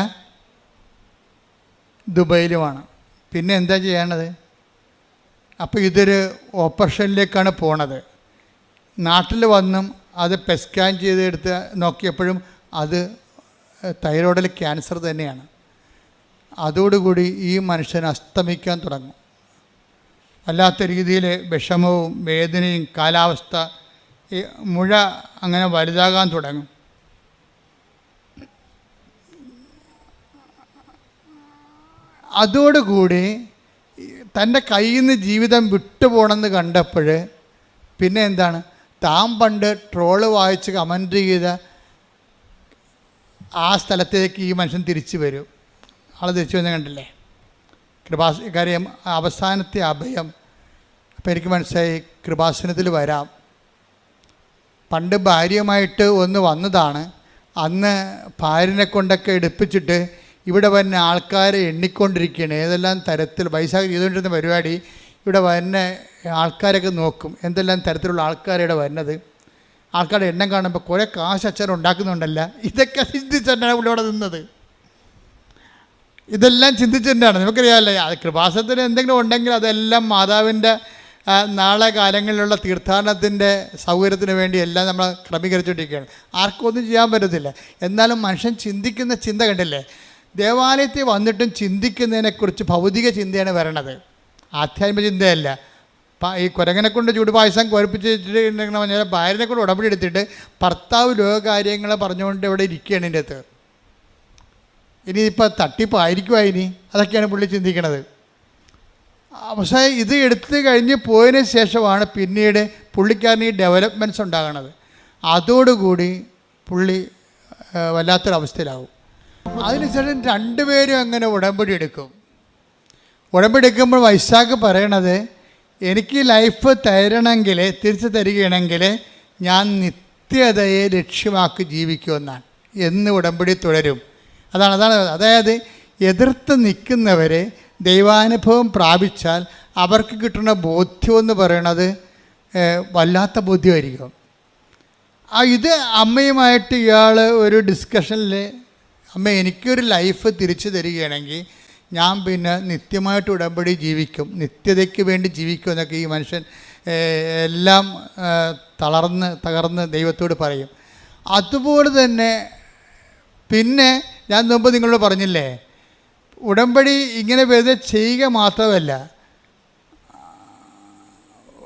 ദുബൈയിലുമാണ്. പിന്നെ എന്താ ചെയ്യണത്? അപ്പോൾ ഇതൊരു ഓപ്പറേഷനിലേക്കാണ് പോണത്. നാട്ടിൽ വന്നും അത് സ്കാൻ ചെയ്തെടുത്ത് നോക്കിയപ്പോഴും അത് തൈറോയിഡിൽ ക്യാൻസർ തന്നെയാണ്. അതോടുകൂടി ഈ മനുഷ്യൻ അസ്തമിക്കാൻ തുടങ്ങും. വല്ലാത്ത രീതിയിൽ വിഷമവും വേദനയും, കാലാവസ്ഥ മുഴ അങ്ങനെ വലുതാകാൻ തുടങ്ങും. അതോടുകൂടി തൻ്റെ കയ്യിൽ നിന്ന് ജീവിതം വിട്ടുപോകണമെന്ന് കണ്ടപ്പോൾ പിന്നെ എന്താണ്, താൻ പണ്ട് ട്രോള് വായിച്ച് കമൻറ്റ് ചെയ്ത ആ സ്ഥലത്തേക്ക് ഈ മനുഷ്യൻ തിരിച്ചു വരും. ആൾ തിരിച്ചു വന്ന് കണ്ടില്ലേ? കാര്യം അവസാനത്തെ അഭയം. അപ്പോൾ എനിക്ക് മനസ്സിലായി, കൃപാസനത്തിൽ വരാം. പണ്ട് ഭാര്യയുമായിട്ട് ഒന്ന് വന്നതാണ്. അന്ന് ഭാര്യനെ കൊണ്ടൊക്കെ എടുപ്പിച്ചിട്ട് ഇവിടെ വരുന്ന ആൾക്കാരെ എണ്ണിക്കൊണ്ടിരിക്കുകയാണ്. ഏതെല്ലാം തരത്തിൽ വൈശാഖ് ചെയ്തുകൊണ്ടിരുന്ന പരിപാടി. ഇവിടെ വരുന്ന ആൾക്കാരൊക്കെ നോക്കും, എന്തെല്ലാം തരത്തിലുള്ള ആൾക്കാരുടെ വരുന്നത്. ആൾക്കാരുടെ എണ്ണം കാണുമ്പോൾ കുറേ കാശ് അച്ഛൻ ഉണ്ടാക്കുന്നുണ്ടല്ല. ഇതൊക്കെ ചിന്തിച്ചിട്ടാണ് ഇവിടെ നിന്നത്. ഇതെല്ലാം ചിന്തിച്ചിട്ടാണ്. നമുക്കറിയാമല്ലേ, അത് കൃപാസനത്തിന് എന്തെങ്കിലും ഉണ്ടെങ്കിൽ അതെല്ലാം മാതാവിൻ്റെ നാളെ കാലങ്ങളിലുള്ള തീർത്ഥാടനത്തിൻ്റെ സൗകര്യത്തിന് വേണ്ടി എല്ലാം നമ്മൾ ക്രമീകരിച്ചുകൊണ്ടിരിക്കുകയാണ്. ആർക്കും ഒന്നും ചെയ്യാൻ പറ്റത്തില്ല. എന്നാലും മനുഷ്യൻ ചിന്തിക്കുന്ന ചിന്ത കണ്ടില്ലേ? ദേവാലയത്തിൽ വന്നിട്ടും ചിന്തിക്കുന്നതിനെക്കുറിച്ച് ഭൗതിക ചിന്തയാണ് വരണത്, ആധ്യാത്മിക ചിന്തയല്ല. ഈ കുരങ്ങനെ കൊണ്ട് ചൂടുപായസം കുഴപ്പിച്ചിട്ടുണ്ടെങ്കിൽ പറഞ്ഞാൽ ഭാര്യനെ കൊണ്ട് ഉടമ്പടി എടുത്തിട്ട് ഭർത്താവ് ലോകകാര്യങ്ങൾ പറഞ്ഞുകൊണ്ട് ഇവിടെ ഇരിക്കുകയാണ് ഇതിൻ്റെ അകത്ത്. ഇനിയിപ്പോൾ തട്ടിപ്പായിരിക്കുമോ ഇനി? അതൊക്കെയാണ് പുള്ളി ചിന്തിക്കണത്. പക്ഷേ ഇത് എടുത്ത് കഴിഞ്ഞ് പോയതിന് ശേഷമാണ് പിന്നീട് പുള്ളിക്കാരന് ഈ ഡെവലപ്മെൻറ്റ്സ് ഉണ്ടാകണത്. അതോടുകൂടി പുള്ളി വല്ലാത്തൊരവസ്ഥയിലാവും. അതിനുശേഷം രണ്ടുപേരും അങ്ങനെ ഉടമ്പടി എടുക്കും. ഉടമ്പടി എടുക്കുമ്പോൾ വൈശാഖ് പറയണത്, എനിക്ക് ലൈഫ് തരണമെങ്കിൽ, തിരിച്ചു തരികയാണെങ്കിൽ ഞാൻ നിത്യതയെ ലക്ഷ്യമാക്കി ജീവിക്കുമെന്നാണ്. എന്ന് ഉടമ്പടി തുടരും. അതാണ് അതായത് എതിർത്ത് നിൽക്കുന്നവരെ ദൈവാനുഭവം പ്രാപിച്ചാൽ അവർക്ക് കിട്ടുന്ന ബോധ്യമെന്ന് പറയണത് വല്ലാത്ത ബോധ്യമായിരിക്കും. ഇത് അമ്മയുമായിട്ട് ഇയാൾ ഒരു ഡിസ്കഷനിൽ, അമ്മ എനിക്കൊരു ലൈഫ് തിരിച്ചു തരികയാണെങ്കിൽ ഞാൻ പിന്നെ നിത്യമായിട്ട് ഉടമ്പടി ജീവിക്കും, നിത്യതയ്ക്ക് വേണ്ടി ജീവിക്കും എന്നൊക്കെ ഈ മനുഷ്യൻ എല്ലാം തകർന്ന് ദൈവത്തോട് പറയും. അതുപോലെ തന്നെ പിന്നെ ഞാൻ മുമ്പ് നിങ്ങളോട് പറഞ്ഞില്ലേ, ഉടമ്പടി ഇങ്ങനെ വെറുതെ ചെയ്യുക മാത്രമല്ല,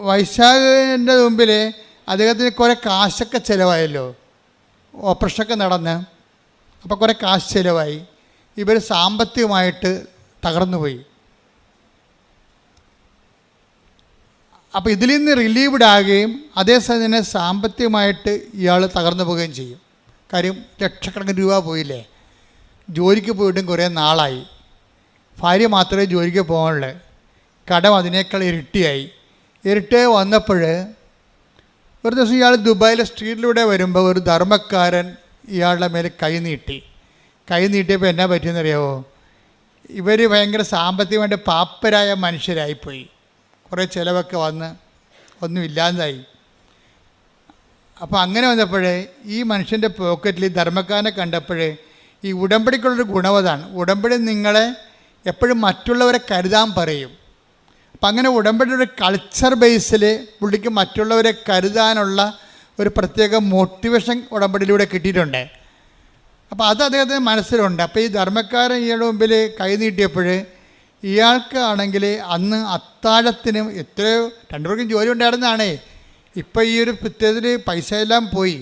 വൈശാഖിൻ്റെ മുമ്പിൽ അദ്ദേഹത്തിന് കുറേ കാശൊക്കെ ചിലവായല്ലോ, ഓപ്പറേഷനൊക്കെ നടന്ന്. അപ്പോൾ കുറേ കാശ് ചിലവായി. ഇവർ സാമ്പത്തികമായിട്ട് തകർന്നുപോയി. അപ്പോൾ ഇതിൽ നിന്ന് റിലീവ്ഡ് ആകുകയും അതേസമയം തന്നെ സാമ്പത്തികമായിട്ട് ഇയാൾ തകർന്നു പോവുകയും ചെയ്യും. കാര്യം ലക്ഷക്കണക്കിന് രൂപ പോയില്ലേ. ജോലിക്ക് പോയിട്ടും കുറേ നാളായി. ഭാര്യ മാത്രമേ ജോലിക്ക് പോകാനുള്ളൂ. കടം അതിനേക്കാൾ ഇരട്ടിയായി വന്നപ്പോൾ ഒരു ദിവസം ഇയാൾ ദുബായിലെ സ്ട്രീറ്റിലൂടെ വരുമ്പോൾ ഒരു ധർമ്മക്കാരൻ ഇയാളുടെ മേലെ കൈ നീട്ടിയപ്പോൾ എന്നാ പറ്റിയെന്നറിയാമോ? ഇവർ ഭയങ്കര സാമ്പത്തികമായിട്ട് പാപ്പരായ മനുഷ്യരായിപ്പോയി. കുറേ ചിലവൊക്കെ വന്ന് ഒന്നും ഇല്ലാതായി. അപ്പോൾ അങ്ങനെ വന്നപ്പോഴേ ഈ മനുഷ്യൻ്റെ പോക്കറ്റിൽ ഈ ധർമ്മക്കാരനെ കണ്ടപ്പോഴേ ഈ ഉടമ്പടിക്കുള്ളൊരു ഗുണവതാണ്. ഉടമ്പടി നിങ്ങളെ എപ്പോഴും മറ്റുള്ളവരെ കരുതാൻ പറയും. അപ്പം അങ്ങനെ ഉടമ്പടിയുടെ കൾച്ചർ ബേസിൽ പുള്ളിക്ക് മറ്റുള്ളവരെ കരുതാനുള്ള ഒരു പ്രത്യേക മോട്ടിവേഷൻ ഉടമ്പടിയിലൂടെ കിട്ടിയിട്ടുണ്ട്. അപ്പോൾ അത് അദ്ദേഹത്തിന് മനസ്സിലുണ്ട്. അപ്പോൾ ഈ ധർമ്മക്കാരൻ ഇയാളുടെ മുമ്പിൽ കൈ നീട്ടിയപ്പോൾ ഇയാൾക്ക് ആണെങ്കിൽ അന്ന് അത്താഴത്തിനും എത്രയോ രണ്ടുപേർക്കും ജോലി ഉണ്ടായിരുന്നതാണേ. ഇപ്പോൾ ഈ ഒരു പ്രത്യേകത്തിൽ പൈസ എല്ലാം പോയി.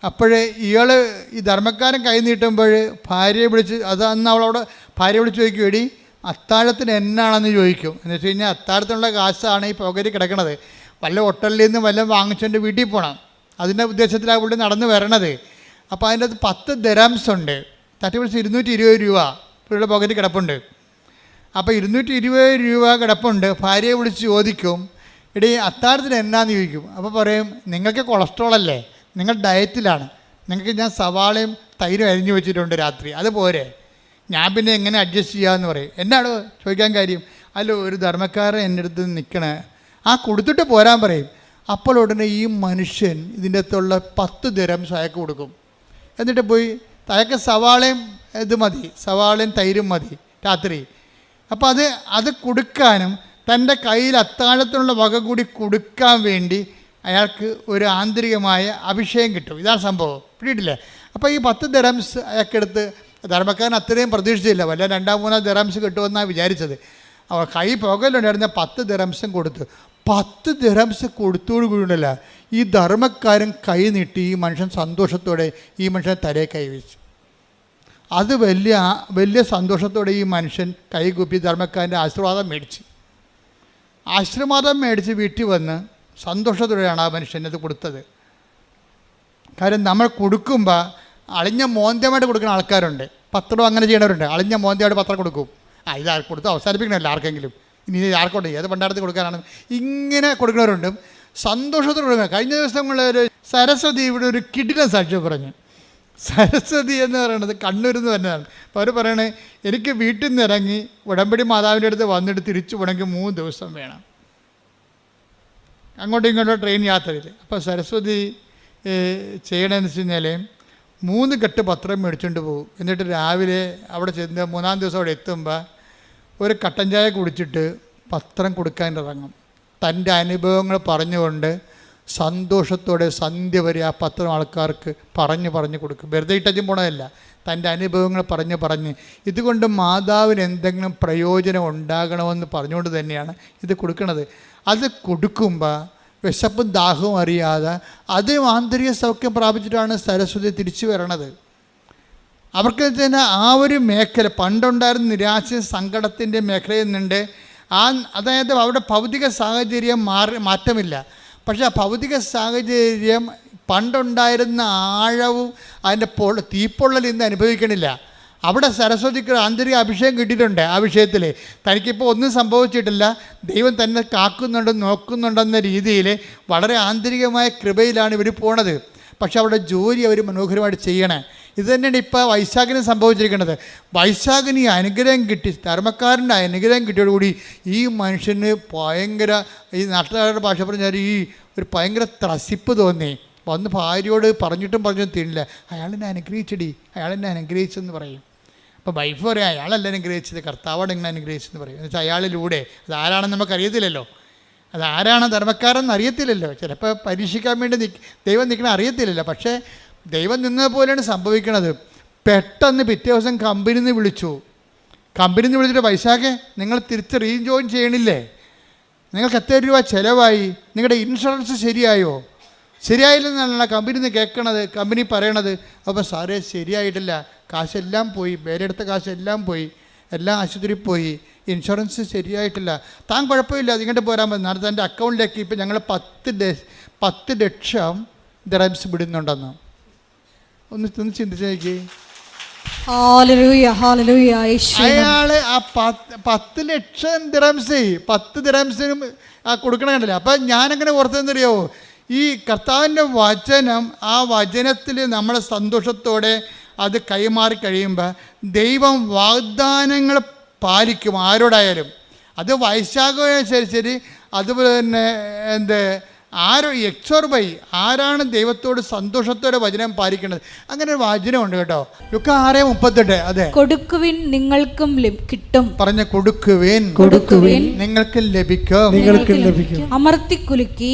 അപ്പോൾ ഇയാൾ ഈ ധർമ്മക്കാരൻ കൈ നീട്ടുമ്പോൾ ഭാര്യയെ വിളിച്ച്, അത് അന്ന് അവളോട് ഭാര്യയെ വിളിച്ച് ചോദിക്കും, എടി അത്താഴത്തിന് എന്നാണെന്ന് ചോദിക്കും. എന്ന് വെച്ച് കഴിഞ്ഞാൽ അത്താഴത്തിനുള്ള കാശാണ് ഈ പോക്കറ്റിൽ കിടക്കണത്. വല്ല ഹോട്ടലിൽ നിന്ന് വല്ലതും വാങ്ങിച്ചുകൊണ്ട് വീട്ടിൽ പോകണം. അതിൻ്റെ ഉദ്ദേശത്തിലാണ് പുള്ളി നടന്ന് വരണത്. അപ്പോൾ അതിൻ്റെ അത് 10 ദിർഹംസ് ഉണ്ട്. തട്ടിപ്പിടിച്ച് 220 രൂപ പുള്ളിയുടെ പോക്കറ്റിൽ കിടപ്പുണ്ട്. അപ്പോൾ 220 രൂപ കിടപ്പുണ്ട്. ഭാര്യയെ വിളിച്ച് ചോദിക്കും, എടീ അത്താഴത്തിന് എന്നാന്ന് ചോദിക്കും. അപ്പോൾ പറയും, നിങ്ങൾക്ക് കൊളസ്ട്രോൾ അല്ലേ, നിങ്ങൾ ഡയറ്റിലാണ്, നിങ്ങൾക്ക് ഞാൻ സവാളയും തൈരും അരിഞ്ഞു വെച്ചിട്ടുണ്ട് രാത്രി, അതുപോലെ ഞാൻ പിന്നെ എങ്ങനെ അഡ്ജസ്റ്റ് ചെയ്യാമെന്ന് പറയും. എന്നാണോ ചോദിക്കാൻ കാര്യം? അല്ലോ ഒരു ധർമ്മക്കാരൻ എൻ്റെ അടുത്ത് നിൽക്കണേ, കൊടുത്തിട്ട് പോരാൻ പറയും. അപ്പോൾ ഉടനെ ഈ മനുഷ്യൻ ഇതിൻ്റെ അകത്തുള്ള 10 ദിർഹംസ് അയാൾക്ക് കൊടുക്കും. എന്നിട്ട് പോയി അയാൾക്ക് സവാളയും ഇത് മതി, സവാളയും തൈരും മതി രാത്രി. അപ്പോൾ അത് കൊടുക്കാനും തൻ്റെ കയ്യിൽ അത്താഴത്തിനുള്ള വക കൂടി കൊടുക്കാൻ വേണ്ടി അയാൾക്ക് ഒരു ആന്തരികമായ അഭിഷേകം കിട്ടും. ഇതാണ് സംഭവം, പിടിയിട്ടില്ലേ? അപ്പോൾ ഈ 10 ദിർഹംസ് അയാൾക്കെടുത്ത്, ധർമ്മക്കാരൻ അത്രയും പ്രതീക്ഷിച്ചില്ല, വല്ല 2-3 ദിർഹംസ് കിട്ടുമെന്നാണ് വിചാരിച്ചത്. അവ കൈ പുകയിലുണ്ടായിരുന്ന 10 ദിർഹംസും കൊടുത്തു. 10 ദിർഹംസ് കൊടുത്തോടുകൂടിയല്ല ഈ ധർമ്മക്കാരൻ കൈ നീട്ടി ഈ മനുഷ്യൻ സന്തോഷത്തോടെ ഈ മനുഷ്യൻ തലയെ കൈവച്ചു. അത് വലിയ സന്തോഷത്തോടെ ഈ മനുഷ്യൻ കൈകൂപ്പി ധർമ്മക്കാരൻ്റെ ആശീർവാദം മേടിച്ച് വീട്ടിൽ വന്ന് സന്തോഷത്തോടെയാണ് ആ മനുഷ്യൻ അത് കൊടുത്തത്. കാര്യം നമ്മൾ കൊടുക്കുമ്പോൾ അളിഞ്ഞ മോന്തമായിട്ട് കൊടുക്കുന്ന ആൾക്കാരുണ്ട്, പത്രം അങ്ങനെ ചെയ്യണവരുണ്ട്. അളിഞ്ഞ മോന്തമായിട്ട് പത്രം കൊടുക്കും. ഇത് കൊടുത്ത് അവസാനിപ്പിക്കണമല്ലോ ആർക്കെങ്കിലും, ഇനി ആർക്കോട്ടെ ഏത് പണ്ടാരത്തിൽ കൊടുക്കാനാണ് ഇങ്ങനെ കൊടുക്കുന്നവരുണ്ട്. സന്തോഷത്തോടെ കൊടുക്കുക. കഴിഞ്ഞ ദിവസങ്ങളിൽ സരസ്വതി ഇവിടെ ഒരു കിടിലൻ സാക്ഷ്യം പറഞ്ഞു. സരസ്വതി എന്ന് പറയുന്നത് കണ്ണൂരിൽ നിന്ന് തന്നെയാണ്. അപ്പോൾ അവർ പറയണേ, എനിക്ക് വീട്ടിൽ നിന്ന് ഇറങ്ങി ഉടമ്പടി മാതാവിൻ്റെ അടുത്ത് വന്നിട്ട് തിരിച്ചു പോകണമെങ്കിൽ 3 ദിവസം വേണം, അങ്ങോട്ടും ഇങ്ങോട്ടും ട്രെയിൻ യാത്രയിൽ. അപ്പോൾ സരസ്വതി ചെയ്യണമെന്ന് വെച്ച് കഴിഞ്ഞാൽ 3 കെട്ട് പത്രം മേടിച്ചുകൊണ്ട് പോകും. എന്നിട്ട് രാവിലെ അവിടെ ചെന്ന് 3-ാം ദിവസം അവിടെ എത്തുമ്പോൾ ഒരു കട്ടൻ ചായ കുടിച്ചിട്ട് പത്രം കൊടുക്കാൻ ഇറങ്ങും. തൻ്റെ അനുഭവങ്ങൾ പറഞ്ഞുകൊണ്ട് സന്തോഷത്തോടെ സന്ധ്യ വരെ ആ പത്രം ആൾക്കാർക്ക് പറഞ്ഞു കൊടുക്കും. വെറുതെ ഇട്ടും പോണതല്ല, തൻ്റെ അനുഭവങ്ങൾ പറഞ്ഞ് ഇതുകൊണ്ട് മാതാവിന് എന്തെങ്കിലും പ്രയോജനം ഉണ്ടാകണമെന്ന് പറഞ്ഞുകൊണ്ട് തന്നെയാണ് ഇത് കൊടുക്കുന്നത്. അത് കൊടുക്കുമ്പോൾ വിശപ്പും ദാഹവും അറിയാതെ അത് ആന്തരിക സൗഖ്യം പ്രാപിച്ചിട്ടാണ് സരസ്വതി തിരിച്ചു വരണത്. അവർക്ക് തന്നെ ആ ഒരു മേഖല പണ്ടുണ്ടായിരുന്ന നിരാശ സങ്കടത്തിൻ്റെ മേഖലയിൽ നിന്നുണ്ട്. അതായത് അവിടെ ഭൗതിക സാഹചര്യം മാറ്റമില്ല, പക്ഷേ ആ ഭൗതിക സാഹചര്യം പണ്ടുണ്ടായിരുന്ന ആഴവും അതിൻ്റെ തീപ്പൊള്ളൽ ഇന്ന് അനുഭവിക്കണില്ല. അവിടെ സരസ്വതിക്ക് ആന്തരിക അഭിഷേകം കിട്ടിയിട്ടുണ്ട്. ആ വിഷയത്തിൽ തനിക്കിപ്പോൾ ഒന്നും സംഭവിച്ചിട്ടില്ല, ദൈവം തന്നെ നോക്കുന്നുണ്ടെന്ന രീതിയിൽ വളരെ ആന്തരികമായ കൃപയിലാണ് ഇവർ പോണത്. പക്ഷെ അവിടെ ജോലി അവർ മനോഹരമായിട്ട് ചെയ്യണേ. ഇത് തന്നെയാണ് ഇപ്പോൾ വൈശാഖിന് സംഭവിച്ചിരിക്കുന്നത്. വൈശാഖിന് ഈ അനുഗ്രഹം കിട്ടി, ധർമ്മക്കാരൻ്റെ അനുഗ്രഹം കിട്ടിയോടുകൂടി ഈ മനുഷ്യന് ഭയങ്കര, ഈ നാട്ടുകാരുടെ ഭാഷ പറഞ്ഞാൽ ഈ ഒരു ഭയങ്കര ത്രസിപ്പ് തോന്നി. വന്ന് ഭാര്യയോട് പറഞ്ഞിട്ടും തീരില്ല, അയാളെന്നെ അനുഗ്രഹിച്ചെന്ന് പറയും. അപ്പോൾ വൈഫ് പറയാം, അയാളല്ല അനുഗ്രഹിച്ചത്, കർത്താവാണ് ഇങ്ങനെ അനുഗ്രഹിച്ചെന്ന് പറയും. എന്നുവെച്ചാൽ അയാളിലൂടെ അതാരാണെന്ന് നമുക്കറിയത്തില്ലല്ലോ, അതാരാണ് ധർമ്മക്കാരെന്ന് അറിയത്തില്ലല്ലോ. ചിലപ്പോൾ പരീക്ഷിക്കാൻ വേണ്ടി ദൈവം നിൽക്കണ അറിയത്തില്ലല്ലോ. പക്ഷേ ദൈവം നിന്നതുപോലെയാണ് സംഭവിക്കണത്. പെട്ടെന്ന് പിറ്റേ ദിവസം കമ്പനിയിൽ നിന്ന് വിളിച്ചിട്ട്, വൈശാഖേ നിങ്ങൾ തിരിച്ച് റീജോയിൻ ചെയ്യണില്ലേ, നിങ്ങൾക്ക് എത്ര രൂപ ചിലവായി, നിങ്ങളുടെ ഇൻഷുറൻസ് ശരിയായില്ലെന്നാണ് കമ്പനിയിൽ നിന്ന് കേൾക്കണത്, കമ്പനി പറയണത്. അപ്പോൾ സാറേ ശരിയായിട്ടില്ല, കാശെല്ലാം പോയി, വേറെടുത്ത കാശെല്ലാം പോയി, എല്ലാം ആശുപത്രിയിൽ പോയി, ഇൻഷുറൻസ് ശരിയായിട്ടില്ല, താൻ കുഴപ്പമില്ല, അതിങ്ങോട്ട് പോരാൻ പറ്റും. തൻ്റെ അക്കൗണ്ടിലേക്ക് ഇപ്പോൾ ഞങ്ങൾ 10 ലക്ഷം ദിർഹംസ് വിടുന്നുണ്ടെന്ന്. ഒന്ന് ചിന്തിച്ച് നോക്കി. അയാള് ആ 10 ലക്ഷം ദിർഹംസ് 10 ദിർഹംസിനും കൊടുക്കണം കണ്ടില്ല. അപ്പം ഞാനങ്ങനെ ഓർത്തെന്നറിയാവോ, ഈ കർത്താവിൻ്റെ വചനം, ആ വചനത്തിൽ നമ്മൾ സന്തോഷത്തോടെ അത് കൈമാറി കഴിയുമ്പോൾ ദൈവം വാഗ്ദാനങ്ങൾ പാലിക്കും ആരോടായാലും. അത് വൈശാഖമായാലും ശരി, അതുപോലെ തന്നെ ആരാണ് ദൈവത്തോട് സന്തോഷത്തോടെ വചനം പാലിക്കേണ്ടത്. അങ്ങനെ ഒരു വചനമുണ്ട് കേട്ടോ, ലുക്കാ 6:38. അതെ, കൊടുക്കുവിൻ നിങ്ങൾക്കും കിട്ടും, പറഞ്ഞ കൊടുക്കുവിൻ നിങ്ങൾക്ക് ലഭിക്കും, അമർത്തിക്കുലുക്കി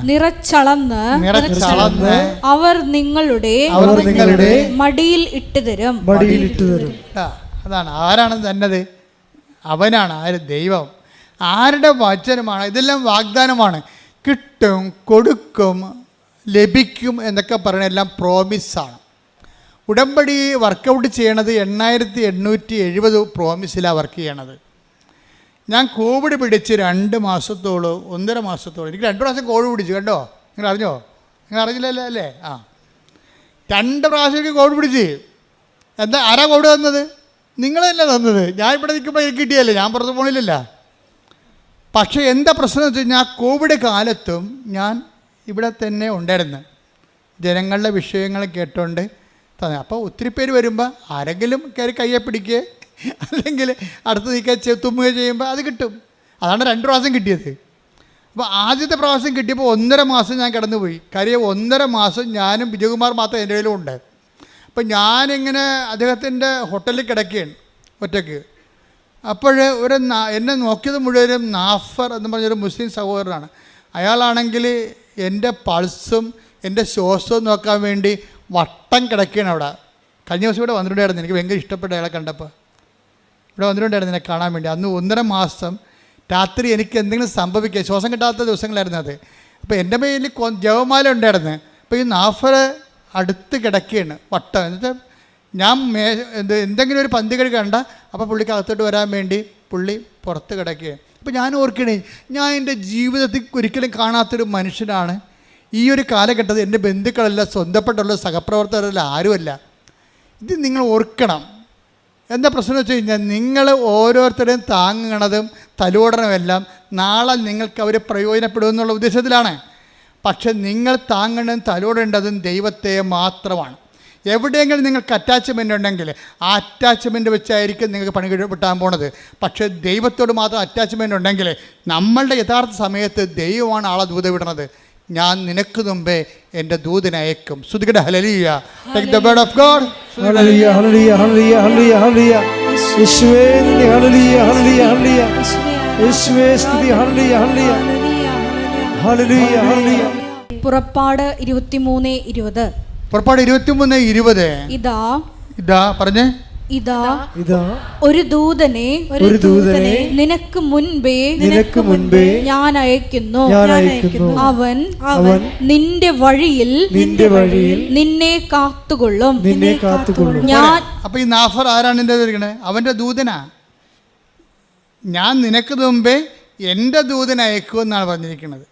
നിറച്ചളന്ന് അവർ നിങ്ങളുടെ മടിയിൽ ഇട്ടുതരും. അതാണ് ആരാണ് തന്നത്, അവനാണ്. ആര്? ദൈവം. ആരുടെ വചനമാണ്? ഇതെല്ലാം വാഗ്ദാനമാണ്. കിട്ടും, കൊടുക്കും, ലഭിക്കും എന്നൊക്കെ പറയുന്നത് എല്ലാം പ്രോമിസാണ്. ഉടമ്പടി വർക്കൗട്ട് ചെയ്യണത് 8870 പ്രോമിസിലാണ് വർക്ക് ചെയ്യണത്. ഞാൻ കോവിഡ് പിടിച്ച് 2 മാസത്തോളം 1.5 മാസത്തോളം, എനിക്ക് 2 പ്രാവശ്യം കോവിഡ് പിടിച്ചു കേട്ടോ. നിങ്ങൾ അറിഞ്ഞില്ലല്ലോ അല്ലേ? 2 പ്രാവശ്യം എനിക്ക് കോവിഡ് പിടിച്ച്. എന്താ, ആരാ കോവിഡ് തന്നത്? നിങ്ങളല്ലേ തന്നത്. ഞാൻ ഇവിടെ നിൽക്കുമ്പോൾ എനിക്ക് കിട്ടിയല്ലേ, ഞാൻ പുറത്ത് പോകണില്ലല്ലോ. പക്ഷേ എന്താ പ്രശ്നം എന്ന് വെച്ച് കഴിഞ്ഞാൽ, കോവിഡ് കാലത്തും ഞാൻ ഇവിടെ തന്നെ ഉണ്ടായിരുന്നു, ജനങ്ങളുടെ വിഷയങ്ങൾ കേട്ടോണ്ട് തന്നെ. അപ്പോൾ ഒത്തിരി പേര് വരുമ്പോൾ ആരെങ്കിലും കയറി കയ്യെ പിടിക്കുക, അല്ലെങ്കിൽ അടുത്ത് നിൽക്കുക തുമ്മുക ചെയ്യുമ്പോൾ അത് കിട്ടും. അതാണ് 2 പ്രാവശ്യം കിട്ടിയത്. അപ്പോൾ ആദ്യത്തെ പ്രാവശ്യം കിട്ടിയപ്പോൾ 1.5 മാസം ഞാൻ കിടന്നുപോയി. കാര്യം 1.5 മാസം ഞാനും വിജയകുമാർ മാത്രം എൻ്റെ കയ്യിലും ഉണ്ട്. അപ്പം ഞാനിങ്ങനെ അദ്ദേഹത്തിൻ്റെ ഹോട്ടലിൽ കിടക്കുകയാണ് ഒറ്റയ്ക്ക്. അപ്പോൾ എന്നെ നോക്കിയത് മുഴുവനും നാഫർ എന്ന് പറഞ്ഞൊരു മുസ്ലിം സഹോദരനാണ്. അയാളാണെങ്കിൽ എൻ്റെ പൾസും എൻ്റെ ശ്വാസവും നോക്കാൻ വേണ്ടി വട്ടം കിടക്കുകയാണ് അവിടെ. കഴിഞ്ഞ ദിവസം ഇവിടെ വന്നിട്ടുണ്ടായിരുന്നു. എനിക്ക് ഭയങ്കര ഇഷ്ടപ്പെട്ട അയാളെ കണ്ടപ്പോൾ ഇവിടെ വന്നിട്ടുണ്ടായിരുന്നു എന്നെ കാണാൻ വേണ്ടി. അന്ന് 1.5 മാസം രാത്രി എനിക്ക് എന്തെങ്കിലും സംഭവിക്കുക, ശ്വാസം കിട്ടാത്ത ദിവസങ്ങളായിരുന്നു അത്. അപ്പോൾ എൻ്റെ മേലിൽ ജവമാല ഉണ്ടായിരുന്നു. അപ്പോൾ ഈ നാഫർ അടുത്ത് കിടക്കുകയാണ് വട്ടം. എന്നിട്ട് ഞാൻ എന്തെങ്കിലും ഒരു പന്തികഴി കണ്ട അപ്പോൾ പുള്ളിക്ക് അകത്തോട്ട് വരാൻ വേണ്ടി പുള്ളി പുറത്ത് കിടക്കുകയാണ്. അപ്പോൾ ഞാൻ ഓർക്കണേ, ഞാൻ എൻ്റെ ജീവിതത്തിൽ ഒരിക്കലും കാണാത്തൊരു മനുഷ്യനാണ്. ഈ ഒരു കാലഘട്ടത്തിൽ എൻ്റെ ബന്ധുക്കളല്ല, സ്വന്തപ്പെട്ടുള്ള സഹപ്രവർത്തകരല്ല, ആരുമല്ല. ഇത് നിങ്ങൾ ഓർക്കണം. എന്താ പ്രശ്നം വെച്ച് കഴിഞ്ഞാൽ, നിങ്ങൾ ഓരോരുത്തരെയും താങ്ങണതും തലോടണമെല്ലാം നാളെ നിങ്ങൾക്ക് അവർ പ്രയോജനപ്പെടുമെന്നുള്ള ഉദ്ദേശത്തിലാണ്. പക്ഷെ നിങ്ങൾ താങ്ങണതും തലോടേണ്ടതും ദൈവത്തെ മാത്രമാണ്. എവിടെയെങ്കിലും നിങ്ങൾക്ക് അറ്റാച്ച്മെൻ്റ് ഉണ്ടെങ്കിൽ ആ അറ്റാച്ച്മെൻറ്റ് വെച്ചായിരിക്കും നിങ്ങൾക്ക് പണി കിട്ടാൻ പോണത്. പക്ഷേ ദൈവത്തോട് മാത്രം അറ്റാച്ച്മെൻ്റ് ഉണ്ടെങ്കിൽ നമ്മളുടെ യഥാർത്ഥ സമയത്ത് ദൈവമാണ് ആളെ ദൂത വിടുന്നത്. ഞാൻ നിനക്ക് മുമ്പേ എൻ്റെ ദൂതനെ അയക്കും. സ്തുതിക്കട്ടെ, ഹല്ലേലൂയ. Take the word of God. ഹല്ലേലൂയ, ഹല്ലേലൂയ, ഹല്ലേലൂയ, ഹല്ലേലൂയ, ഹല്ലേലൂയ. യേശുവേ നന്ദി, ഹല്ലേലൂയ, ഹല്ലേലൂയ, ഹല്ലേലൂയ. യേശുവേ സ്തുതി, ഹല്ലേലൂയ, ഹല്ലേലൂയ, ഹല്ലേലൂയ, ഹല്ലേലൂയ. പുറപ്പാട് 23:20. പുറപ്പാട് 23:20. ഇതാ പറഞ്ഞേ, ഇതാ ഇതാ ഒരു ദൂതനെ നിനക്ക് മുൻപേ ഞാൻ അയക്കുന്നു. അവൻ നിന്റെ വഴിയിൽ നിന്നെ കാത്തുകൊള്ളും. ഞാൻ. അപ്പൊ ഈ നാഫർ ആരാണ് എൻ്റെ ഇരിക്കണേ? അവൻ്റെ ദൂതനാ. ഞാൻ നിനക്ക് മുമ്പേ എൻ്റെ ദൂതനെ അയക്കും എന്നാണ് പറഞ്ഞിരിക്കുന്നത്.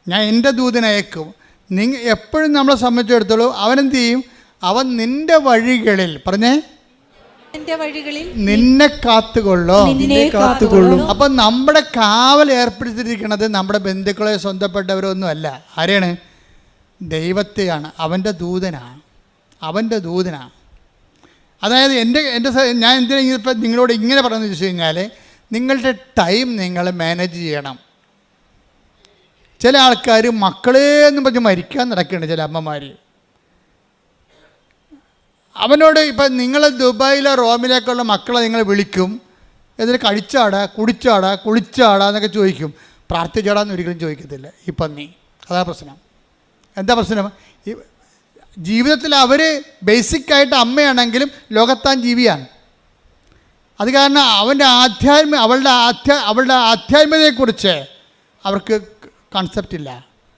ഞാൻ എൻ്റെ ദൂതനെ അയക്കും. എപ്പോഴും നമ്മളെ സംബന്ധിച്ചിടത്തോളം അവനെന്ത് ചെയ്യും? അവൻ നിന്റെ വഴികളിൽ, പറഞ്ഞേ, നിന്നെ കാത്തുകൊള്ളും. അപ്പൊ നമ്മുടെ കാവൽ ഏർപ്പെടുത്തിയിരിക്കുന്നത് നമ്മുടെ ബന്ധുക്കളെ, സ്വന്തപ്പെട്ടവരൊന്നും അല്ല. ആരെയാണ്? ദൈവത്തെയാണ്. അവൻ്റെ ദൂതനാണ്. അതായത് ഞാൻ എന്തിനാ ഇപ്പം നിങ്ങളോട് ഇങ്ങനെ പറയുന്നത് വെച്ച് കഴിഞ്ഞാൽ, നിങ്ങളുടെ ടൈം നിങ്ങൾ മാനേജ് ചെയ്യണം. ചില ആൾക്കാർ മക്കളെ എന്നും പറഞ്ഞ് മരിക്കാൻ നടക്കുന്നുണ്ട്. ചില അമ്മമാർ അവനോട് ഇപ്പം നിങ്ങൾ ദുബായിലോ റോമിലേക്കുള്ള മക്കളെ നിങ്ങൾ വിളിക്കും, എന്നിട്ട് കഴിച്ചാടാ, കുടിച്ചാടാ, കുളിച്ചാടാ എന്നൊക്കെ ചോദിക്കും. പ്രാർത്ഥിച്ചാടാന്ന് ഒരിക്കലും ചോദിക്കത്തില്ല ഈ പന്നി. അതാ പ്രശ്നം. എന്താ പ്രശ്നം? ഈ ജീവിതത്തിൽ അവർ ബേസിക്കായിട്ട് അമ്മയാണെങ്കിലും ലോകത്താൻ ജീവിയാണ്. അത് കാരണം അവളുടെ ആധ്യാത്മികതയെക്കുറിച്ച് അവർക്ക് കൺസെപ്റ്റ് ഇല്ല.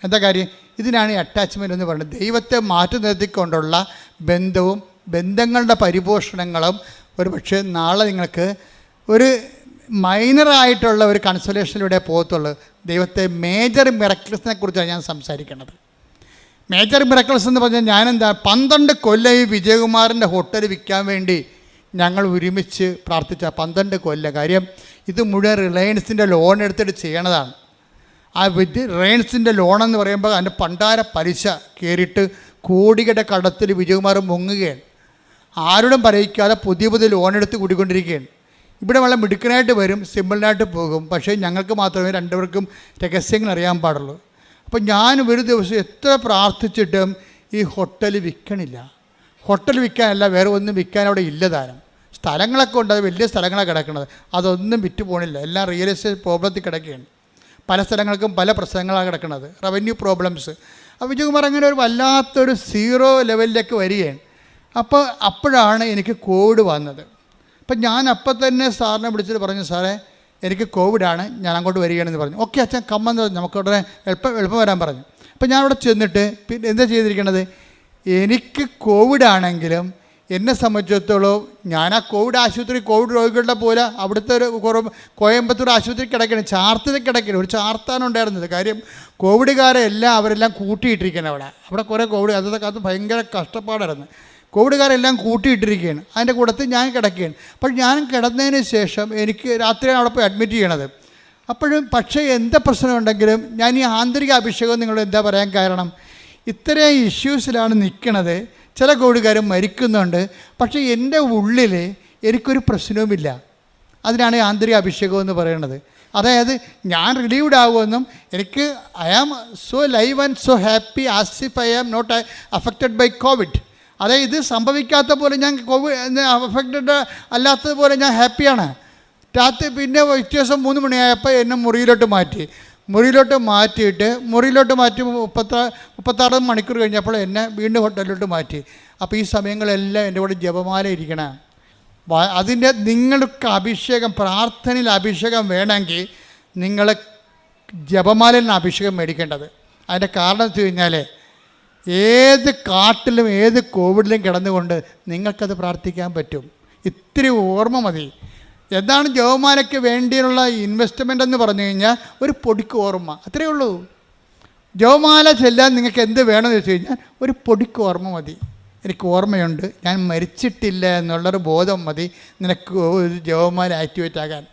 എന്താ കാര്യം? ഇതിനാണ് ഈ അറ്റാച്ച്മെൻ്റ് എന്ന് പറയുന്നത്. ദൈവത്തെ മാറ്റി നിർത്തിക്കൊണ്ടുള്ള ബന്ധങ്ങളുടെ പരിപോഷണങ്ങളും ഒരു പക്ഷേ നാളെ നിങ്ങൾക്ക് ഒരു മൈനറായിട്ടുള്ള ഒരു കൺസോലേഷനിലൂടെ പോകത്തുള്ളൂ. ദൈവത്തെ മേജർ മിറക്കിൾസിനെ കുറിച്ചാണ് ഞാൻ സംസാരിക്കുന്നത്. മേജർ മിറക്കിൾസ് എന്ന് പറഞ്ഞാൽ ഞാനെന്താ 12 കൊല്ലം ഈ വിജയകുമാറിൻ്റെ ഹോട്ടൽ വിൽക്കാൻ വേണ്ടി ഞങ്ങൾ ഒരുമിച്ച് പ്രാർത്ഥിച്ച 12 കൊല്ലം. കാര്യം ഇത് മുഴുവൻ റിലയൻസിൻ്റെ ലോൺ എടുത്തിട്ട് ചെയ്യണതാണ്. ആ റിലയൻസിൻ്റെ ലോണെന്ന് പറയുമ്പോൾ അതിൻ്റെ പണ്ടാര പലിശ കയറിയിട്ട് കോടികളുടെ കടത്തിൽ വിജയകുമാർ മുങ്ങുകയാണ്. ആരോടും പറയിക്കാതെ പുതിയ ലോൺ എടുത്ത് കൂടിക്കൊണ്ടിരിക്കുകയാണ്. ഇവിടെ വളരെ മിടുക്കനായിട്ട് വരും, സിമ്പിളിനായിട്ട് പോകും. പക്ഷേ ഞങ്ങൾക്ക് മാത്രമേ രണ്ടുപേർക്കും രഹസ്യങ്ങൾ അറിയാൻ പാടുള്ളൂ. അപ്പോൾ ഞാൻ ഒരു ദിവസം എത്ര പ്രാർത്ഥിച്ചിട്ടും ഈ ഹോട്ടൽ വിൽക്കണില്ല. ഹോട്ടൽ വിൽക്കാനല്ല, വേറെ ഒന്നും വിൽക്കാൻ അവിടെ ഇല്ല താനും. സ്ഥലങ്ങളൊക്കെ ഉണ്ട്, അത് വലിയ സ്ഥലങ്ങളാണ് കിടക്കുന്നത്, അതൊന്നും വിറ്റ് പോകണില്ല. എല്ലാം റിയൽ എസ്റ്റേറ്റ് പ്രോബ്ലത്തിൽ കിടക്കുകയാണ്. പല സ്ഥലങ്ങൾക്കും പല പ്രശ്നങ്ങളാണ് കിടക്കുന്നത്, റവന്യൂ പ്രോബ്ലംസ്. അപ്പോൾ വിജയകുമാർ അങ്ങനെ ഒരു വല്ലാത്തൊരു 0 ലെവലിലേക്ക് വരികയാണ്. അപ്പോഴാണ് എനിക്ക് കോവിഡ് വന്നത്. അപ്പം ഞാൻ അപ്പം തന്നെ സാറിനെ വിളിച്ചിട്ട് പറഞ്ഞു, സാറേ എനിക്ക് കോവിഡാണ്, ഞാൻ അങ്ങോട്ട് വരികയാണെന്ന് പറഞ്ഞു. ഓക്കെ അച്ഛൻ കമ്മെന്ന് പറഞ്ഞു, നമുക്ക് ഉടനെ എളുപ്പം വരാൻ പറഞ്ഞു. അപ്പം ഞാൻ അവിടെ ചെന്നിട്ട് പിന്നെ എന്താ ചെയ്തിരിക്കണത്? എനിക്ക് കോവിഡാണെങ്കിലും എന്നെ സംബന്ധിച്ചിടത്തോളം ഞാൻ ആ കോവിഡ് രോഗികളുടെ പോലെ അവിടുത്തെ ഒരു കോയമ്പത്തൂർ ആശുപത്രി കിടക്കണം, ചാർത്തിൽ കിടക്കണം. ഒരു ചാർത്താണ് ഉണ്ടായിരുന്നത്. കാര്യം കോവിഡുകാരെ അവരെല്ലാം കൂട്ടിയിട്ടിരിക്കുകയാണ് അവിടെ കുറേ കോവിഡ്. അത് ഭയങ്കര കഷ്ടപ്പാടായിരുന്നു. കോവിഡുകാരെല്ലാം കൂട്ടിയിട്ടിരിക്കുകയാണ്. അതിൻ്റെ കൂട്ടത്തിൽ ഞാൻ കിടക്കുകയാണ്. അപ്പോൾ ഞാൻ കിടന്നതിന് ശേഷം എനിക്ക് രാത്രിയാണ് അവിടെ പോയി അഡ്മിറ്റ് ചെയ്യണത്. പക്ഷേ എന്താ പ്രശ്നമുണ്ടെങ്കിലും ഞാൻ ഈ ആന്തരിക അഭിഷേകം നിങ്ങളോട് എന്താ പറയാൻ കാരണം, ഇത്രയും ഇഷ്യൂസിലാണ് നിൽക്കണത്. ചില കോവിഡുകാരും മരിക്കുന്നുണ്ട്, പക്ഷേ എൻ്റെ ഉള്ളിൽ എനിക്കൊരു പ്രശ്നവുമില്ല. അതിനാണ് ആന്തരിക അഭിഷേകം എന്ന് പറയുന്നത്. അതായത് ഞാൻ റിലീവ്ഡ് ആകുമെന്നും എനിക്ക് I am so live and so happy as if I am not affected by Covid. അതായത് ഇത് സംഭവിക്കാത്ത പോലെ ഞാൻ കോവിഡ് അഫക്റ്റഡ് അല്ലാത്തതുപോലെ ഞാൻ ഹാപ്പിയാണ്. രാത്രി പിന്നെ വ്യത്യാസം 3 മണിയായപ്പോൾ എന്നെ മുറിയിലോട്ട് മാറ്റിയിട്ട് 36 മണിക്കൂർ കഴിഞ്ഞപ്പോൾ എന്നെ വീണ്ടും ഹോട്ടലിലോട്ട് മാറ്റി. അപ്പോൾ ഈ സമയങ്ങളെല്ലാം എൻ്റെ കൂടെ ജപമാല ഇരിക്കണം. അതിൻ്റെ നിങ്ങൾക്ക് അഭിഷേകം, പ്രാർത്ഥനയിൽ അഭിഷേകം വേണമെങ്കിൽ നിങ്ങൾ ജപമാലയിൽ നിന്ന് അഭിഷേകം മേടിക്കേണ്ടത്. അതിൻ്റെ കാരണം വെച്ച് കഴിഞ്ഞാൽ ഏത് കാട്ടിലും ഏത് കോവിഡിലും കിടന്നുകൊണ്ട് നിങ്ങൾക്കത് പ്രാർത്ഥിക്കാൻ പറ്റും. ഇത്തിരി ഓർമ്മ മതി. എന്താണ് ജപമാലയ്ക്ക് വേണ്ടിയുള്ള ഇൻവെസ്റ്റ്മെൻ്റ് എന്ന് പറഞ്ഞു കഴിഞ്ഞാൽ ഒരു പൊടിക്ക് ഓർമ്മ, അത്രയേ ഉള്ളൂ. ജപമാല ചെല്ലാൻ നിങ്ങൾക്ക് എന്ത് വേണമെന്ന് വെച്ച് കഴിഞ്ഞാൽ ഒരു പൊടിക്ക് ഓർമ്മ മതി. എനിക്ക് ഓർമ്മയുണ്ട്, ഞാൻ മരിച്ചിട്ടില്ല എന്നുള്ളൊരു ബോധം മതി നിനക്ക് ഒരു ജപമാല ആക്ടിവേറ്റ് ആകാൻ.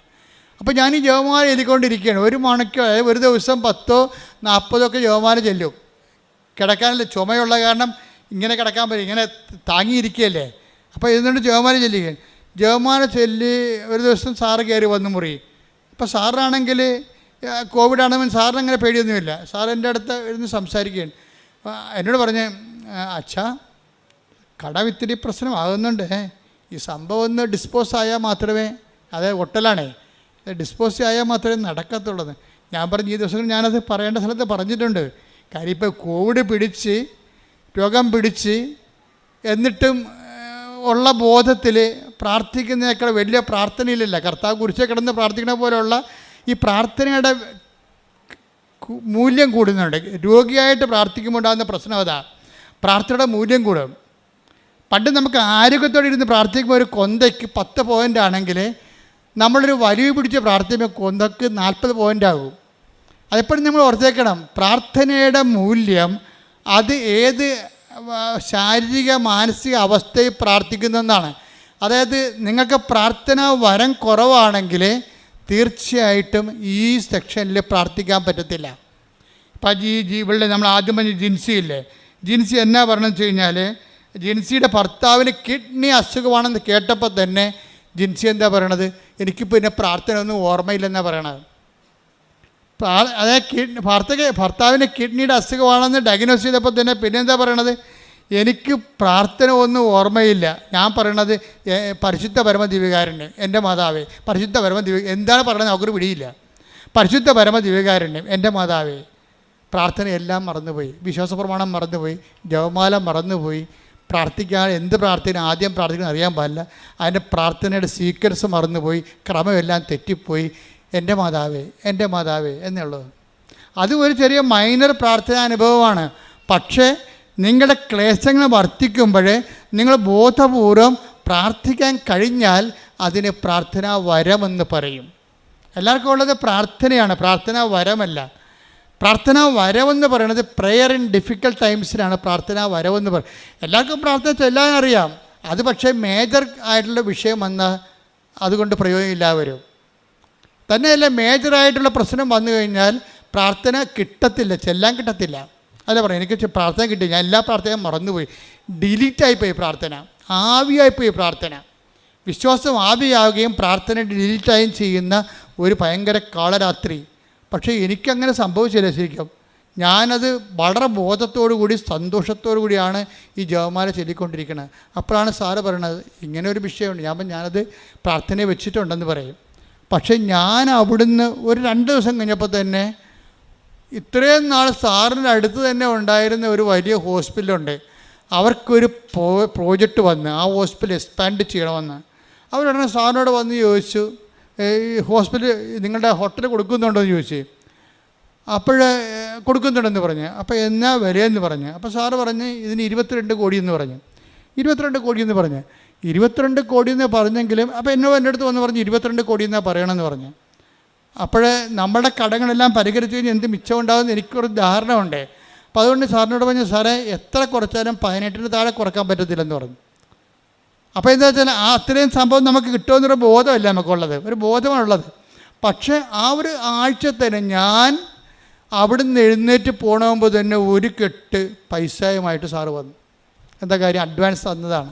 അപ്പോൾ ഞാൻ ഈ ജപമാല എഴുതിക്കൊണ്ടിരിക്കുകയാണ്. 1 മണിക്കൂർ, ഒരു ദിവസം 10-40 ജപമാല ചെല്ലും. കിടക്കാനല്ല, ചുമയുള്ള കാരണം ഇങ്ങനെ കിടക്കാൻ പറ്റും, ഇങ്ങനെ താങ്ങിയിരിക്കുകയല്ലേ. അപ്പോൾ ഇരുന്നുകൊണ്ട് ജപമാല ചെല്ലുകയാണ്. ജപമാല ചൊല്ലി ഒരു ദിവസം സാറ് കയറി വന്ന് മുറി. ഇപ്പോൾ സാറിനാണെങ്കിൽ കോവിഡാണെങ്കിൽ സാറിന് അങ്ങനെ പേടിയൊന്നുമില്ല. സാർ എൻ്റെ അടുത്ത് ഇരുന്ന് സംസാരിക്കുകയാണ്. എന്നോട് പറഞ്ഞ്, അച്ഛാ കടം ഇത്തിരി പ്രശ്നമാകുന്നുണ്ട്, ഈ സംഭവം ഒന്ന് ഡിസ്പോസ് ആയാൽ മാത്രമേ, അതായത് ഒട്ടലാണേ, ഡിസ്പോസ് ആയാൽ മാത്രമേ നടക്കത്തുള്ളൂ. ഞാൻ പറഞ്ഞു, ഈ ദിവസങ്ങൾ ഞാനത് പറയേണ്ട സ്ഥലത്ത് പറഞ്ഞിട്ടുണ്ട്. കാര്യം ഇപ്പോൾ കോവിഡ് പിടിച്ച്, രോഗം പിടിച്ച്, എന്നിട്ടും ഉള്ള ബോധത്തിൽ പ്രാർത്ഥിക്കുന്നതിനേക്കാൾ വലിയ പ്രാർത്ഥനയിലില്ല. കർത്താവ് കുരിശിൽ കിടന്ന് പ്രാർത്ഥിക്കുന്ന പോലെയുള്ള ഈ പ്രാർത്ഥനയുടെ മൂല്യം കൂടുന്നുണ്ട്. രോഗിയായിട്ട് പ്രാർത്ഥിക്കുമ്പോൾ ഉണ്ടാകുന്ന പ്രശ്നം അതാ, പ്രാർത്ഥനയുടെ മൂല്യം കൂടും. പണ്ട് നമുക്ക് ആരോഗ്യത്തോടെ ഇരുന്ന് പ്രാർത്ഥിക്കുമ്പോൾ ഒരു കൊന്തയ്ക്ക് 10 പോയിൻ്റ് ആണെങ്കിൽ നമ്മളൊരു വലിവ് പിടിച്ച് പ്രാർത്ഥിക്കുമ്പോൾ കൊന്തയ്ക്ക് 40 പോയിൻ്റ് ആകും. അതെപ്പോഴും നമ്മൾ ഓർത്തേക്കണം. പ്രാർത്ഥനയുടെ മൂല്യം അത് ഏത് ശാരീരിക മാനസിക അവസ്ഥയിൽ പ്രാർത്ഥിക്കുന്നതെന്നാണ്. അതായത് നിങ്ങൾക്ക് പ്രാർത്ഥന വരം കുറവാണെങ്കിൽ തീർച്ചയായിട്ടും ഈ സെക്ഷനിൽ പ്രാർത്ഥിക്കാൻ പറ്റത്തില്ല. ഇപ്പം ഇവിടെ നമ്മൾ ആദ്യം പറഞ്ഞ ജിൻസിയില്ലേ, ജിൻസി എന്നാ പറയണമെന്ന് വെച്ച് കഴിഞ്ഞാൽ, ജിൻസിയുടെ ഭർത്താവിന് കിഡ്നി അസുഖമാണെന്ന് കേട്ടപ്പോൾ തന്നെ ജിൻസി എന്താ പറയണത്, എനിക്കിപ്പോൾ പിന്നെ പ്രാർത്ഥന ഒന്നും ഓർമ്മയില്ലെന്നാണ് പറയണത്. അതായത് ഭർത്താവിന് കിഡ്നിയുടെ അസുഖമാണെന്ന് ഡയഗ്നോസ് ചെയ്തപ്പോൾ തന്നെ പിന്നെ എന്താ പറയണത്, എനിക്ക് പ്രാർത്ഥന ഒന്നും ഓർമ്മയില്ല. ഞാൻ പറയണത് പരിശുദ്ധ പരമദിവ്യകാരുണ്യം എൻ്റെ മാതാവേ, പരിശുദ്ധ എന്താണ് പറയണത് നമുക്കൊരു പിടിയില്ല. പരിശുദ്ധ പരമദിവ്യകാരുണ്യം എൻ്റെ മാതാവേ. പ്രാർത്ഥനയെല്ലാം മറന്നുപോയി, വിശ്വാസപ്രമാണം മറന്നുപോയി, ജപമാല മറന്നുപോയി, പ്രാർത്ഥിക്കാൻ എന്ത് പ്രാർത്ഥന ആദ്യം പ്രാർത്ഥിക്കണം അറിയാൻ പാടില്ല, അതിൻ്റെ പ്രാർത്ഥനയുടെ സീക്വൻസ് മറന്നുപോയി, ക്രമമെല്ലാം തെറ്റിപ്പോയി. എൻ്റെ മാതാവേ എന്നുള്ളത് അത് ഒരു ചെറിയ മൈനർ പ്രാർത്ഥനാ അനുഭവമാണ്. പക്ഷേ നിങ്ങളുടെ ക്ലേശങ്ങൾ വർദ്ധിക്കുമ്പോൾ നിങ്ങൾ ബോധപൂർവം പ്രാർത്ഥിക്കാൻ കഴിഞ്ഞാൽ അതിന് പ്രാർത്ഥനാ വരമെന്ന് പറയും. എല്ലാവർക്കും ഉള്ളത് പ്രാർത്ഥനയാണ്, പ്രാർത്ഥനാ വരമല്ല. പ്രാർത്ഥനാ വരവെന്ന് പറയുന്നത് പ്രെയർ ഇൻ ഡിഫിക്കൽട്ട് ടൈംസിനാണ് പ്രാർത്ഥനാ വരവെന്ന് പറയും. എല്ലാവർക്കും പ്രാർത്ഥന ചൊല്ലാൻ അറിയാം, അത് പക്ഷേ മേജർ ആയിട്ടുള്ള വിഷയം വന്നാൽ അതുകൊണ്ട് പ്രയോജനമില്ലാതെ വരും. തന്നെയല്ല, മേജറായിട്ടുള്ള പ്രശ്നം വന്നു കഴിഞ്ഞാൽ പ്രാർത്ഥന കിട്ടത്തില്ല, ചെല്ലാൻ കിട്ടത്തില്ല. അല്ല പറയാം, എനിക്ക് പ്രാർത്ഥന കിട്ടി, ഞാൻ എല്ലാ പ്രാർത്ഥനയും മറന്നുപോയി, ഡിലീറ്റായിപ്പോയി പ്രാർത്ഥന, ആവിയായിപ്പോയി പ്രാർത്ഥന. വിശ്വാസം ആവിയാവുകയും പ്രാർത്ഥന ഡിലീറ്റായും ചെയ്യുന്ന ഒരു ഭയങ്കര കാളരാത്രി. പക്ഷേ എനിക്കങ്ങനെ സംഭവിച്ചില്ല. ശരിക്കും ഞാനത് വളരെ ബോധത്തോടു കൂടി സന്തോഷത്തോടു കൂടിയാണ് ഈ ജപമാല ചൊല്ലിക്കൊണ്ടിരിക്കുന്നത്. അപ്പോഴാണ് സാറ് പറയണത് ഇങ്ങനെ ഒരു വിഷയമുണ്ട്. ഞാനത് പ്രാർത്ഥനയെ വെച്ചിട്ടുണ്ടെന്ന് പറയും. പക്ഷേ ഞാൻ അവിടുന്ന് ഒരു 2 ദിവസം കഴിഞ്ഞപ്പോൾ തന്നെ ഇത്രയും നാൾ സാറിൻ്റെ അടുത്ത് തന്നെ ഉണ്ടായിരുന്ന ഒരു വലിയ ഹോസ്പിറ്റലുണ്ട്, അവർക്കൊരു പ്രോജക്റ്റ് വന്ന് ആ ഹോസ്പിറ്റൽ എക്സ്പാൻഡ് ചെയ്യണമെന്ന്. അവരുടനെ സാറിനോട് വന്ന് ചോദിച്ചു, ഈ ഹോസ്പിറ്റൽ നിങ്ങളുടെ ഹോട്ടൽ കൊടുക്കുന്നുണ്ടോ എന്ന് ചോദിച്ചു. കൊടുക്കുന്നുണ്ടെന്ന് പറഞ്ഞു. അപ്പോൾ എന്നാ വിലയെന്ന് പറഞ്ഞു. അപ്പോൾ സാറ് പറഞ്ഞ് ഇതിന് 22 കോടി എന്ന് പറഞ്ഞു. 22 കോടി എന്ന് പറഞ്ഞു. 22 കോടി എന്ന് പറഞ്ഞെങ്കിലും അപ്പോൾ എൻ്റെ അടുത്ത് വന്ന് പറഞ്ഞു 22 കോടി എന്നാണ് പറയണമെന്ന് പറഞ്ഞു. അപ്പോൾ നമ്മുടെ കടങ്ങളെല്ലാം പരിഹരിച്ച് കഴിഞ്ഞാൽ എന്ത് മിച്ചമുണ്ടാകുമെന്ന് എനിക്കൊരു ധാരണ ഉണ്ട്. അപ്പോൾ അതുകൊണ്ട് സാറിനോട് പറഞ്ഞു, സാറേ എത്ര കുറച്ചാലും 18 താഴെ കുറക്കാൻ പറ്റത്തില്ലെന്ന് പറഞ്ഞു. അപ്പോൾ എന്താ വെച്ചാൽ അത്രയും സംഭവം നമുക്ക് കിട്ടുമെന്നൊരു ബോധമല്ല നമുക്കുള്ളത്, ഒരു ബോധമാണുള്ളത്. പക്ഷേ ആ ഒരു ആഴ്ച തന്നെ ഞാൻ അവിടുന്ന് എഴുന്നേറ്റ് പോകണമെമ്പോൾ തന്നെ ഒരു കെട്ട് പൈസയുമായിട്ട് സാറ് വന്നു. എന്താ കാര്യം, അഡ്വാൻസ് തന്നതാണ്,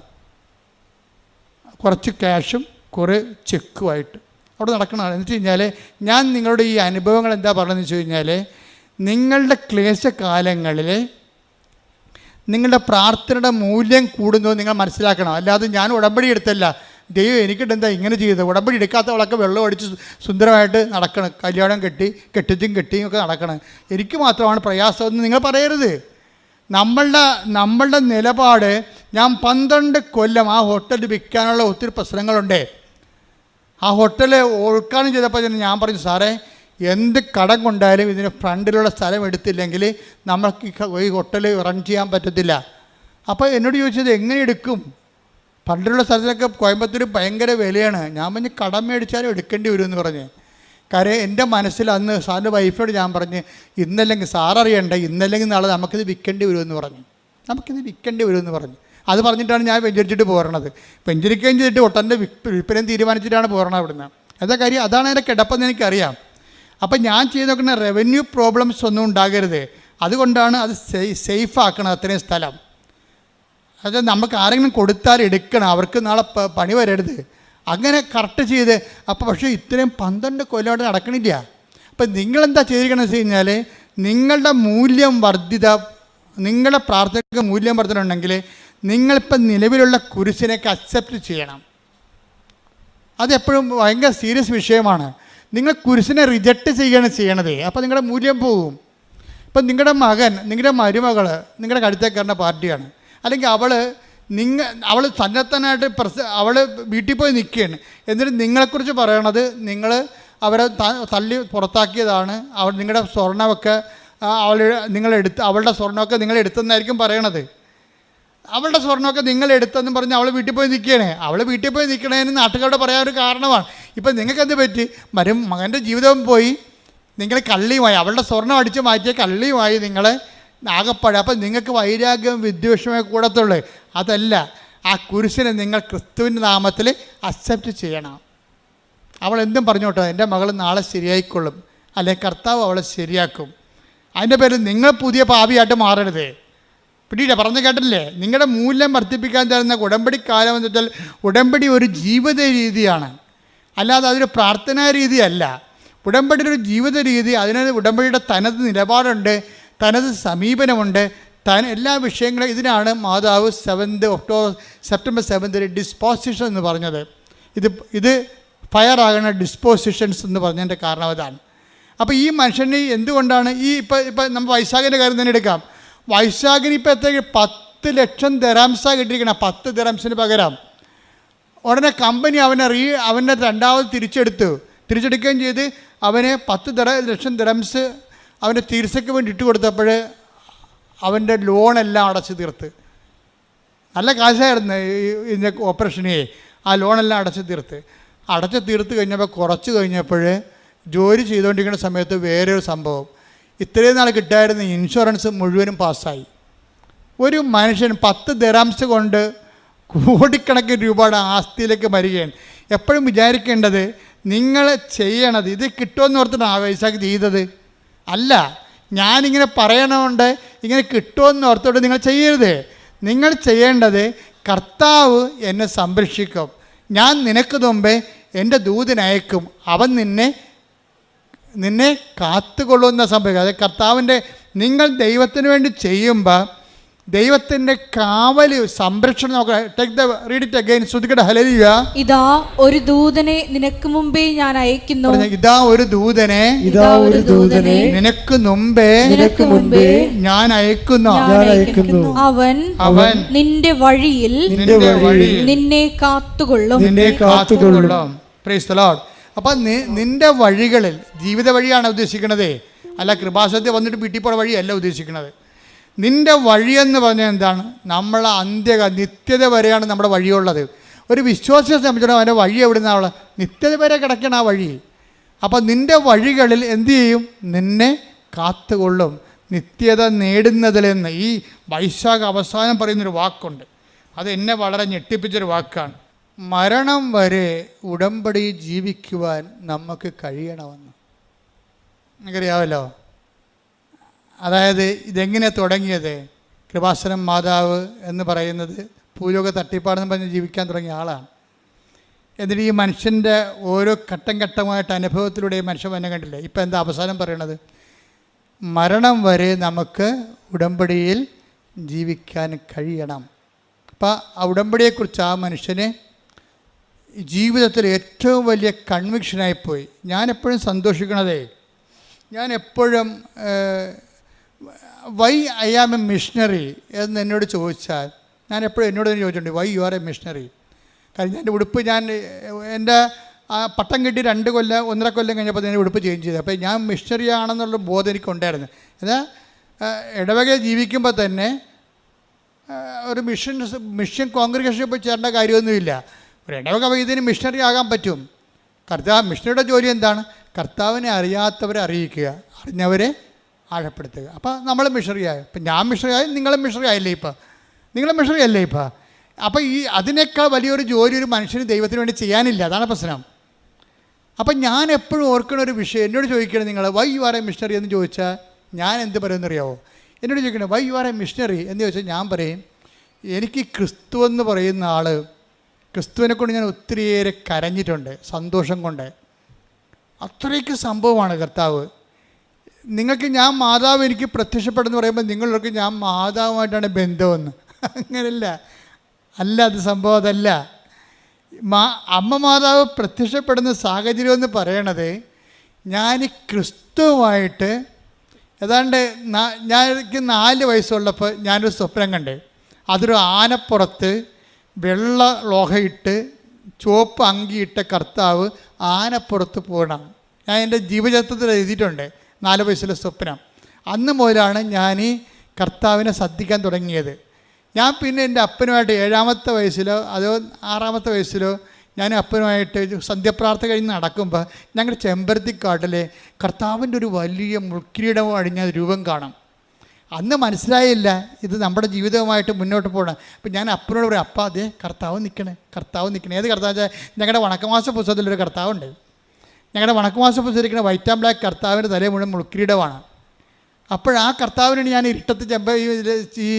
കുറച്ച് ക്യാഷും കുറേ ചെക്കുമായിട്ട്. അവിടെ നടക്കണതാണ്. എന്ന് വെച്ച് കഴിഞ്ഞാൽ ഞാൻ നിങ്ങളുടെ ഈ അനുഭവങ്ങൾ എന്താ പറയുന്നത് വെച്ച് കഴിഞ്ഞാൽ, നിങ്ങളുടെ ക്ലേശകാലങ്ങളിൽ നിങ്ങളുടെ പ്രാർത്ഥനയുടെ മൂല്യം കൂടുന്നത് നിങ്ങൾ മനസ്സിലാക്കണം. അല്ലാതെ ഞാൻ ഉടമ്പടി എടുത്തല്ല, ദൈവം എനിക്കിട്ടെന്താ ഇങ്ങനെ ചെയ്തത്, ഉടമ്പടി എടുക്കാത്തവളൊക്കെ വെള്ളം അടിച്ച് സുന്ദരമായിട്ട് നടക്കണം, കല്യാണം കെട്ടിയും ഒക്കെ നടക്കണം, എനിക്ക് മാത്രമാണ് പ്രയാസമെന്ന് നിങ്ങൾ പറയരുത്. നമ്മളുടെ നിലപാട്, ഞാൻ 12 കൊല്ലം ആ ഹോട്ടൽ വിൽക്കാനുള്ള ഒത്തിരി പ്രശ്നങ്ങളുണ്ട്. ആ ഹോട്ടൽ ഉദ്ഘാടനം ചെയ്തപ്പോൾ ഞാൻ പറഞ്ഞു, സാറേ എന്ത് കടം കൊണ്ടായാലും ഇതിന് ഫ്രണ്ടിലുള്ള സ്ഥലം എടുത്തില്ലെങ്കിൽ നമുക്ക് ഈ ഹോട്ടൽ റൺ ചെയ്യാൻ പറ്റത്തില്ല. അപ്പോൾ എന്നോട് ചോദിച്ചത് എങ്ങനെ എടുക്കും, ഫ്രണ്ടിലുള്ള സ്ഥലത്തൊക്കെ കോയമ്പത്തൂർ ഭയങ്കര വിലയാണ്. ഞാൻ പറഞ്ഞ് കടം മേടിച്ചാലും എടുക്കേണ്ടി വരുമെന്ന് പറഞ്ഞ്. കാര്യം എൻ്റെ മനസ്സിൽ അന്ന് സാറിൻ്റെ വൈഫിനോട് ഞാൻ പറഞ്ഞ്, ഇന്നല്ലെങ്കിൽ സാററിയണ്ട, ഇന്നല്ലെങ്കിൽ നാളെ നമുക്കിത് വിൽക്കേണ്ടി വരുമെന്ന് പറഞ്ഞു. അത് പറഞ്ഞിട്ടാണ് ഞാൻ വെഞ്ചരിച്ചിട്ട് പോരണത്. വെഞ്ചരിക്കുകയും ചെയ്തിട്ട് ഒട്ടൻ്റെ വിൽപ്പനയും തീരുമാനിച്ചിട്ടാണ് പോരണത് അവിടുന്ന്. അതാ കാര്യം, അതാണ് എൻ്റെ കിടപ്പെന്ന് എനിക്കറിയാം. അപ്പം ഞാൻ ചെയ്ത് നോക്കുന്ന റവന്യൂ പ്രോബ്ലംസ് ഒന്നും ഉണ്ടാകരുത്, അതുകൊണ്ടാണ് അത് സേഫ് ആക്കണം അത്രയും സ്ഥലം. അത് നമുക്ക് ആരെങ്കിലും കൊടുത്താൽ എടുക്കണം, അവർക്ക് നാളെ പണി വരരുത്, അങ്ങനെ കറക്റ്റ് ചെയ്ത്. അപ്പോൾ പക്ഷേ ഇത്രയും 12 കൊല്ലമായിട്ട് നടക്കണില്ല. അപ്പം നിങ്ങളെന്താ ചെയ്തിരിക്കണമെന്ന് വെച്ച് കഴിഞ്ഞാൽ, നിങ്ങളുടെ മൂല്യം നിങ്ങളുടെ പ്രാർത്ഥനയ്ക്ക് മൂല്യം വർദ്ധനയുണ്ടെങ്കിൽ നിങ്ങളിപ്പം നിലവിലുള്ള കുരിശിനെയൊക്കെ അക്സെപ്റ്റ് ചെയ്യണം. അതെപ്പോഴും ഭയങ്കര സീരിയസ് വിഷയമാണ്. നിങ്ങൾ കുരിശിനെ റിജക്റ്റ് ചെയ്യണത്, അപ്പോൾ നിങ്ങളുടെ മൂല്യം പോകും. ഇപ്പം നിങ്ങളുടെ മകൻ, നിങ്ങളുടെ മരുമകൾ നിങ്ങളുടെ കഴുത്തേ കയറുന്ന പാർട്ടിയാണ്, അല്ലെങ്കിൽ അവൾ തന്നെത്താനായിട്ട് അവൾ വീട്ടിൽ പോയി നിൽക്കുകയാണ്, എന്നിട്ട് നിങ്ങളെക്കുറിച്ച് പറയണത് നിങ്ങൾ അവരെ തള്ളി പുറത്താക്കിയതാണ്, നിങ്ങളുടെ സ്വർണ്ണമൊക്കെ അവളുടെ സ്വർണ്ണമൊക്കെ നിങ്ങളെടുത്തെന്നായിരിക്കും പറയണത്. അവളുടെ സ്വർണ്ണമൊക്കെ നിങ്ങളെടുത്തെന്നും പറഞ്ഞ് അവൾ വീട്ടിൽ പോയി നിൽക്കുകയാണ്. അവൾ വീട്ടിൽ പോയി നിൽക്കണതിന് നാട്ടുകാരോട് പറയാൻ ഒരു കാരണമാണ്. ഇപ്പം നിങ്ങൾക്കെന്ത് പറ്റി, മകൻ്റെ ജീവിതം പോയി, നിങ്ങൾ കള്ളിയുമായി, അവളുടെ സ്വർണ്ണം അടിച്ച് മാറ്റിയ കള്ളിയുമായി നിങ്ങൾ ആകപ്പാട്. അപ്പം നിങ്ങൾക്ക് വൈരാഗ്യവും വിദ്വേഷമേ കൂടത്തുള്ളൂ. അതല്ല, ആ കുരിശിനെ നിങ്ങൾ ക്രിസ്തുവിൻ്റെ നാമത്തിൽ അക്സെപ്റ്റ് ചെയ്യണം. അവൾ എന്തും പറഞ്ഞോട്ടെ, എൻ്റെ മകൾ നാളെ ശരിയായിക്കൊള്ളും, അല്ലെങ്കിൽ കർത്താവ് അവളെ ശരിയാക്കും. അതിൻ്റെ പേരിൽ നിങ്ങൾ പുതിയ പാപിയായിട്ട് മാറരുത്. പിന്നീട് പറഞ്ഞു കേട്ടില്ലേ, നിങ്ങളുടെ മൂല്യം വർദ്ധിപ്പിക്കാൻ തരുന്ന ഉടമ്പടി കാലം എന്ന് വെച്ചാൽ, ഉടമ്പടി ഒരു ജീവിത രീതിയാണ്, അല്ലാതെ അതൊരു പ്രാർത്ഥനാ രീതിയല്ല. ഉടമ്പടിയുടെ ഒരു ജീവിത രീതി, അതിന് ഉടമ്പടിയുടെ തനത് നിലപാടുണ്ട്, തനത് സമീപനമുണ്ട്, എല്ലാ വിഷയങ്ങളും. ഇതിനാണ് മാതാവ് സെപ്റ്റംബർ 7 ഡിസ്പോസിഷൻ എന്ന് പറഞ്ഞത്. ഇത് ഫയറാകുന്ന ഡിസ്പോസിഷൻസ് എന്ന് പറഞ്ഞതിൻ്റെ കാരണം അതാണ്. അപ്പോൾ ഈ മനുഷ്യന് എന്തുകൊണ്ടാണ് ഇപ്പം നമ്മൾ വൈശാഖിൻ്റെ കാര്യം തന്നെ എടുക്കാം. വൈശാഖിന് ഇപ്പോൾ എത്രയ്ക്ക് 10 ലക്ഷം ദിർഹംസാ കിട്ടിയിരിക്കണം, 10 ദിർഹംസിന് പകരം. ഉടനെ കമ്പനി അവനെ രണ്ടാമത് തിരിച്ചെടുക്കുകയും ചെയ്ത് അവന് 10 ലക്ഷം ദിർഹംസ് അവൻ്റെ ചികിത്സയ്ക്ക് വേണ്ടി ഇട്ട് കൊടുത്തപ്പോൾ അവൻ്റെ ലോണെല്ലാം അടച്ചു തീർത്ത്. നല്ല കാശായിരുന്നു ഇതിൻ്റെ ഓപ്പറേഷനെ. ആ ലോണെല്ലാം അടച്ചു തീർത്ത് കഴിഞ്ഞപ്പോൾ കുറച്ച് കഴിഞ്ഞപ്പോൾ ജോലി ചെയ്തുകൊണ്ടിരിക്കുന്ന സമയത്ത് വേറൊരു സംഭവം, ഇത്രയും നാൾ കിട്ടായിരുന്ന ഇൻഷുറൻസ് മുഴുവനും പാസ്സായി. ഒരു മനുഷ്യൻ 10 ദിർഹംസ് കൊണ്ട് കോടിക്കണക്കിന് രൂപയുടെ ആസ്തിയിലേക്ക് വരികയാണ്. എപ്പോഴും വിചാരിക്കേണ്ടത്, നിങ്ങൾ ചെയ്യണത് ഇത് കിട്ടുമെന്ന് ഓർത്തിട്ടാണ് വൈശാഖ് ചെയ്തത് അല്ല. ഞാനിങ്ങനെ പറയണമുണ്ട്, ഇങ്ങനെ കിട്ടുമെന്ന് ഓർത്തോട്ട് നിങ്ങൾ ചെയ്യരുത്. നിങ്ങൾ ചെയ്യേണ്ടത്, കർത്താവ് എന്നെ സംരക്ഷിക്കും, ഞാൻ നിനക്ക് മുമ്പേ എൻ്റെ ദൂതനയക്കും, അവൻ നിന്നെ കാത്തുകൊള്ളുന്ന സംഭവിക്കുക. അത് കർത്താവിൻ്റെ, നിങ്ങൾ ദൈവത്തിന് വേണ്ടി ചെയ്യുമ്പോൾ ദൈവത്തിൻ്റെ കാവല് സംരക്ഷണം നോക്കുക. Take the read it again. ശ്രുതിക്കട്ടെ ഹല്ലേലൂയ. ഇതാ ഒരു ദൂതനെ നിനക്ക് മുമ്പേ ഞാൻ അയക്കുന്നു. ഇതാ ഒരു ദൂതനെ നിനക്ക് മുമ്പേ ഞാൻ അയക്കുന്നു. അവൻ നിന്റെ വഴിയിൽ നിന്നെ കാത്തുകൊള്ളും. Praise the Lord. അപ്പം നിന്റെ വഴികളിൽ, ജീവിത വഴിയാണ് ഉദ്ദേശിക്കുന്നത്, അല്ല കൃപാസനത്തിൽ വന്നിട്ട് വീട്ടിൽ പോയ വഴിയല്ല ഉദ്ദേശിക്കുന്നത്. നിന്റെ വഴിയെന്ന് പറഞ്ഞാൽ എന്താണ്? നമ്മളെ നിത്യത വരെയാണ് നമ്മുടെ വഴിയുള്ളത്. ഒരു വിശ്വാസിയെ സംബന്ധിച്ചിടത്തോളം അവൻ്റെ വഴി എവിടെ നിന്നാണ്? നിത്യത വരെ കിടക്കണം ആ വഴി. അപ്പം നിന്റെ വഴികളിൽ എന്തു ചെയ്യും? നിന്നെ കാത്തുകൊള്ളും, നിത്യത നേടുന്നതിലെന്ന്. ഈ വൈശാഖ അവസാനം പറയുന്നൊരു വാക്കുണ്ട്, അത് എന്നെ വളരെ ഞെട്ടിപ്പിച്ചൊരു വാക്കാണ്. മരണം വരെ ഉടമ്പടി ജീവിക്കുവാൻ നമുക്ക് കഴിയണമെന്ന്. നിങ്ങൾക്കറിയാമല്ലോ. അതായത് ഇതെങ്ങനെ തുടങ്ങിയത്? കൃപാസനം മാതാവ് എന്ന് പറയുന്നത് ഭൂലോക തട്ടിപ്പാടെന്ന് പറഞ്ഞ് ജീവിക്കാൻ തുടങ്ങിയ ആളാണ്. എന്നിട്ട് ഈ മനുഷ്യൻ്റെ ഓരോ ഘട്ടം ഘട്ടമായിട്ട് അനുഭവത്തിലൂടെ മനുഷ്യൻ വന്നെ കണ്ടില്ലേ. ഇപ്പം എന്താ അവസാനം പറയണത്? മരണം വരെ നമുക്ക് ഉടമ്പടിയിൽ ജീവിക്കാൻ കഴിയണം. അപ്പം ആ ഉടമ്പടിയെക്കുറിച്ച് ആ മനുഷ്യന് ജീവിതത്തിൽ ഏറ്റവും വലിയ കൺവിക്ഷനായിപ്പോയി. ഞാനെപ്പോഴും സന്തോഷിക്കണതേ, ഞാനെപ്പോഴും why I am a missionary എന്ന് എന്നോട് ചോദിച്ചാൽ, ഞാൻ എപ്പോഴും എന്നോട് തന്നെ ചോദിച്ചിട്ടുണ്ട്, why you are a missionary. കാരണം എൻ്റെ ഉടുപ്പ് എൻ്റെ പട്ടം കിട്ടി 2 കൊല്ലം 1.5 കൊല്ലം കഴിഞ്ഞപ്പോൾ ഞാൻ ഉടുപ്പ് ചേഞ്ച് ചെയ്തു. അപ്പോൾ ഞാൻ മിഷണറി ആണെന്നുള്ള ബോധം എനിക്കുണ്ടായിരുന്നു. എന്നാൽ ഇടവക ജീവിക്കുമ്പോൾ തന്നെ ഒരു മിഷൻ കോൺഗ്രിഗേഷനിൽ പോയി ചേരേണ്ട കാര്യമൊന്നുമില്ല. ഒരു ഇടവക വൈദ്യന് മിഷണറി ആകാൻ പറ്റും. മിഷണറിയുടെ ജോലി എന്താണ്? കർത്താവിനെ അറിയാത്തവരെ അറിയിക്കുക, അറിഞ്ഞവരെ ആഴപ്പെടുത്തുക. അപ്പോൾ നമ്മൾ മിഷണറിയായി. ഇപ്പം ഞാൻ മിഷണറിയായി, നിങ്ങളും മിഷണറി ആയില്ലേ? നിങ്ങളും മിഷണറി അല്ലേ ഇപ്പം? അപ്പോൾ അതിനേക്കാൾ വലിയൊരു ജോലി ഒരു മനുഷ്യന് ദൈവത്തിന് വേണ്ടി ചെയ്യാനില്ല. അതാണ് പ്രശ്നം. അപ്പം ഞാൻ എപ്പോഴും ഓർക്കുന്ന ഒരു വിഷയം, എന്നോട് ചോദിക്കണം നിങ്ങൾ why you are a missionary എന്ന് ചോദിച്ചാൽ ഞാൻ എന്ത് പറയുമെന്നറിയാവോ? എന്നോട് ചോദിക്കണം why you are a missionary എന്ന് ചോദിച്ചാൽ ഞാൻ പറയും, എനിക്ക് ക്രിസ്തു എന്ന് പറയുന്ന ആൾ, ക്രിസ്തുവിനെ കൊണ്ട് ഞാൻ ഒത്തിരിയേറെ കരഞ്ഞിട്ടുണ്ട് സന്തോഷം കൊണ്ട്. അത്രയ്ക്ക് സംഭവമാണ് കർത്താവ്. നിങ്ങൾക്ക് ഞാൻ മാതാവ് എനിക്ക് പ്രത്യക്ഷപ്പെടുന്നു പറയുമ്പോൾ നിങ്ങളൊക്കെ ഞാൻ മാതാവുമായിട്ടാണ് ബന്ധമെന്ന്. അങ്ങനെയല്ല, അത് സംഭവം അതല്ല. അമ്മ മാതാവ് പ്രത്യക്ഷപ്പെടുന്ന സാഹചര്യം എന്ന് പറയണത്, ഞാൻ ക്രിസ്തുവുമായിട്ട് ഏതാണ്ട് എനിക്ക് 4 വയസ്സുള്ളപ്പോൾ ഞാനൊരു സ്വപ്നം കണ്ട്. അതൊരു ആനപ്പുറത്ത് വെള്ള ലോഹയിട്ട് ചുവപ്പ് അങ്കിയിട്ട കർത്താവ് ആനപ്പുറത്ത് പോകണം. ഞാൻ എൻ്റെ ജീവചരിത്രത്തിൽ എഴുതിയിട്ടുണ്ട് 4 വയസ്സിലെ സ്വപ്നം. അന്ന് മുതലാണ് ഞാൻ ഈ കർത്താവിനെ ശ്രദ്ധിക്കാൻ തുടങ്ങിയത്. ഞാൻ പിന്നെ എൻ്റെ അപ്പനുമായിട്ട് 7ാമത്തെ വയസ്സിലോ അതോ 6ാമത്തെ വയസ്സിലോ ഞാൻ അപ്പനുമായിട്ട് സന്ധ്യപ്രാർത്ഥന കഴിഞ്ഞ് നടക്കുമ്പോൾ ഞങ്ങളുടെ ചെമ്പരത്തിക്കാട്ടിലെ കർത്താവിൻ്റെ ഒരു വലിയ മുൾക്കിരീടം അണിഞ്ഞ രൂപം കാണും. അന്ന് മനസ്സിലായില്ല ഇത് നമ്മുടെ ജീവിതവുമായിട്ട് മുന്നോട്ട് പോകണം. അപ്പം ഞാൻ അപ്പനോട് പറയും, അപ്പ അതേ കർത്താവ് നിൽക്കണേ. ഏത് കർത്താവ് വെച്ചാൽ ഞങ്ങളുടെ വണക്കമാസ പുസ്തകത്തിലൊരു കർത്താവുണ്ട്. ഞങ്ങളുടെ വണക്കമാസ പുസ്തകത്തിരിക്കുന്ന വൈറ്റ് ആൻഡ് ബ്ലാക്ക് കർത്താവിൻ്റെ തലയിൽ മുഴുവൻ മുൾക്കിരീടമാണ്. അപ്പോഴാ കർത്താവിനാണ് ഞാൻ ഇരുട്ടത്ത് ഈ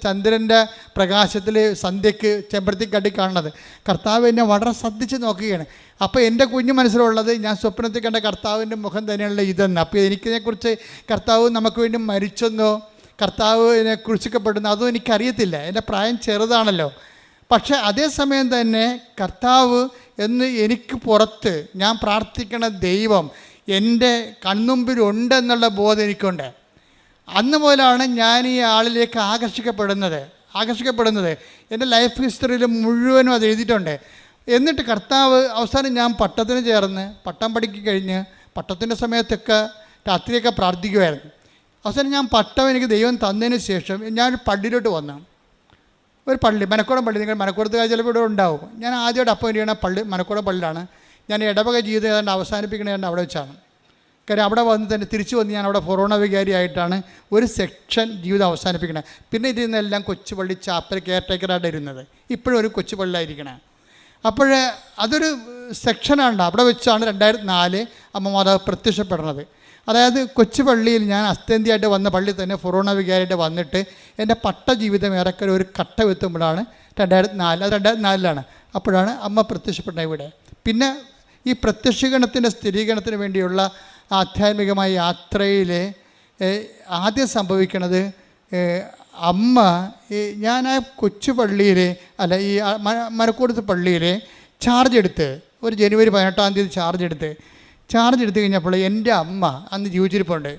ചന്ദ്രൻ്റെ പ്രകാശത്തിൽ സന്ധ്യയ്ക്ക് ചെമ്പരത്തിക്കാട്ടി കാണുന്നത്. കർത്താവ് എന്നെ വളരെ ശ്രദ്ധിച്ച് നോക്കുകയാണ്. അപ്പോൾ എൻ്റെ കുഞ്ഞു മനസ്സിലുള്ളത് ഞാൻ സ്വപ്നത്തിൽ കണ്ട കർത്താവിൻ്റെ മുഖം തന്നെയുള്ള ഇതെന്ന്. അപ്പോൾ എനിക്കിതിനെക്കുറിച്ച് കർത്താവ് നമുക്ക് വേണ്ടി മരിച്ചെന്നോ കർത്താവിനെ കുറിച്ചിക്കപ്പെടുന്നോ അതും എനിക്കറിയത്തില്ല. എൻ്റെ പ്രായം ചെറുതാണല്ലോ. പക്ഷേ അതേസമയം തന്നെ കർത്താവ് എന്ന് എനിക്ക് പുറത്ത് ഞാൻ പ്രാർത്ഥിക്കണ ദൈവം എൻ്റെ കൺമുമ്പിലുണ്ടെന്നുള്ള ബോധം എനിക്കുണ്ട്. അന്ന് മുതലാണ് ഞാൻ ഈ ആളിലേക്ക് ആകർഷിക്കപ്പെടുന്നത്. എൻ്റെ ലൈഫ് ഹിസ്റ്ററിയിൽ മുഴുവനും അത് എഴുതിയിട്ടുണ്ട്. എന്നിട്ട് കർത്താവ് അവസാനം ഞാൻ പട്ടത്തിന് ചേർന്ന് പട്ടം പഠിക്കി കഴിഞ്ഞ് പട്ടത്തിൻ്റെ സമയത്തൊക്കെ രാത്രിയൊക്കെ പ്രാർത്ഥിക്കുമായിരുന്നു. അവസാനം ഞാൻ പട്ടം എനിക്ക് ദൈവം തന്നതിന് ശേഷം ഞാനൊരു പള്ളിയിലോട്ട് വന്നു. ഒരു പള്ളി, മനക്കോടം പള്ളി. നിങ്ങൾ മനക്കോടത്ത് ചിലപ്പോൾ ഇവിടെ ഉണ്ടാവും. ഞാൻ ആദ്യമായിട്ട് അപ്പം ചെയ്യണ പള്ളി മനക്കോടം പള്ളിയിലാണ്. ഞാൻ ഇടവക ജീവിതം ഏതാണ്ട് അവസാനിപ്പിക്കണേണ്ട അവിടെ വെച്ചാണ്. കാര്യം അവിടെ വന്ന് തന്നെ തിരിച്ചു വന്ന് ഞാൻ അവിടെ ഫൊറോണ വികാരിയായിട്ടാണ് ഒരു സെക്ഷൻ ജീവിതം അവസാനിപ്പിക്കണേ. പിന്നെ ഇതിൽ കൊച്ചുപള്ളി ചാപ്പൽ കെയർടേക്കറായിട്ട് ഇരുന്നത്. ഇപ്പോഴും ഒരു കൊച്ചുപള്ളിയായിരിക്കണേ. അപ്പോൾ അതൊരു സെക്ഷനാണ്. അവിടെ വെച്ചാണ് 2004 അമ്മ മാതാവ് പ്രത്യക്ഷപ്പെടുന്നത്. അതായത് കൊച്ചുപള്ളിയിൽ ഞാൻ അസ്തന്തിയായിട്ട് വന്ന പള്ളി തന്നെ ഫൊറോണ വികാരിയായിട്ട് വന്നിട്ട് എൻ്റെ പട്ട ജീവിതം ഏറെക്കുറെ ഒരു ഘട്ടം എത്തുമ്പോഴാണ് 2004. അത് 2004 അപ്പോഴാണ് അമ്മ പ്രത്യക്ഷപ്പെടുന്നത് ഇവിടെ. പിന്നെ ഈ പ്രത്യക്ഷീകരണത്തിൻ്റെ സ്ഥിരീകരണത്തിന് വേണ്ടിയുള്ള ആധ്യാത്മികമായ യാത്രയിൽ ആദ്യം സംഭവിക്കുന്നത്, അമ്മ ഞാൻ ആ കൊച്ചു പള്ളിയിൽ ഈ മരക്കൂടത്ത് പള്ളിയിൽ ചാർജ് എടുത്ത് ഒരു ജനുവരി 18-ാം തീയതി ചാർജ് എടുത്ത് കഴിഞ്ഞപ്പോൾ എൻ്റെ അമ്മ അന്ന് ജീവിച്ചിരിപ്പുണ്ട്.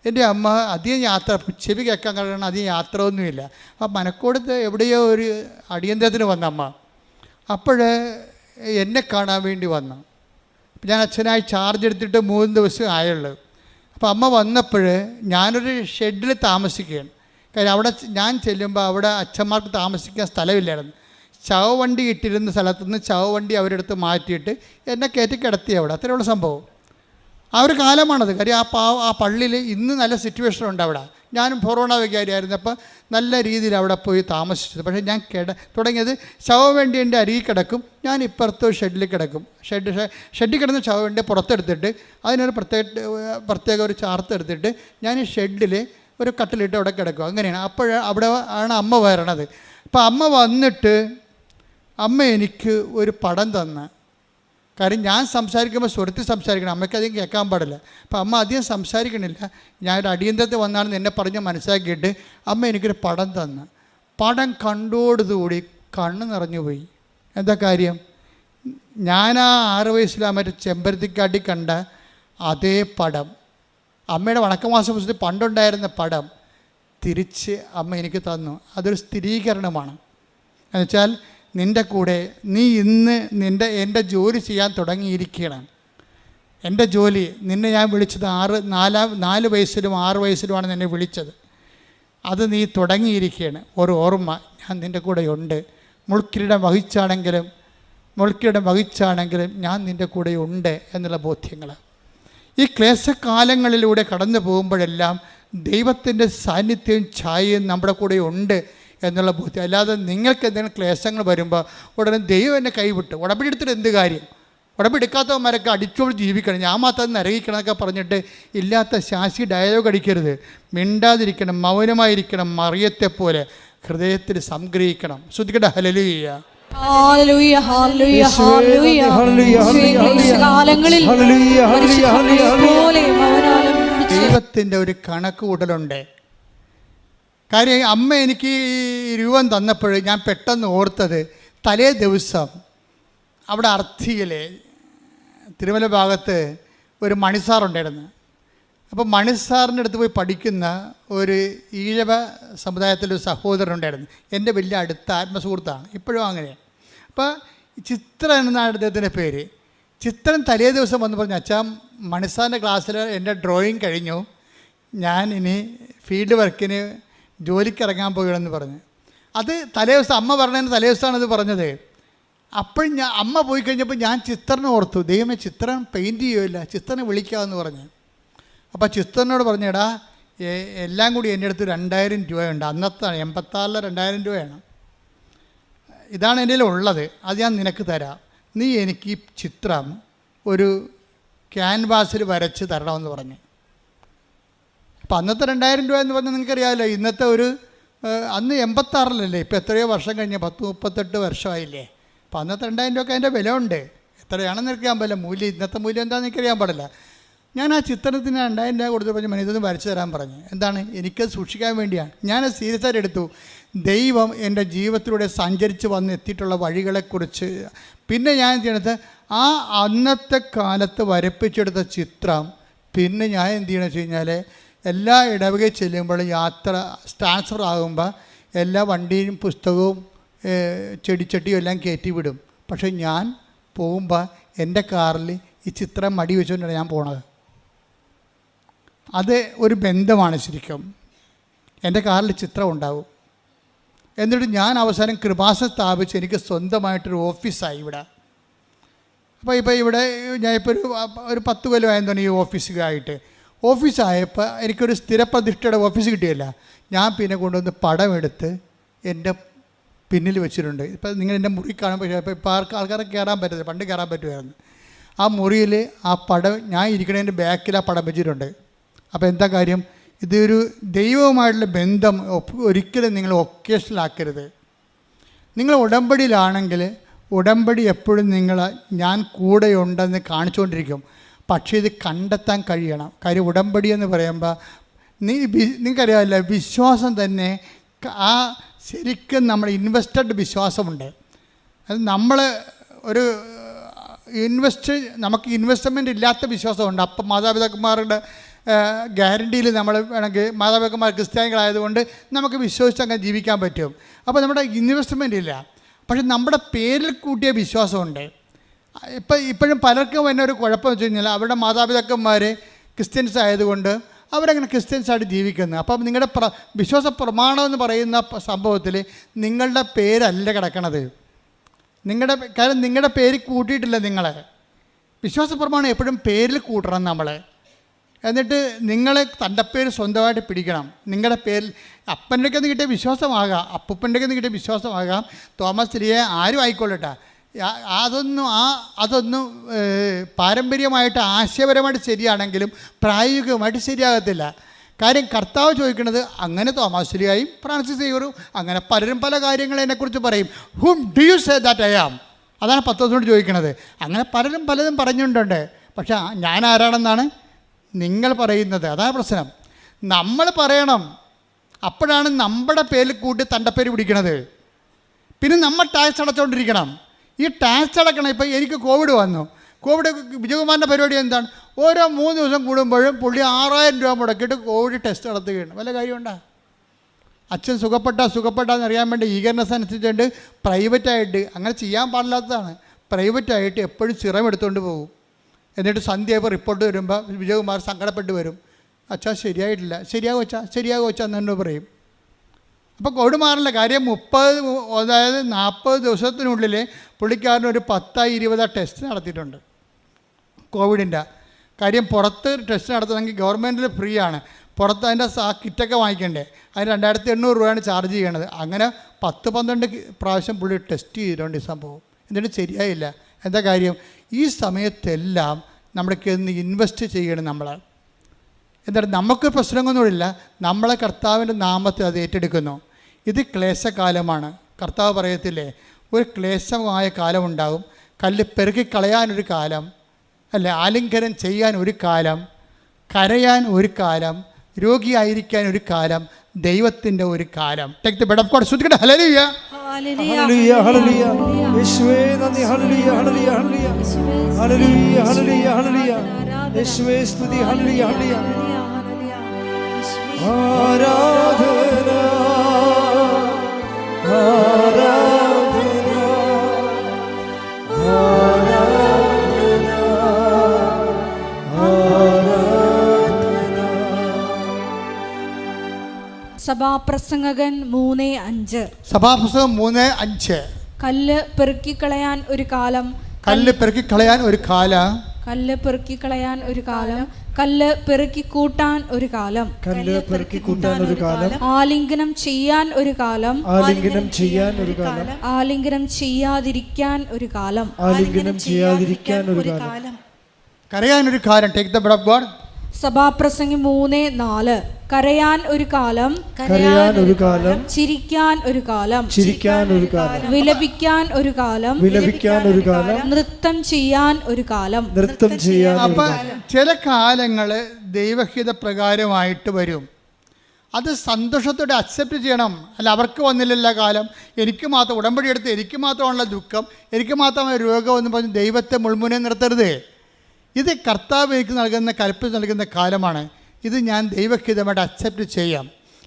എൻ്റെ അമ്മ അധികം യാത്ര ചെവി കേൾക്കാൻ കാരണം അധികം യാത്ര ഒന്നുമില്ല. ആ മനക്കോടത്ത് എവിടെയോ ഒരു അടിയന്തരത്തിന് വന്ന അമ്മ അപ്പോൾ എന്നെ കാണാൻ വേണ്ടി വന്നു. ഞാൻ അച്ഛനായി ചാർജ് എടുത്തിട്ട് 3 ദിവസം ആയുള്ളൂ. അപ്പോൾ അമ്മ വന്നപ്പോൾ ഞാനൊരു ഷെഡിൽ താമസിക്കുകയാണ്. കാര്യം അവിടെ ഞാൻ ചെല്ലുമ്പോൾ അവിടെ അച്ഛന്മാർക്ക് താമസിക്കാൻ സ്ഥലമില്ലായിരുന്നു. ചവവണ്ടി ഇട്ടിരുന്ന സ്ഥലത്തുനിന്ന് ചവവണ്ടി അവരെടുത്ത് മാറ്റിയിട്ട് എന്നെ കയറ്റി കിടത്തി അവിടെ. അത്രയുള്ള സംഭവം. ആ ഒരു കാലമാണത്. കാര്യം ആ പള്ളിയിൽ ഇന്ന് നല്ല സിറ്റുവേഷൻ ഉണ്ട് അവിടെ. ഞാനും ഫൊറോണ വികാരിയായിരുന്നു. അപ്പോൾ നല്ല രീതിയിൽ അവിടെ പോയി താമസിച്ചത്. പക്ഷേ ഞാൻ തുടങ്ങിയത് ശവവണ്ടി എൻ്റെ അരികിൽ കിടക്കും, ഞാൻ ഇപ്പുറത്ത് ഷെഡിൽ കിടക്കും. ഷെഡിൽ കിടന്ന് ശവവണ്ടി പുറത്തെടുത്തിട്ട് അതിനൊരു പ്രത്യേക ഒരു ചാർത്തെടുത്തിട്ട് ഞാൻ ഈ ഷെഡിൽ ഒരു കട്ടിലിട്ട് അവിടെ കിടക്കും. അങ്ങനെയാണ്. അവിടെ ആണ് അമ്മ വരണത്. അപ്പോൾ അമ്മ വന്നിട്ട് അമ്മ എനിക്ക് ഒരു പടം തന്ന്. കാര്യം ഞാൻ സംസാരിക്കുമ്പോൾ സ്വരത്തിൽ സംസാരിക്കണം, അമ്മയ്ക്ക് അധികം കേൾക്കാൻ പാടില്ല. അപ്പോൾ അമ്മ അധികം സംസാരിക്കണില്ല, ഞാനൊരു അടിയന്തരത്തിൽ വന്നാണെന്ന് എന്നെ പറഞ്ഞ് മനസ്സിലാക്കിയിട്ട് അമ്മ എനിക്കൊരു പടം തന്ന്. പടം കണ്ടോടുകൂടി കണ്ണ് നിറഞ്ഞു പോയി. എന്താ കാര്യം? ഞാൻ ആ 6 വയസ്സിൽ മറ്റേ ചെമ്പരത്തിക്കാട്ടി കണ്ട അതേ പടം, അമ്മയുടെ വണക്കമാസ പുസ്തകത്തിൽ പണ്ടുണ്ടായിരുന്ന പടം തിരിച്ച് അമ്മ എനിക്ക് തന്നു. അതൊരു സ്ഥിരീകരണമാണ്. എന്നുവെച്ചാൽ നിൻ്റെ കൂടെ നീ ഇന്ന് എൻ്റെ ജോലി ചെയ്യാൻ തുടങ്ങിയിരിക്കുകയാണ്. എൻ്റെ ജോലി നിന്നെ ഞാൻ വിളിച്ചത് 4 വയസ്സിലും 6 വയസ്സിലുമാണ് നിന്നെ വിളിച്ചത്. അത് നീ തുടങ്ങിയിരിക്കുകയാണ്. ഒരു ഓർമ്മ, ഞാൻ നിൻ്റെ കൂടെ ഉണ്ട്. മുൾക്കിരീടം വഹിച്ചാണെങ്കിലും ഞാൻ നിൻ്റെ കൂടെ ഉണ്ട് എന്നുള്ള ബോധ്യങ്ങൾ. ഈ ക്ലേശകാലങ്ങളിലൂടെ കടന്നു പോകുമ്പോഴെല്ലാം ദൈവത്തിൻ്റെ സാന്നിധ്യവും ഛായയും നമ്മുടെ കൂടെ ഉണ്ട് എന്നുള്ള ബോധ്യം. അല്ലാതെ നിങ്ങൾക്ക് എന്തെങ്കിലും ക്ലേശങ്ങൾ വരുമ്പോൾ ഉടനെ ദൈവം എന്നെ കൈവിട്ടു, ഉടമ്പടി എടുത്തിട്ട് എന്ത് കാര്യം? ഉടമ്പടി എടുക്കാത്തവന്മാരൊക്കെ അടിച്ചോട് ജീവിക്കണം, ഞാൻ മാത്രം നരകിക്കണം എന്നൊക്കെ പറഞ്ഞിട്ട് ഇല്ലാത്ത ശാസി ഡയലോഗ് അടിക്കരുത്. മിണ്ടാതിരിക്കണം, മൗനമായിരിക്കണം, മറിയത്തെപ്പോലെ ഹൃദയത്തിൽ സംഗ്രഹിക്കണം. ശ്രദ്ധിക്കട്ടെ. ഹല്ലേലൂയ. ഹല്ലേലൂയ, ഹല്ലേലൂയ, ഹല്ലേലൂയ. കാലങ്ങളിൽ ദൈവത്തിൻ്റെ ഒരു കണക്ക് കൂട്ടലുണ്ട്. കാര്യം അമ്മ എനിക്ക് രൂപം തന്നപ്പോൾ ഞാൻ പെട്ടെന്ന് ഓർത്തത്, തലേ ദിവസം അവിടെ അർത്ഥിയിൽ തിരുമല ഭാഗത്ത് ഒരു മണിസാറുണ്ടായിരുന്നു. അപ്പോൾ മണിസാറിൻ്റെ അടുത്ത് പോയി പഠിക്കുന്ന ഒരു ഈഴവ സമുദായത്തിലൊരു സഹോദരനുണ്ടായിരുന്നു. എൻ്റെ വലിയ അടുത്ത ആത്മസുഹൃത്താണ്, ഇപ്പോഴും അങ്ങനെയാണ്. അപ്പോൾ ചിത്രൻ എന്നാണ് അദ്ദേഹത്തിൻ്റെ പേര്. ചിത്രൻ തലേ ദിവസം വന്ന് പറഞ്ഞു, അച്ഛാ മണിസാറിൻ്റെ ക്ലാസ്സിൽ എൻ്റെ ഡ്രോയിങ് കഴിഞ്ഞു, ഞാൻ ഇനി ഫീൽഡ് വർക്കിന് ജോലിക്ക് ഇറങ്ങാൻ പോകണമെന്ന് പറഞ്ഞു. അത് തലേ ദിവസം അമ്മ പറഞ്ഞതിന് തലേ ദിവസമാണ് ഇത് പറഞ്ഞത്. അപ്പോൾ അമ്മ പോയി കഴിഞ്ഞപ്പോൾ ഞാൻ ചിത്രനെ ഓർത്തു, ദൈവമേ ചിത്രം പെയിൻറ്റ് ചെയ്യുമല്ല, ചിത്രനെ വിളിക്കാമെന്ന് പറഞ്ഞു. അപ്പോൾ ചിത്രനോട് പറഞ്ഞു, എടാ എല്ലാം കൂടി എൻ്റെ അടുത്ത് 2000 രൂപയുണ്ട്, അന്നത്തെ 86 2000 രൂപയാണ്, ഇതാണ് എൻ്റെ ഉള്ളത്, അത് ഞാൻ നിനക്ക് തരാം, നീ എനിക്ക് ഈ ചിത്രം ഒരു ക്യാൻവാസിൽ വരച്ച് തരണമെന്ന് പറഞ്ഞു. അപ്പോൾ അന്നത്തെ 2000 രൂപ എന്ന് പറഞ്ഞാൽ നിങ്ങൾക്കറിയാമല്ലോ, ഇന്നത്തെ ഒരു അന്ന് 86 ഇപ്പോൾ എത്രയോ വർഷം കഴിഞ്ഞ് 38 വർഷമായില്ലേ. അപ്പോൾ അന്നത്തെ 2000 രൂപയ്ക്ക് അതിൻ്റെ വില ഉണ്ട്. എത്രയാണെന്ന് എനിക്കറിയാൻ പാടില്ല, മൂല്യം ഇന്നത്തെ മൂല്യം എന്താണെന്ന് എനിക്കറിയാൻ പാടില്ല. ഞാൻ ആ ചിത്രത്തിന് 2000 രൂപ കൊടുത്ത് പറഞ്ഞു, ഇതൊന്ന് വരച്ച് തരാൻ പറഞ്ഞു. എന്താണ്? എനിക്കത് സൂക്ഷിക്കാൻ വേണ്ടിയാണ്. ഞാനത് സീരിയസ് ആയിട്ട് എടുത്തു. ദൈവം എൻ്റെ ജീവിതത്തിലൂടെ സഞ്ചരിച്ച് വന്ന് എത്തിയിട്ടുള്ള വഴികളെക്കുറിച്ച്. പിന്നെ ഞാൻ ചെയ്യണത്, ആ അന്നത്തെ കാലത്ത് വരപ്പിച്ചെടുത്ത ചിത്രം പിന്നെ ഞാൻ എന്ത് ചെയ്യണമെന്ന് വെച്ച് കഴിഞ്ഞാൽ, എല്ലാ ഇടവകയിൽ ചെല്ലുമ്പോഴും യാത്ര ട്രാൻസ്ഫർ ആകുമ്പോൾ എല്ലാ വണ്ടിയും പുസ്തകവും ചെടിച്ചട്ടിയും എല്ലാം കയറ്റി വിടും. പക്ഷേ ഞാൻ പോകുമ്പോൾ എൻ്റെ കാറിൽ ഈ ചിത്രം മടി വെച്ചുകൊണ്ടാണ് ഞാൻ പോണത്. അത് ഒരു ബന്ധമാണ് ശരിക്കും. എൻ്റെ കാറിൽ ചിത്രം ഉണ്ടാവും. എന്നിട്ട് ഞാൻ അവസാനം കൃപാസനം സ്ഥാപിച്ച് എനിക്ക് സ്വന്തമായിട്ടൊരു ഓഫീസായി ഇവിടെ. അപ്പോൾ ഇവിടെ ഞാൻ ഇപ്പോൾ ഒരു 10 കൊല്ലമായെന്ന് ഈ ഓഫീസുകായിട്ട്. ഓഫീസായപ്പോൾ എനിക്കൊരു സ്ഥിരപ്രതിഷ്ഠയുടെ ഓഫീസ് കിട്ടിയില്ല. ഞാൻ പിന്നെ കൊണ്ടുവന്ന് പടമെടുത്ത് എൻ്റെ പിന്നിൽ വെച്ചിട്ടുണ്ട്. ഇപ്പോൾ നിങ്ങൾ എൻ്റെ മുറി കാണുമ്പോൾ ഇപ്പോൾ ആൾക്കാരെ കയറാൻ പറ്റില്ല, പണ്ട് കയറാൻ പറ്റുമായിരുന്നു. ആ മുറിയിൽ ആ പടം ഞാൻ ഇരിക്കണതിൻ്റെ ബാക്കിൽ ആ പടം വെച്ചിട്ടുണ്ട്. അപ്പോൾ എന്താ കാര്യം? ഇതൊരു ദൈവവുമായിട്ടുള്ള ബന്ധം ഒരിക്കലും നിങ്ങൾ ഒക്കേഷനിലാക്കരുത്. നിങ്ങൾ ഉടമ്പടിയിലാണെങ്കിൽ ഉടമ്പടി എപ്പോഴും ഞാൻ കൂടെയുണ്ടെന്ന് കാണിച്ചുകൊണ്ടിരിക്കും. പക്ഷേ ഇത് കണ്ടെത്താൻ കഴിയണം. കാര്യം ഉടമ്പടി എന്ന് പറയുമ്പോൾ നിങ്ങൾക്കറിയാമല്ലോ, വിശ്വാസം തന്നെ ആ ശരിക്കും നമ്മൾ ഇൻവെസ്റ്റഡ് വിശ്വാസമുണ്ട്. അത് നമ്മൾ ഒരു നമുക്ക് ഇൻവെസ്റ്റ്മെൻ്റ് ഇല്ലാത്ത വിശ്വാസമുണ്ട്. അപ്പം മാതാപിതാക്കന്മാരുടെ ഗ്യാരണ്ടിയിൽ നമ്മൾ വേണമെങ്കിൽ, മാതാപിതാക്കന്മാർ ക്രിസ്ത്യാനികളായതുകൊണ്ട് നമുക്ക് വിശ്വസിച്ച് അങ്ങനെ ജീവിക്കാൻ പറ്റും. അപ്പോൾ നമ്മുടെ ഇൻവെസ്റ്റ്മെൻ്റ് ഇല്ല. പക്ഷെ നമ്മുടെ പേരിൽ കൂട്ടിയ വിശ്വാസമുണ്ട്. ഇപ്പോഴും പലർക്കും തന്നെ ഒരു കുഴപ്പം വെച്ച് കഴിഞ്ഞാൽ അവരുടെ മാതാപിതാക്കന്മാർ ക്രിസ്ത്യൻസ് ആയതുകൊണ്ട് അവരങ്ങനെ ക്രിസ്ത്യൻസായിട്ട് ജീവിക്കുന്നു. അപ്പം നിങ്ങളുടെ വിശ്വാസ പ്രമാണം എന്ന് പറയുന്ന സംഭവത്തിൽ നിങ്ങളുടെ പേരല്ല കിടക്കണത്. കാരണം നിങ്ങളുടെ പേര് കൂട്ടിയിട്ടില്ല. നിങ്ങളെ വിശ്വാസ പ്രമാണം എപ്പോഴും പേരിൽ കൂട്ടണം നമ്മൾ. എന്നിട്ട് നിങ്ങൾ തൻ്റെ പേര് സ്വന്തമായിട്ട് പിടിക്കണം. നിങ്ങളുടെ പേരിൽ അപ്പൻ്റെയൊക്കെ ഒന്ന് കിട്ടിയ വിശ്വാസമാകാം, അപ്പൂപ്പൻ്റെയൊക്കെ ഒന്ന് കിട്ടിയ വിശ്വാസമാകാം, തോമസ് ലിയെ ആരും ആയിക്കൊള്ളട്ടെ. അതൊന്നും പാരമ്പര്യമായിട്ട് ആശയപരമായിട്ട് ശരിയാണെങ്കിലും പ്രായോഗികമായിട്ട് ശരിയാകത്തില്ല. കാര്യം കർത്താവ് ചോദിക്കുന്നത് അങ്ങനെ തോമാശ്ശേരിയായും ഫ്രാൻസിസ് സേവ്യറും അങ്ങനെ പലരും പല കാര്യങ്ങൾ എന്നെക്കുറിച്ച് പറയും. Whom do you say that I am? അതാണ് പത്രോസിനോട് ചോദിക്കുന്നത്. അങ്ങനെ പലരും പലതും പറഞ്ഞുകൊണ്ടുണ്ട്. പക്ഷേ ഞാൻ ആരാണെന്നാണ് നിങ്ങൾ പറയുന്നത്? അതാണ് പ്രശ്നം. നമ്മൾ പറയണം, അപ്പോഴാണ് നമ്മുടെ പേരിൽ കൂട്ടി തണ്ടപ്പേര് പിടിക്കണത്. പിന്നെ നമ്മൾ ടാക്സ് അടച്ചുകൊണ്ടിരിക്കണം. ഈ ടാക്സ് അടക്കണം. ഇപ്പോൾ എനിക്ക് കോവിഡ് വന്നു. കോവിഡ് വിജയകുമാറിൻ്റെ പരിപാടി എന്താണ്? ഓരോ 3 ദിവസം കൂടുമ്പോഴും പുള്ളി 6000 രൂപ മുടക്കിയിട്ട് കോവിഡ് ടെസ്റ്റ് നടത്തുകയാണ്. വല്ല കാര്യമുണ്ടോ? അച്ഛൻ സുഖപ്പെട്ടാന്ന് അറിയാൻ വേണ്ടി ഈഗർനെസ് അനുസരിച്ചുകൊണ്ട് പ്രൈവറ്റായിട്ട്, അങ്ങനെ ചെയ്യാൻ പാടില്ലാത്തതാണ്, പ്രൈവറ്റായിട്ട് എപ്പോഴും സിറം എടുത്തുകൊണ്ട് പോകും. എന്നിട്ട് സന്ധ്യയായപ്പോൾ റിപ്പോർട്ട് വരുമ്പോൾ വിജയകുമാർ സങ്കടപ്പെട്ട് വരും. അച്ഛാ ശരിയായിട്ടില്ല. ശരിയാകും അച്ഛാ എന്നു പറയും. അപ്പോൾ കോവിഡ് മാറില്ല. കാര്യം 40 ദിവസത്തിനുള്ളിൽ പുള്ളിക്കാരന് ഒരു 10-20 ടെസ്റ്റ് നടത്തിയിട്ടുണ്ട് കോവിഡിൻ്റെ. കാര്യം പുറത്ത് ടെസ്റ്റ് നടത്തണമെങ്കിൽ ഗവൺമെൻറ്റിൽ ഫ്രീ ആണ്, പുറത്ത് അതിൻ്റെ കിറ്റൊക്കെ വാങ്ങിക്കണ്ടേ, അതിന് 2800 രൂപയാണ് ചാർജ് ചെയ്യണത്. അങ്ങനെ 10-12 പ്രാവശ്യം പുള്ളി ടെസ്റ്റ് ചെയ്തിട്ടുണ്ട് ഈ സംഭവം. എന്നിട്ട് ശരിയായില്ല. എന്താ കാര്യം? ഈ സമയത്തെല്ലാം നമ്മൾക്ക് ഇൻവെസ്റ്റ് ചെയ്യണം. നമ്മൾ എന്താണ്, നമുക്ക് പ്രശ്നങ്ങളൊന്നുമില്ല, നമ്മളെ കർത്താവിൻ്റെ നാമത്തിൽ അത് ഏറ്റെടുക്കുന്നു. ഇത് ക്ലേശകാലമാണ്. കർത്താവ് പറയത്തില്ലേ, ഒരു ക്ലേശമായ കാലമുണ്ടാകും. കല്ല് പെറുക്കി കളയാനൊരു കാലം, അല്ലെ, ആലിംഗനം ചെയ്യാൻ ഒരു കാലം, കരയാൻ ഒരു കാലം, രോഗിയായിരിക്കാൻ ഒരു കാലം, ദൈവത്തിൻ്റെ ഒരു കാലം. Take the bed of God. ശ്രദ്ധിക്കട്ടെ. ഹല്ലേലൂയ, ഹല്ലേലൂയ, ഹല്ലേലൂയ. യേശുവേ നന്ദി. ഹല്ലേലൂയ, ഹല്ലേലൂയ, ഹല്ലേലൂയ. ഹല്ലേലൂയ, ഹല്ലേലൂയ, ഹല്ലേലൂയ. യേശുവേ സ്തുതി. ഹല്ലേലൂയ, ഹല്ലേലൂയ. ആരാധന, ആരാധന, ആരാധന, ആരാധന. സഭാപ്രസംഗകൻ 3:5. സഭാപുസ്തകം 3:5. കല്ല് പെറുക്കിക്കളയാൻ ഒരു കാലം, കല്ല് പെറുക്കിക്കളയാൻ ഒരു കാലം, കല്ല് പെറുക്കിക്കളയാൻ ഒരു കാലം, കല്ല് പെറുക്കി കൂട്ടാൻ ഒരു കാലം, കല്ല് പെറുക്കി കൂട്ടാൻ ഒരു കാലം, ആലിംഗനം ചെയ്യാൻ ഒരു കാലം, ആലിംഗനം ചെയ്യാൻ ഒരു കാലം, ആലിംഗനം ചെയ്യാതിരിക്കാൻ ഒരു കാലം, ആലിംഗനം ചെയ്യാതിരിക്കാൻ ഒരു കാലം, കരയാൻ ഒരു കാലം. Take the bed of God. സഭാപ്രസംഗി 3:4. കരയാൻ ഒരു കാലം, കരയാൻ ഒരു കാലം, ചിരിക്കാൻ ഒരു കാലം, ചിരിക്കാൻ ഒരു കാലം, വിലപിക്കാൻ ഒരു കാലം, വിലപിക്കാൻ ഒരു കാലം, നൃത്തം ചെയ്യാൻ ഒരു കാലം, നൃത്തം ചെയ്യാൻ ഒരു അപ്പം കാലം. ചില കാലങ്ങൾ ദൈവഹിത പ്രകാരമായിട്ട് വരും. അത് സന്തോഷത്തോടെ അക്സെപ്റ്റ് ചെയ്യണം. അല്ല, അവർക്ക് വന്നില്ലല്ല കാലം, എനിക്ക് മാത്രം ഉടമ്പടി എടുത്ത് എനിക്ക് മാത്രമാണുള്ള ദുഃഖം, എനിക്ക് മാത്രമായ രോഗം എന്ന് പറഞ്ഞ് ദൈവത്തെ മുൾമുനെ നിർത്തരുത്. ഇത് കർത്താവ് എനിക്ക് നൽകുന്ന, കൽപ്പന നൽകുന്ന കാലമാണ്. ഇത് ഞാൻ ദൈവഹിതമായിട്ട് അക്സെപ്റ്റ് ചെയ്യാം.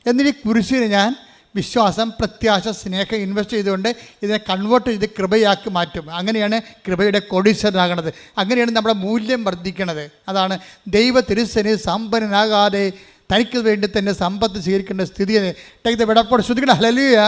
എന്നിട്ട് ഈ കുരിശിന് ഞാൻ വിശ്വാസം, പ്രത്യാശ, സ്നേഹം ഇൻവെസ്റ്റ് ചെയ്തുകൊണ്ട് ഇതിനെ കൺവേർട്ട് ചെയ്ത് കൃപയാക്കി മാറ്റും. അങ്ങനെയാണ് കൃപയുടെ കോടീശ്വരനാകണത്. അങ്ങനെയാണ് നമ്മുടെ മൂല്യം വർദ്ധിക്കണത്. അതാണ് ദൈവ തിരുസന് സമ്പന്നനാകാതെ തനിക്ക് വേണ്ടി തന്നെ സമ്പത്ത് സ്വീകരിക്കേണ്ട സ്ഥിതിയെ. Take the bed of God. ശ്രദ്ധിക്കണം. ഹല്ലേലൂയ.